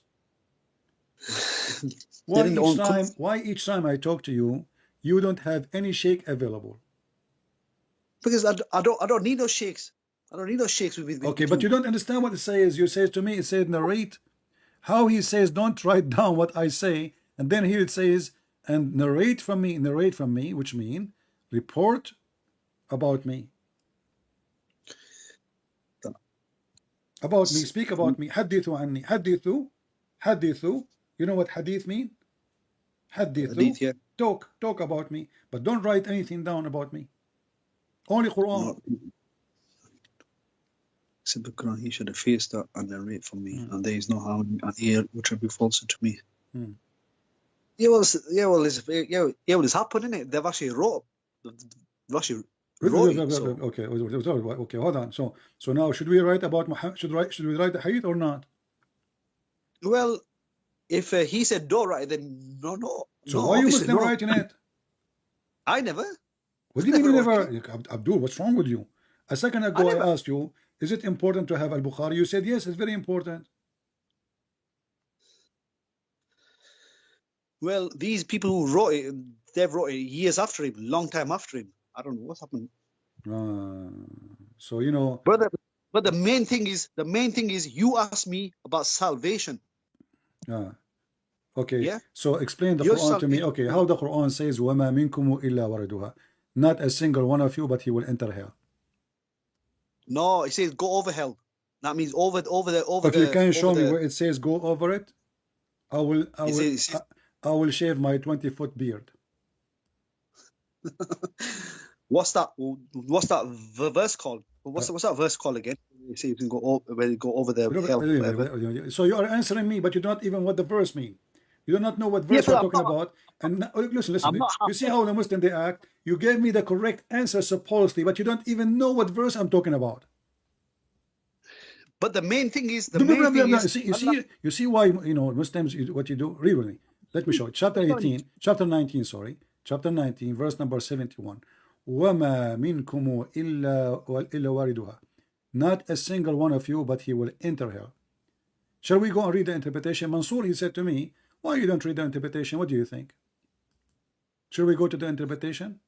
Why each time I talk to you, you don't have any sheikh available? Because I don't need those sheikhs. I don't need those sheikhs with okay, but you don't understand what it says. You say to me, it says narrate. How he says don't write down what I say, and then here it says and narrate from me, which mean report about me. About me, speak about me. Hadithu anni. Hadithu. You know what hadith mean? Hadith, yeah. Talk about me, but don't write anything down about me. Only Quran. No. Except the Quran, he should have faced that and narrate for me, and there is no harm and ear which will be false to me. Well, it's happened, isn't it? They've actually wrote. Okay, hold on. So now should we write about Muhammad? Should we write the hadith or not? Well, if he said don't write, then no. So why are you Muslim writing it? I never. What do you mean you never? Abdul, what's wrong with you? A second ago I asked you, is it important to have Al-Bukhari? You said yes, it's very important. Well, these people who wrote it, they've wrote it years after him, long time after him. I don't know what's happened. So you know. But the main thing is you asked me about salvation. Okay. Yeah. So explain the Quran to me. Okay, how the Quran says, وَمَا مِنْكُمُ إِلَّا وَرِدُهَا. Not a single one of you, but he will enter hell. No, it says go over hell. That means over if the. You can show me where it says go over it, I will shave my 20-foot beard. What's that verse called? What's that verse called again? You say you can go over the hell. So you are answering me, but you don't even what the verse mean. You do not know what verse we're talking about. And listen. You see how the Muslim they act? You gave me the correct answer supposedly, but you don't even know what verse I'm talking about. But the main thing is you see why Muslims what you do? Read with me. Let me show it. Chapter 19, verse number 71. وَمَا مِنْكُمُ إِلَّا وَارِدُهَا. Not a single one of you, but he will enter hell. Shall we go and read the interpretation? Mansoor, he said to me, why you don't read the interpretation? What do you think? Shall we go to the interpretation?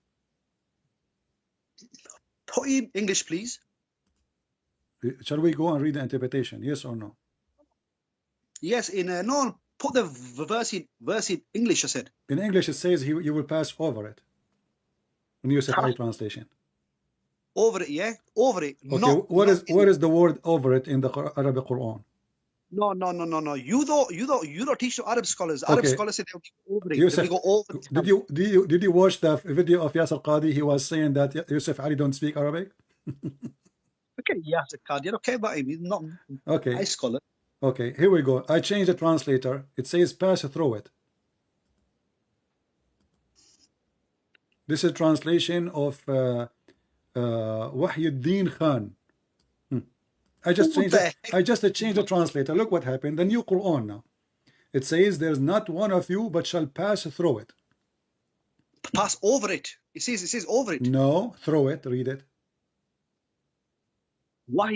Put in English, please. Shall we go and read the interpretation? Yes or no? Yes, no. Put the verse in English, I said. In English, it says you will pass over it. When you say high translation. Over it, yeah? Over it. Okay, what is the word over it in the Arabic Quran? No. You don't teach the Arab scholars. Arab scholars say they'll go over it. Yusuf, go over it. Did you watch the video of Yasir Qadhi? He was saying that Yusuf Ali don't speak Arabic? Okay, Yasir Qadhi. Okay, but he's not a scholar. Okay, here we go. I changed the translator. It says pass through it. This is translation of Wahyuddin Khan. I just changed the translator. Look what happened. The new Quran now. It says there's not one of you but shall pass through it. Pass over it. It says over it. No, through it. Read it. Why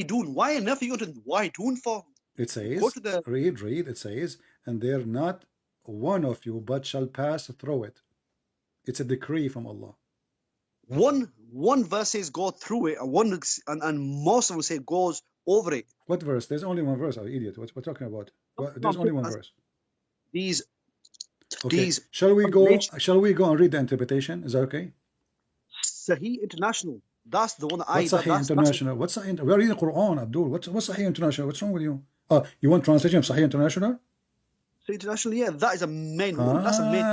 enough you go to why doing for? It says read. It says, and there not one of you but shall pass through it. It's a decree from Allah. One verse says go through it, and most of them say goes over it. What verse? There's only one verse, idiot. What we're talking about? There's only one verse. These. Shall we go and read the interpretation? Is that okay? Sahih International. That's the one that What's Sahih International? What's Sahih? We're reading Quran, Abdul. What's Sahih International? What's wrong with you? You want translation of Sahih International? Sahih International, yeah, that is a main one. That's a main.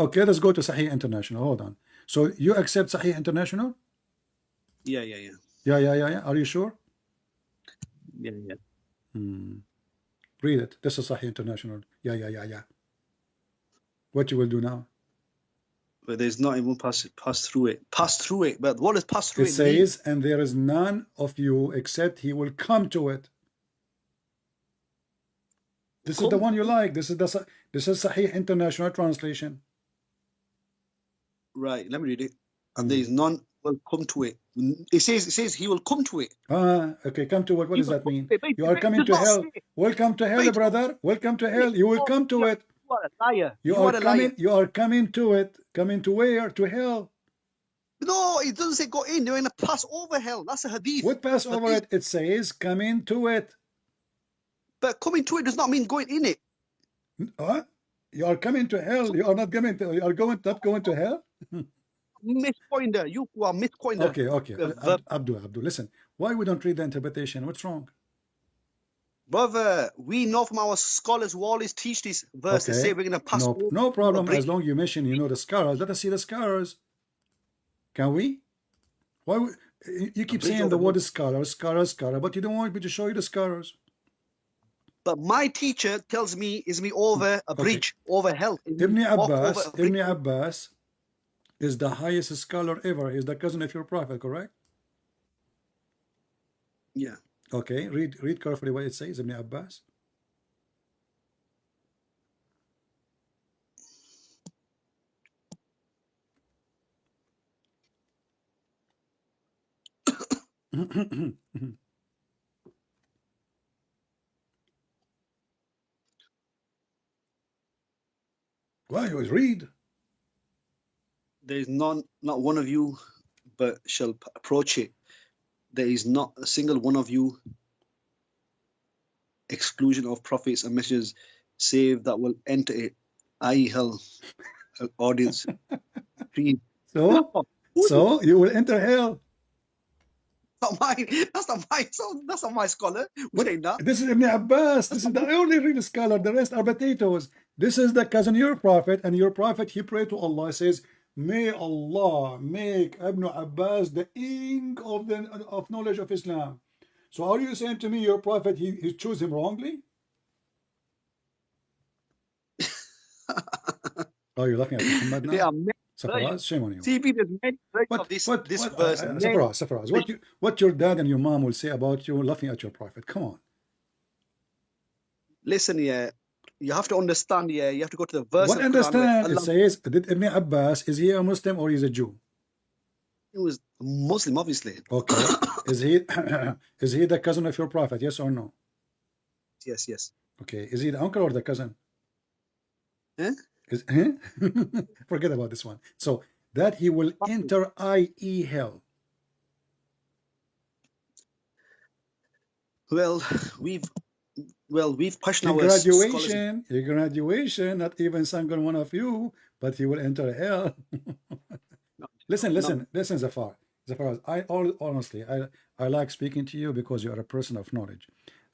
Okay, let's go to Sahih International. Hold on. So you accept Sahih International? Yeah. Yeah. Are you sure? Yeah. Read it. This is Sahih International. Yeah. What you will do now? But there's not even pass through it. Pass through it. But what does pass through it? It says, and there is none of you except he will come to it. This is the one you like. This is Sahih International Translation. Right, let me read it. And there is none will come to it. It says he will come to it. Okay, come to it. What does that mean? Wait, You are coming does to not hell. say it. Welcome to hell, Wait. brother. Welcome to hell. You will come to it. You are a liar. You are are a coming. liar. You are coming to it. Coming to where? To hell. No, it doesn't say go in. They're going to pass over hell. That's a hadith. What pass over it? It says coming to it. But coming to it does not mean going in it. You are coming to hell. You are not coming to. You are not going to hell. Mispointer. You are mispointer. Okay. Abdul, listen. Why we don't read the interpretation? What's wrong? Brother, we know from our scholars who always teach this verse. They say we're going to pass over. No problem. As long as you mention, you know the scholars. Let us see the scholars. Can we? Why you keep saying the word scholar, but you don't want me to show you the scholars? But my teacher tells me is me over a bridge, over hell. Ibn Abbas is the highest scholar ever. He's the cousin of your prophet, correct? Yeah. Okay, read carefully what it says, Ibn Abbas. Why always read? There is not one of you but shall approach it. There is not a single one of you, exclusion of prophets and messengers, save that will enter it, i.e. hell. Audience. Please. So you will enter hell. Not mine. That's not my son. That's not my scholar. This is Ibn Abbas. This is the only real scholar. The rest are potatoes. This is the cousin of your prophet, and your prophet, he prayed to Allah, says, may Allah make Ibn Abbas the ink of knowledge of Islam. So are you saying to me your prophet, he chose him wrongly? Oh, you're laughing at Muhammad now? Safaraz, shame on you. TV, there's many versions of this verse. Safaraz, what your dad and your mom will say about you laughing at your prophet? Come on. Listen, you have to understand, you have to go to the verse. What understand? It says, did Ibn Abbas, is he a Muslim or is he a Jew? He was a Muslim, obviously. Okay. Is he the cousin of your prophet? Yes or no? Yes. Okay. Is he the uncle or the cousin? Huh? Forget about this one. So that he will enter i.e. hell. Well, we've questioned our graduation, not even single one of you, but he will enter hell. Listen, Zafar, honestly, I like speaking to you because you are a person of knowledge.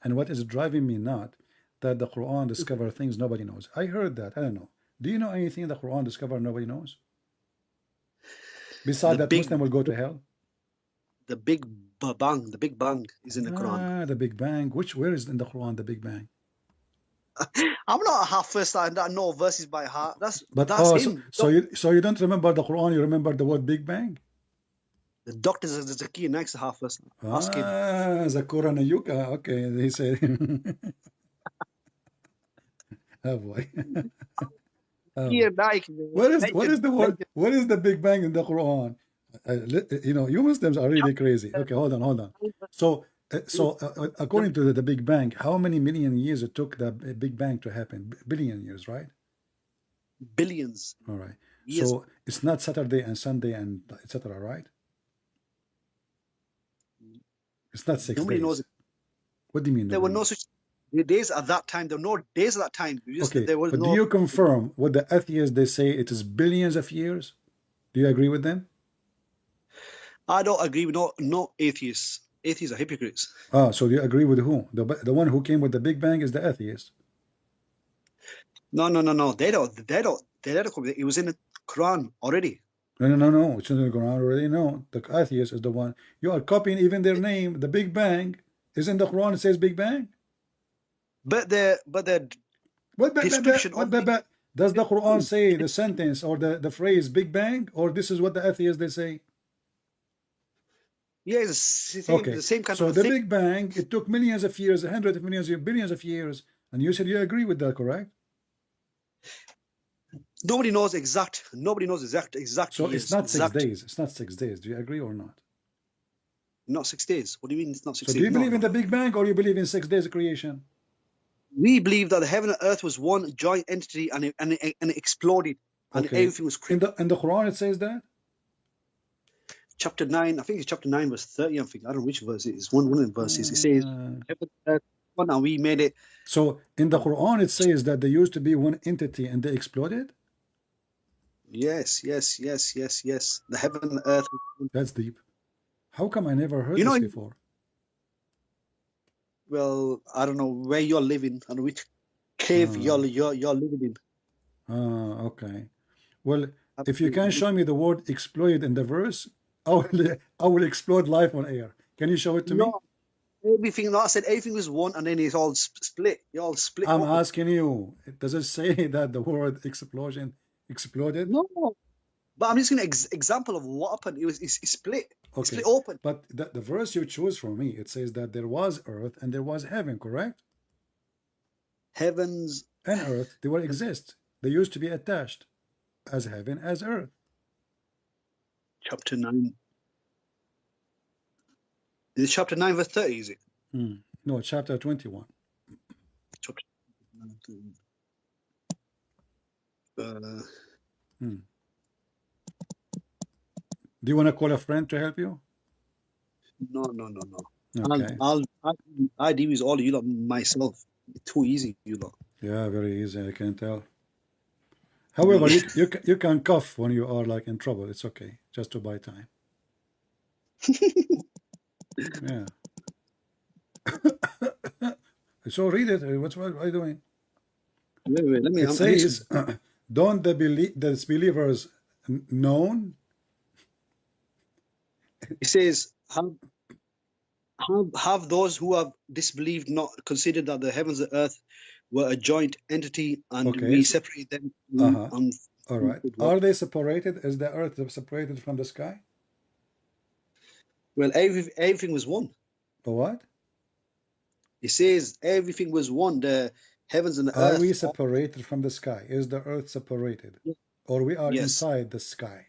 And what is driving me not that the Quran discover things nobody knows. I heard that. I don't know. Do you know anything the Quran discover nobody knows? Besides that Muslim will go to hell? The Big Bang is in the Quran. The Big Bang. Where is in the Quran the Big Bang? I'm not a Hafiz. I know verses by heart. That's him. So you don't remember the Quran, you remember the word Big Bang? The doctor is the Zakir next to Hafiz. Ask him. Zakura Nayuka. Okay, he said. Oh boy. Naik, what is the word? What is the Big Bang in the Quran? You Muslims are really crazy. Okay, hold on. So according to the Big Bang, how many million years it took the Big Bang to happen? Billion years, right? Billions. All right. Yes. So it's not Saturday and Sunday and etc. Right? It's not 6 Nobody days. knows it. What do you mean? There were no such days at that time. There were no days at that time. Okay, but do you confirm what the atheists they say it is billions of years? Do you agree with them? I don't agree with no atheists. Atheists are hypocrites. So you agree with who? The one who came with the Big Bang is the atheist. No. They don't. It was in the Quran already. No. It's in the Quran already. No, the atheist is the one. You are copying even their name. The Big Bang is in the Quran. It says Big Bang. But the description does the Quran say the sentence or the phrase Big Bang, or this is what the atheists they say? Yeah, it's the same kind so of the thing. Big Bang, it took millions of years, hundreds of millions of years, billions of years, And you said you agree with that, correct? Nobody knows exactly. So it's not 6 exact. days. It's not 6 days. Do you agree or not? Not 6 days. What do you mean it's not 6 So days? do you No, believe in no. the Big Bang, or you believe in 6 days of creation? We believe that the heaven and earth was one joint entity, and it exploded, and Okay. everything was created. In the Quran it says that? Chapter 9, I think it's chapter 9, verse 30. I don't know which verse it is. One of the verses. It says, heaven and earth one, and we made it. So in the Quran it says that there used to be one entity and they exploded? Yes. The heaven and earth. That's deep. How come I never heard You know, this before? well, I don't know where you're living and which cave you're living in. Okay. Well, if you can show me the word explode in the verse, I will explode life on air. Can you show it to me? No, everything. No, I said everything was one, and then it's all split. You all split. I'm open. asking you, does it say that the word explosion exploded? No, but I'm just giving an example of what happened. It's split. Okay. It's split open. But the verse you choose for me, it says that there was earth and there was heaven, correct? Heavens and earth, they will exist. They used to be attached as heaven as earth. Chapter 9. Is it chapter 9 verse 30, is it? No, chapter 21. Chapter 9. Do you want to call a friend to help you? No. Okay. I deal with all of you lot myself. Too easy, you lot. Yeah, very easy, I can tell. However, you can cough when you are like in trouble. It's okay, just to buy time. Yeah. So read it. What are you doing? Wait, let me. It says, "Don't the disbelievers known?" It says, have those who have disbelieved not considered that the heavens and earth were a joint entity, and we separate them. All right. Are they separated? Is the earth separated from the sky? Well, everything was one. What? It says everything was one. The heavens and the earth. Are we separated from the sky? Is the earth separated? Or we are inside the sky?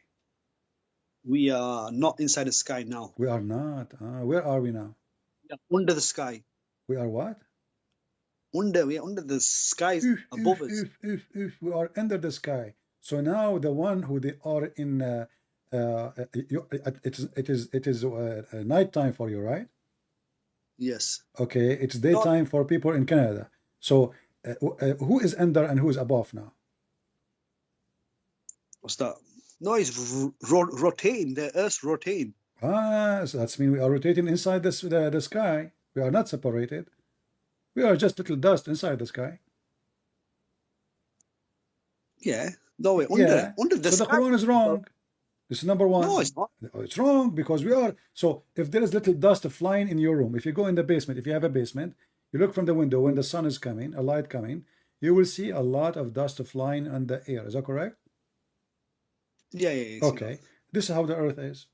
We are not inside the sky now. We are not. Where are we now? We are under the sky. We are what? We are under the skies above us. We are under the sky. So now the one who they are in, it is night time for you, right? Yes. Okay, it's daytime for people in Canada. So who is under and who is above now? What's that? No, it's rotating. The earth's rotating. So that's mean we are rotating inside the sky. We are not separated. We are just little dust inside the sky. Yeah. No, we're under the sky. So the Quran is wrong. This is number one. No, it's not. It's wrong because we are. So if there is little dust flying in your room, if you go in the basement, if you have a basement, you look from the window when the sun is coming, a light coming, you will see a lot of dust flying on the air. Is that correct? Yeah. Okay. This is how the earth is.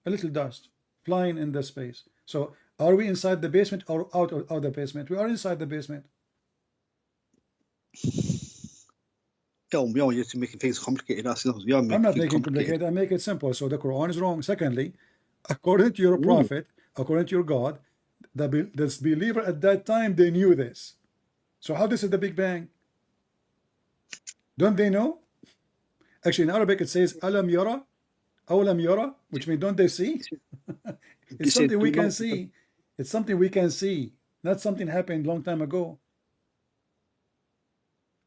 A little dust flying in the space. So are we inside the basement or out of the basement? We are inside the basement. Don't be always making things complicated. I'm not making complicated. I make it simple. So the Quran is wrong. Secondly, according to your prophet, according to your God, the believer at that time, they knew this. So how this is the Big Bang? Don't they know? Actually, in Arabic it says alam yara, awlam yara, which means don't they see? It's something we can see. It's something we can see. Not something happened long time ago.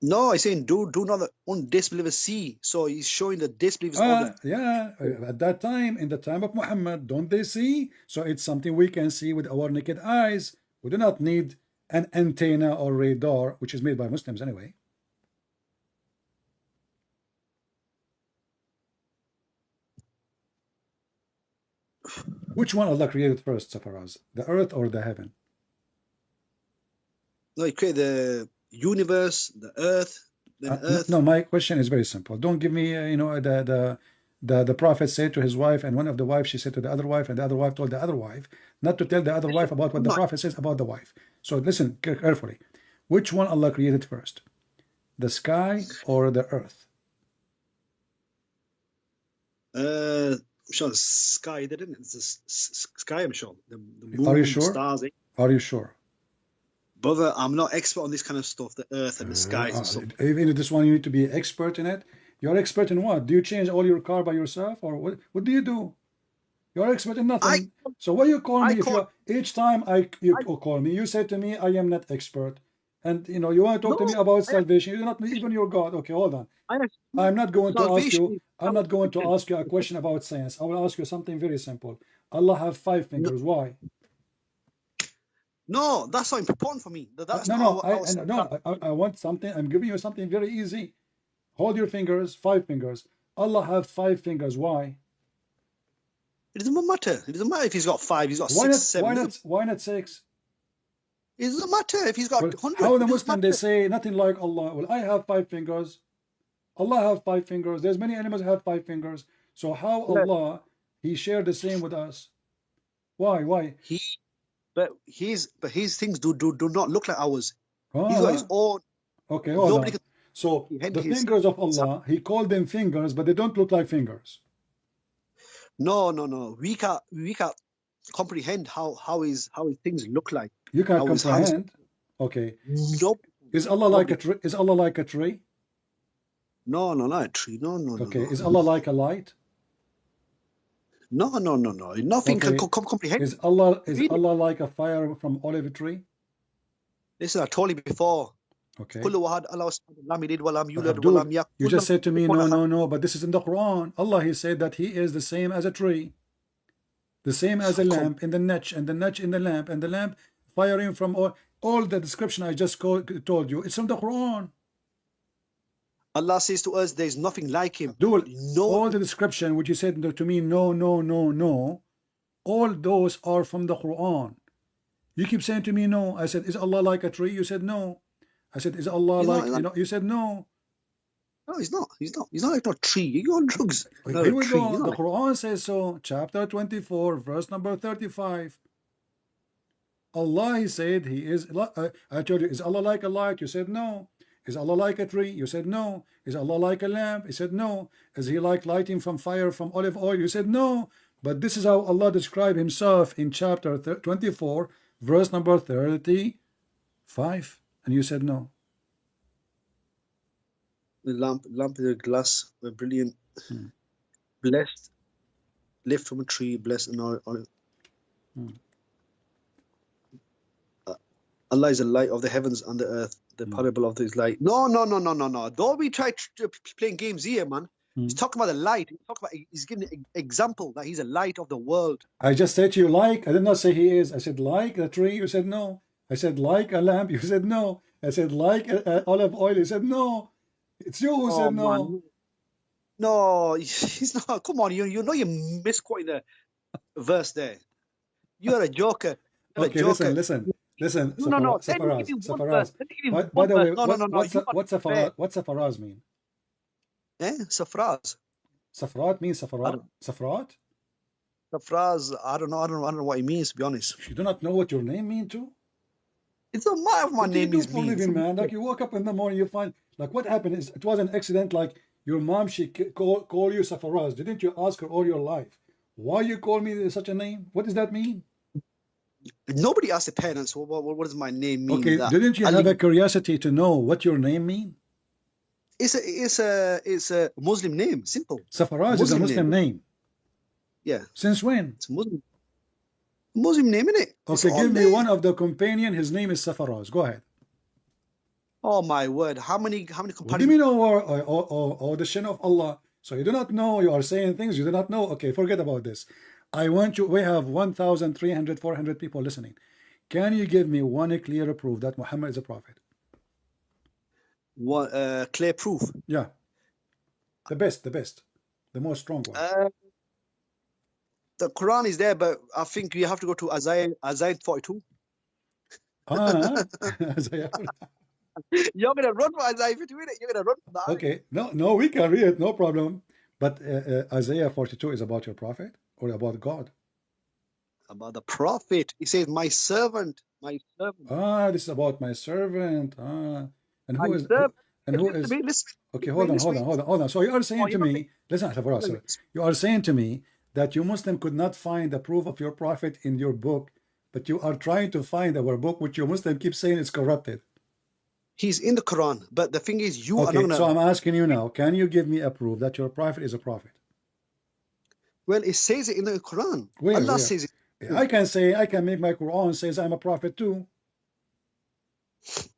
No, he's saying do not disbelievers see. So he's showing the disbelievers. Yeah, at that time, in the time of Muhammad, don't they see? So it's something we can see with our naked eyes. We do not need an antenna or radar, which is made by Muslims anyway. Which one Allah created first, Safaraz? The earth or the heaven? No, he created the universe, the earth, then earth. No, my question is very simple. Don't give me, the prophet said to his wife, and one of the wives, she said to the other wife, and the other wife told the other wife, not to tell the other wife about what the prophet says about the wife. So listen carefully. Which one Allah created first? The sky or the earth? Sure, the sky, didn't it? It's the sky, I'm sure. The moon, Are you sure? stars. Are you sure? Brother, I'm not expert on this kind of stuff, the earth and the skies and stuff. Even this one, you need to be expert in it. You're expert in what? Do you change all your car by yourself, or what do you do? You're expert in nothing. So why you call me? Each time you call me, you say to me, I am not expert. And you know, you want to talk to me about salvation. You're not even your God. Okay, hold on. I'm not going to ask you. I'm not going to ask you a question about science. I will ask you something very simple. Allah have 5 fingers. Why? No, that's not important for me. That's I want something. I'm giving you something very easy. Hold your fingers. 5 fingers. Allah have 5 fingers. Why? It doesn't matter. It doesn't matter if he's got 5. He's got 6, 7. Why not 6? It doesn't matter if he's got 100. How the Muslim they say nothing like Allah? Well, I have 5 fingers. Allah have 5 fingers. There's many animals have 5 fingers. So how Allah He shared the same with us? Why? But his things do not look like ours. Ah, He's got his own. Okay, hold on. So the fingers of Allah, He called them fingers, but they don't look like fingers. No. We can't comprehend how his things look like. You can't comprehend. Okay. Nope. Is Allah like a tree? Is Allah like a tree? No, not a tree. No. Okay. Is Allah like a light? No. Nothing can comprehend. Is Allah like a fire from olive tree? Listen, I told you before. Okay. Abdul, you just said to me, no, but this is in the Quran. Allah, He said that He is the same as a tree, the same as a lamp in the niche, and the niche in the lamp, and the lamp firing from all the description I just told you. It's in the Quran. Allah says to us, there is nothing like Him. Abdul, all the description which you said to me, no, all those are from the Quran. You keep saying to me, no. I said, is Allah like a tree? You said no. I said, is Allah like, you said no. No, He's not. He's not like no tree. You're on drugs. Here we go. The Quran says so. Chapter 24, verse number 35. Allah, He said, He is, I told you, is Allah like a light? You said no. Is Allah like a tree? You said no. Is Allah like a lamp? He said no. Is He like lighting from fire from olive oil? You said no. But this is how Allah described Himself in chapter 24, verse number 35. And you said no. The lamp and the glass were brilliant. Blessed, lift from a tree, blessed and olive. Allah is the light of the heavens and the earth, the parable of His light. No. Don't be trying playing games here, man. He's talking about the light. He's giving an example that He's a light of the world. I just said to you, like. I did not say He is. I said like a tree. You said no. I said like a lamp. You said no. I said like olive oil. You said no. It's you who said no. Man. No, he's not. Come on, you know you're misquoting the verse there. You're a joker. Okay, listen. No. Safaraz. By the way, what's Safaraz mean? Safraz. Safrat means Safarat? Safrat? Safraz, I don't know what it means, to be honest. You do not know what your name means too? It doesn't matter what my name is. Man. Like you woke up in the morning, you find, like what happened is, it was an accident, like your mom, she call you Safaraz. Didn't you ask her all your life, why you call me such a name? What does that mean? Nobody asked the parents, what does my name mean? Okay, didn't you have a curiosity to know what your name mean? It's a Muslim name, simple. Safaraz is a Muslim name. Yeah. Since when? It's a Muslim name, innit? Okay, give me one of the companion. His name is Safaraz. Go ahead. Oh my word! How many companions? What do you mean, or the shin of Allah? So you do not know. You are saying things you do not know. Okay, forget about this. I want you. We have 1,300, 400 people listening. Can you give me one clear proof that Muhammad is a prophet? What clear proof? Yeah, the best, the most strong one. The Quran is there, but I think we have to go to Azhar 42. Isaiah. You're gonna run for Azhar 42. You're gonna run for that. Okay, no, we can read it, no problem. But Isaiah 42 is about your prophet or about God? About the prophet. He says, my servant, my servant. Ah, this is about my servant. Ah, and who My is servant. and who Listen is? to me, listen. Okay, hold on. So you are saying to you're not me, listen, you are saying to me that you Muslim could not find the proof of your prophet in your book, but you are trying to find our book, which you Muslim keep saying is corrupted. He's in the Quran, but the thing is, you are Okay, not gonna. so I'm asking you now, can you give me a proof that your prophet is a prophet? Well, it says it in the Quran. Where? Allah Where? says it. I can make my Quran says I'm a prophet too.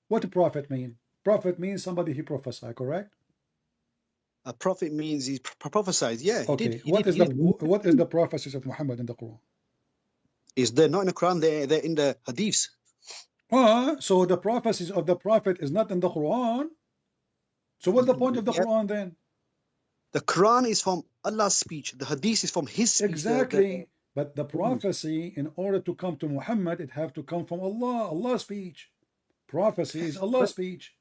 What a prophet mean? Prophet means somebody he prophesy, correct? A prophet means he prophesied. Yeah, he Okay, did. what is the prophecies of Muhammad in the Quran? Is they're not in the Quran? They're in the Hadiths. So the prophecies of the prophet is not in the Quran. So what's the point of the Quran then? The Quran is from Allah's speech. The Hadith is from His speech. Exactly. But the prophecy, in order to come to Muhammad, it have to come from Allah, Allah's speech. Prophecy is Allah's speech.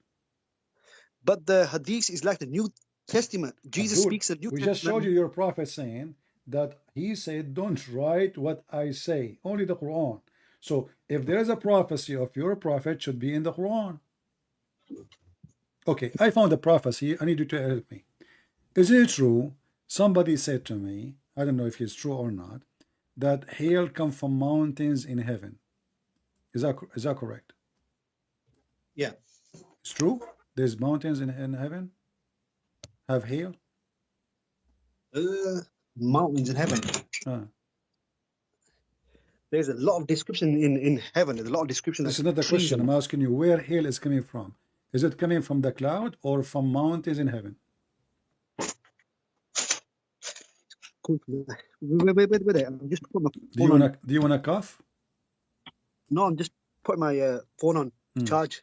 But the Hadith is like the New Testament. Jesus Abdul, speaks the New we Testament. just showed you your prophet saying that he said, don't write what I say, only the Quran. So if there is a prophecy of your prophet, should be in the Quran. Okay, I found a prophecy. I need you to help me. Is it true? Somebody said to me, I don't know if it's true or not, that hail come from mountains in heaven. Is that correct? Yeah. It's true? There's mountains in heaven? Have hail? Mountains in heaven. There's a lot of description in heaven. There's a lot of description. This is not the question. I'm asking you where hail is coming from. Is it coming from the cloud or from mountains in heaven? Wait. I'm just putting my phone on. Do you wanna cough? No, I'm just putting my phone on charge.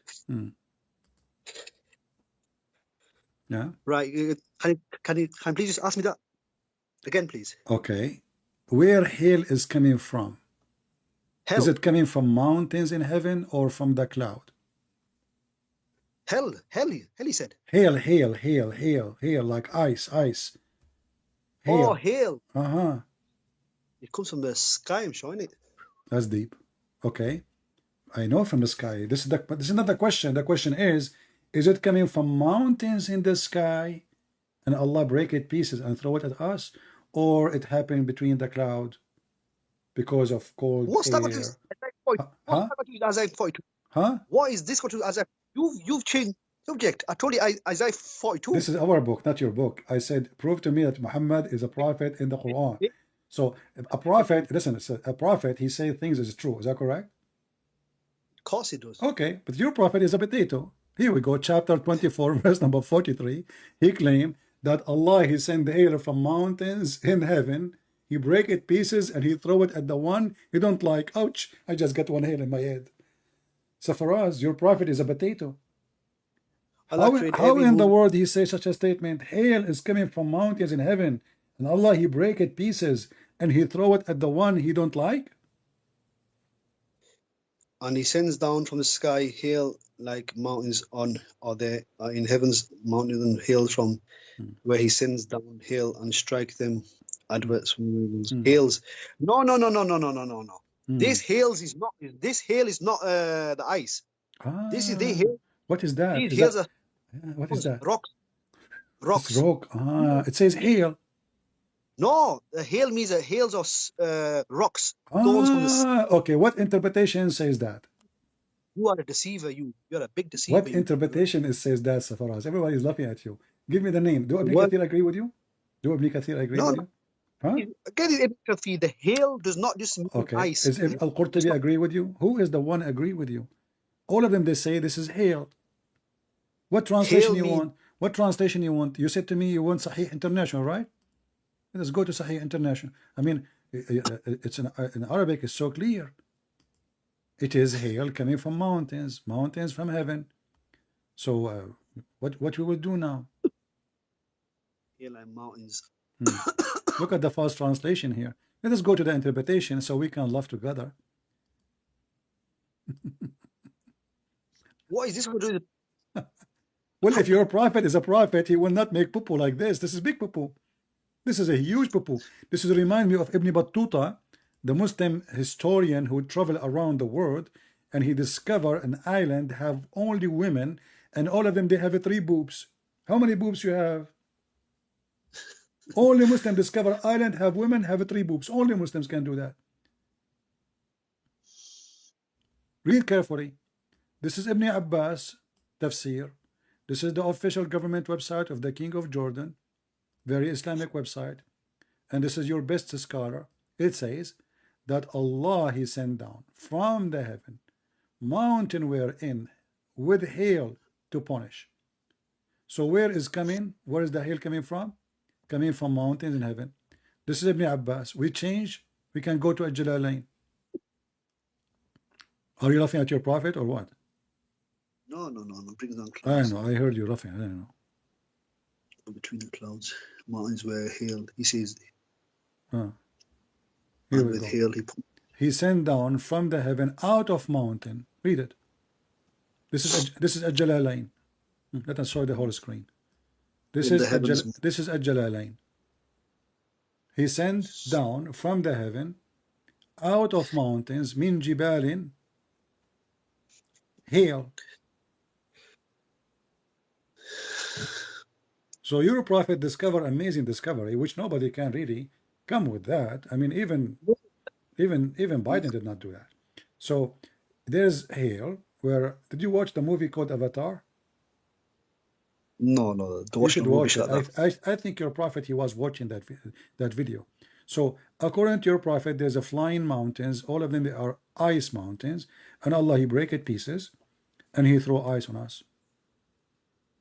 Yeah. Right. Can you please just ask me that again, please? Okay. Where hail is coming from? Hell. Is it coming from mountains in heaven or from the cloud? Hell, he said. Hail, like ice. Hail. Oh, hail. Uh-huh. It comes from the sky, I'm showing it. That's deep. Okay. I know from the sky. This is not the question. The question is it coming from mountains in the sky and Allah break it pieces and throw it at us, or it happened between the cloud because of cold What's air? that got to do with Isaiah 42? Huh? What is this got to do with Isaiah? You've changed subject. I told you Isaiah 42. This is our book, not your book. I said, prove to me that Muhammad is a prophet in the Quran. So a prophet, listen, a prophet, he says things is true. Is that correct? Of course he does. Okay, but your prophet is a potato. Here we go, chapter 24, verse number 43. He claimed that Allah, he sent the hail from mountains in heaven. He break it pieces and he throw it at the one he don't like. Ouch, I just got one hail in my head. So for us, your prophet is a potato. How in the world he say such a statement? Hail is coming from mountains in heaven, and Allah he break it pieces and he throw it at the one he don't like. And he sends down from the sky hail like mountains in heaven's mountains and hail from where he sends down hail and strike them adverts from hails. No. This hail is not the ice. This is the hail. What is that? What is that? Rocks. It's rock. It says hail. No, the hail means hails of rocks. Stones from the okay, what interpretation says that? You are a deceiver. You're a big deceiver. What interpretation says that, Safaraz? Everybody is laughing at you. Give me the name. Do Ibn Kathir agree with you? With you? Huh? Again, the hail does not just mean ice. Is Al-Qurtubi agree with you? Who is the one agree with you? All of them, they say this is hail. What translation you want? What translation you want? You said to me you want Sahih International, right? Let's go to Sahih International. I mean, it's in Arabic, it's so clear. It is hail coming from mountains from heaven. So what we will do now? Hail and mountains. Look at the false translation here. Let us go to the interpretation so we can laugh together. What is this going to do? Well, if your prophet is a prophet, he will not make poo-poo like this. This is big poo-poo. This is a huge poo-poo. This is remind me of Ibn Battuta the Muslim historian who travel around the world, and he discover an island have only women, and all of them they have 3 boobs. How many boobs you have? Only Muslim discover island have women have 3 boobs. Only Muslims can do that. Read carefully. This is Ibn Abbas tafsir. This is the official government website of the King of Jordan, very Islamic website, and this is your best scholar. It says that Allah he sent down from the heaven mountain wherein with hail to punish. So where is the hail coming from? Coming from mountains in heaven. This is Ibn Abbas. We change, we can go to Al-Jalalain. Are you laughing at your prophet or what? No. Brings down I clouds. know, I heard you laughing. I don't know. Between the clouds, mountains were hail. He says, Here and we with go. hail He sent down from the heaven out of mountain. Read it. This is Al-Jalalain. Let us show the whole screen. This is Al-Jalalain. He sent down from the heaven out of mountains min jibalin hail. So your prophet discovered amazing discovery, which nobody can really come with that. I mean, even Biden did not do that. So there's hail. Where did you watch the movie called Avatar? No. You should watch it. I think your prophet he was watching that video. So according to your prophet, there's a flying mountains. All of them they are ice mountains, and Allah he break it pieces, and he throw ice on us.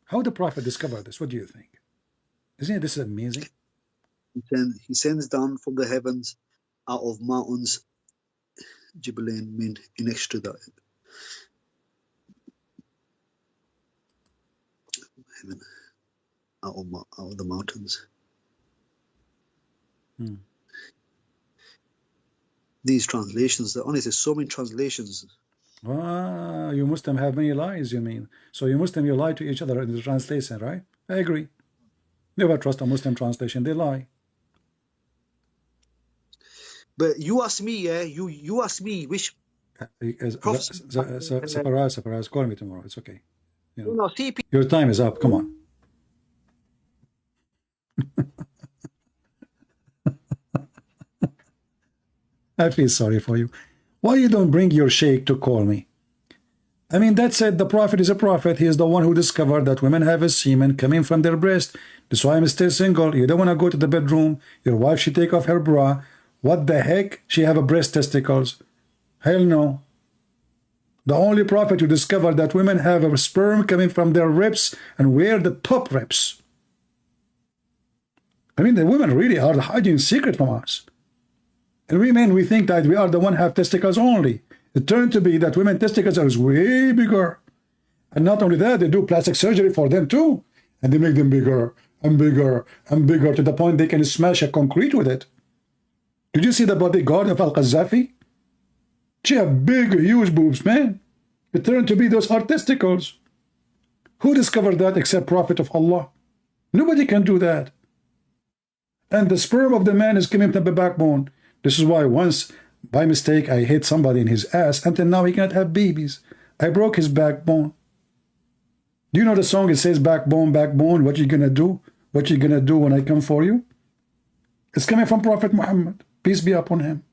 How the prophet discovered this? What do you think? Isn't this amazing? He sends down from the heavens out of mountains, Jibalin mean next to that. Heaven, out of the mountains. These translations, there honestly so many translations. Ah, you Muslim have many lies, you mean? So you Muslim, you lie to each other in the translation, right? I agree. Never trust a Muslim translation, they lie. But you ask me, yeah, you ask me which Safaraz, call me tomorrow, it's okay. You know, no, see, your time is up, come on. I feel sorry for you. Why you don't bring your sheikh to call me? I mean, that said, the prophet is a prophet. He is the one who discovered that women have a semen coming from their breast. That's why I'm still single. You don't want to go to the bedroom. Your wife, she take off her bra. What the heck? She have a breast testicles. Hell no. The only prophet who discovered that women have a sperm coming from their ribs and where the top ribs. I mean, the women really are hiding secret from us. And we men, we think that we are the one who have testicles only. It turned to be that women testicles are way bigger. And not only that, they do plastic surgery for them too. And they make them bigger and bigger and bigger to the point they can smash a concrete with it. Did you see the bodyguard of Al-Qaddafi? She had big, huge boobs, man. It turned to be those are testicles. Who discovered that except Prophet of Allah? Nobody can do that. And the sperm of the man is coming from the backbone. This is why once, by mistake, I hit somebody in his ass. Until now, he can't have babies. I broke his backbone. Do you know the song? It says, backbone, backbone, what you gonna do? What you gonna do when I come for you? It's coming from Prophet Muhammad. Peace be upon him.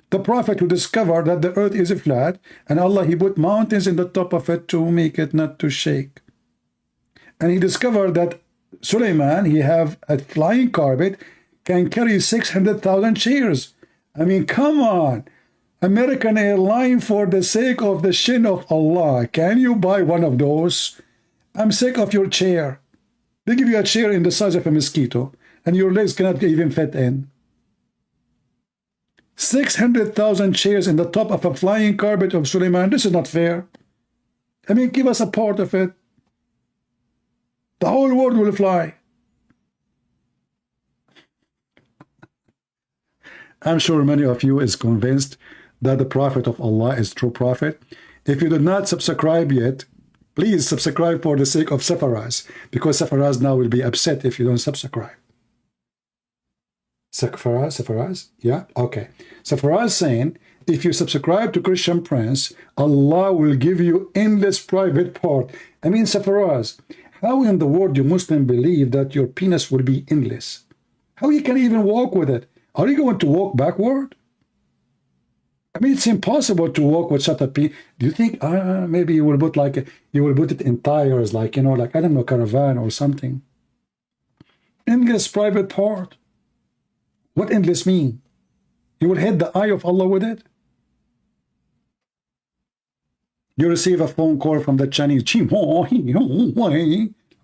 The prophet who discovered that the earth is flat, and Allah, he put mountains in the top of it to make it not to shake. And he discovered that Suleiman, he have a flying carpet, can carry 600,000 chairs. I mean, come on. American airline, for the sake of the shin of Allah, can you buy one of those? I'm sick of your chair. They give you a chair in the size of a mosquito, and your legs cannot even fit in. 600,000 chairs in the top of a flying carpet of Suleiman. This is not fair. I mean, give us a part of it. The whole world will fly. I'm sure many of you is convinced that the Prophet of Allah is true prophet. If you did not subscribe yet, please subscribe for the sake of Safaraz, because Safaraz now will be upset if you don't subscribe. Safaraz? Yeah, okay. Safaraz saying, if you subscribe to Christian Prince, Allah will give you endless private part. I mean, Safaraz, how in the world do Muslims believe that your penis will be endless? How you can even walk with it? Are you going to walk backward? I mean, it's impossible to walk with such a penis. Do you think maybe you will put it in tires, like, you know, like, I don't know, caravan or something? Endless private part. What endless mean? You will hit the eye of Allah with it? You receive a phone call from the Chinese.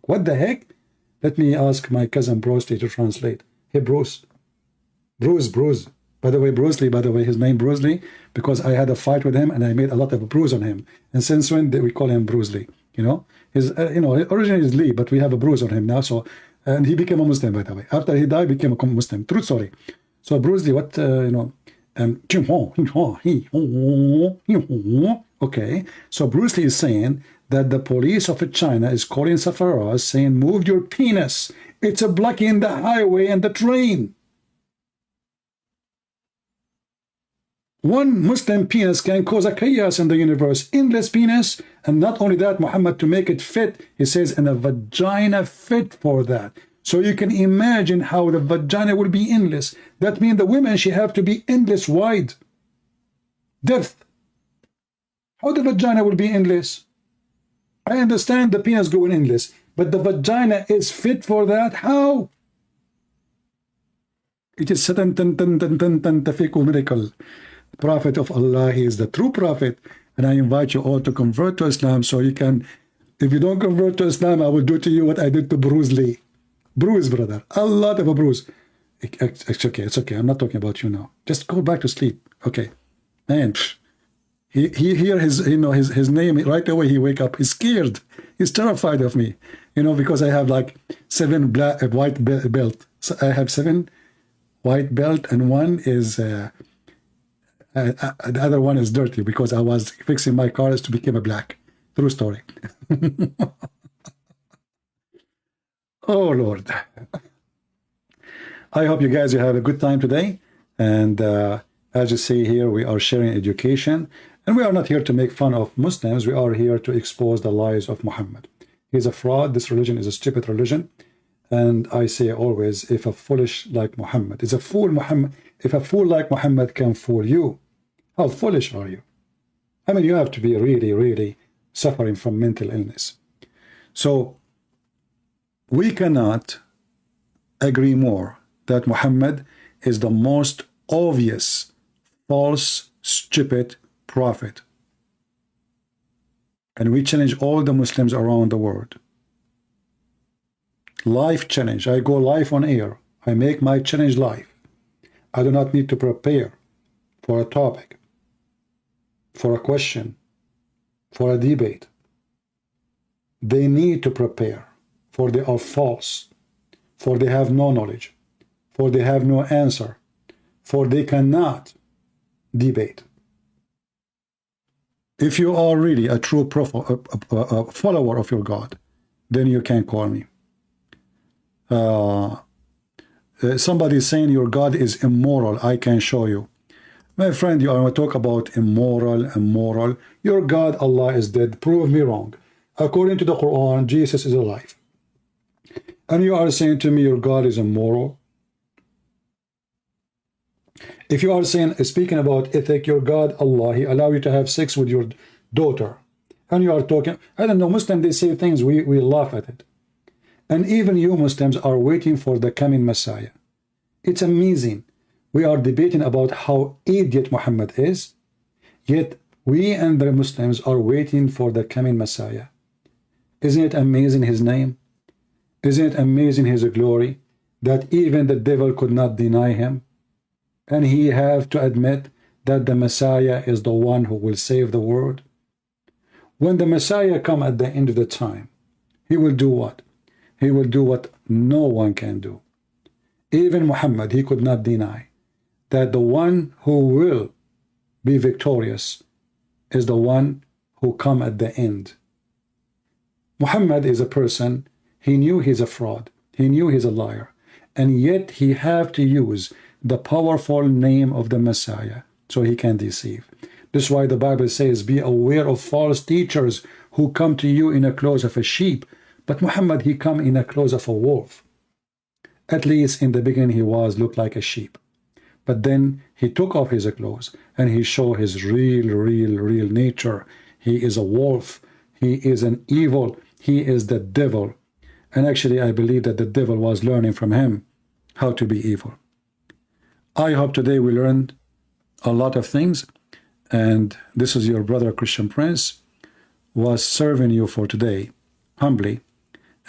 What the heck? Let me ask my cousin Bruce to translate. Hey, Bruce. Bruce. By the way, Bruce Lee, his name Bruce Lee, because I had a fight with him and I made a lot of bruise on him. And since when did we call him Bruce Lee? You know, his originally is Lee, but we have a bruise on him now. So, and he became a Muslim, by the way. After he died, became a Muslim. True story. So Bruce Lee, what okay. So Bruce Lee is saying that the police of China is calling Safaraz, saying, "Move your penis. It's a blocking the highway and the train." One Muslim penis can cause a chaos in the universe. Endless penis. And not only that, Muhammad, to make it fit, he says, and a vagina fit for that. So you can imagine how the vagina will be endless. That means the women, she have to be endless wide. Depth. How the vagina will be endless? I understand the penis going endless, but the vagina is fit for that? How? It is miracle. Prophet of Allah, he is the true prophet, and I invite you all to convert to Islam so you can. If you don't convert to Islam, I will do to you what I did to Bruce Lee. Bruise, brother, a lot of a bruise. It's okay, I'm not talking about you now. Just go back to sleep. Okay, man, he hear his name right away. He wake up, he's scared, he's terrified of me, because I have like 7 white belt. So I have 7 white belt, and one is the other one is dirty because I was fixing my cars to become a black. True story. Oh Lord. I hope you guys have a good time today, and as you see here, we are sharing education, and we are not here to make fun of Muslims. We are here to expose the lies of Muhammad. He's a fraud. This religion is a stupid religion, and I say always, if a foolish like Muhammad is a fool, if a fool like Muhammad can fool you, how foolish are you? I mean, you have to be really, really suffering from mental illness. So we cannot agree more that Muhammad is the most obvious, false, stupid prophet. And we challenge all the Muslims around the world. Live challenge. I go live on air. I make my challenge live. I do not need to prepare for a topic, for a question, for a debate. They need to prepare, for they are false, for they have no knowledge, for they have no answer, for they cannot debate. If you are really a true follower of your God, then you can call me. Somebody is saying your God is immoral. I can show you. My friend, you are talk about immoral. Your God, Allah, is dead. Prove me wrong. According to the Quran, Jesus is alive. And you are saying to me your God is immoral. If you are speaking about ethic, your God, Allah, He allow you to have sex with your daughter. And you are talking, I don't know, Muslims, they say things, we laugh at it. And even you Muslims are waiting for the coming Messiah. It's amazing. We are debating about how idiot Muhammad is, yet we and the Muslims are waiting for the coming Messiah. Isn't it amazing his name? Isn't it amazing his glory, that even the devil could not deny him? And he have to admit that the Messiah is the one who will save the world. When the Messiah come at the end of the time, he will do what? He will do what no one can do. Even Muhammad, he could not deny that the one who will be victorious is the one who come at the end. Muhammad is a person, he knew he's a fraud. He knew he's a liar. and yet he have to use the powerful name of the Messiah so he can deceive. This is why the Bible says, be aware of false teachers who come to you in a clothes of a sheep. But Muhammad, he come in a clothes of a wolf. At least in the beginning he looked like a sheep. But then he took off his clothes and he showed his real nature. He is a wolf. He is an evil. He is the devil. And actually I believe that the devil was learning from him how to be evil. I hope today we learned a lot of things. And this is your brother Christian Prince was serving you for today humbly.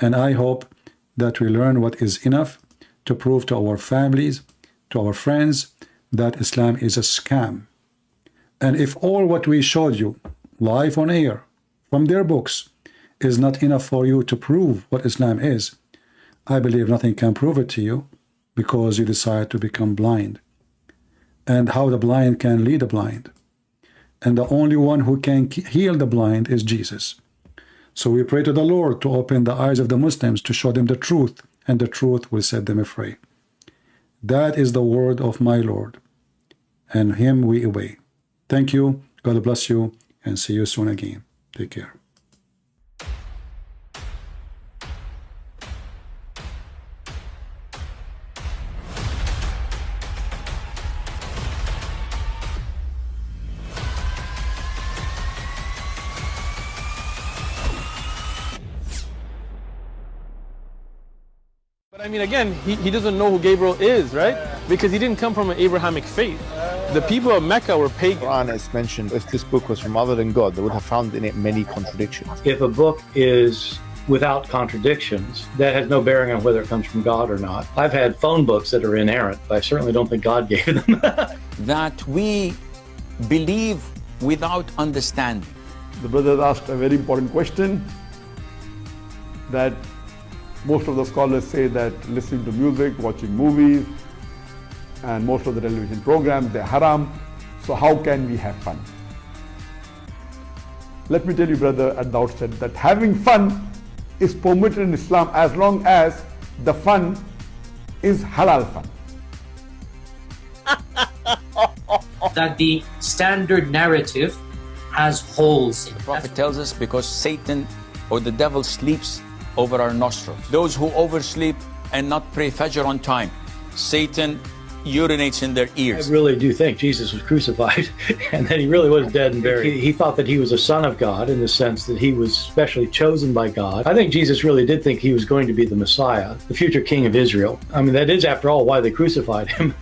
And I hope that we learn what is enough to prove to our families, to our friends, that Islam is a scam. And if all what we showed you live on air from their books is not enough for you to prove what Islam is, I believe nothing can prove it to you, because you decide to become blind. And how the blind can lead the blind. And the only one who can heal the blind is Jesus. So we pray to the Lord to open the eyes of the Muslims, to show them the truth, and the truth will set them free. That is the word of my Lord, and him we obey. Thank you, God bless you, and see you soon again. Take care. But I mean, again, he doesn't know who Gabriel is, right? Because he didn't come from an Abrahamic faith. The people of Mecca were pagan. Quran is mentioned, if this book was from other than God, they would have found in it many contradictions. If a book is without contradictions, that has no bearing on whether it comes from God or not. I've had phone books that are inerrant, but I certainly don't think God gave them. That we believe without understanding. The brother asked a very important question, that most of the scholars say that listening to music, watching movies, and most of the television programs, they're haram. So how can we have fun? Let me tell you, brother, at the outset, that having fun is permitted in Islam as long as the fun is halal fun. That the standard narrative has holes in it. The Prophet tells us because Satan or the devil sleeps over our nostrils. Those who oversleep and not pray Fajr on time, Satan urinates in their ears. I really do think Jesus was crucified and that he really was dead and buried. He thought that he was a son of God in the sense that he was specially chosen by God. I think Jesus really did think he was going to be the Messiah, the future king of Israel. I mean, that is, after all, why they crucified him.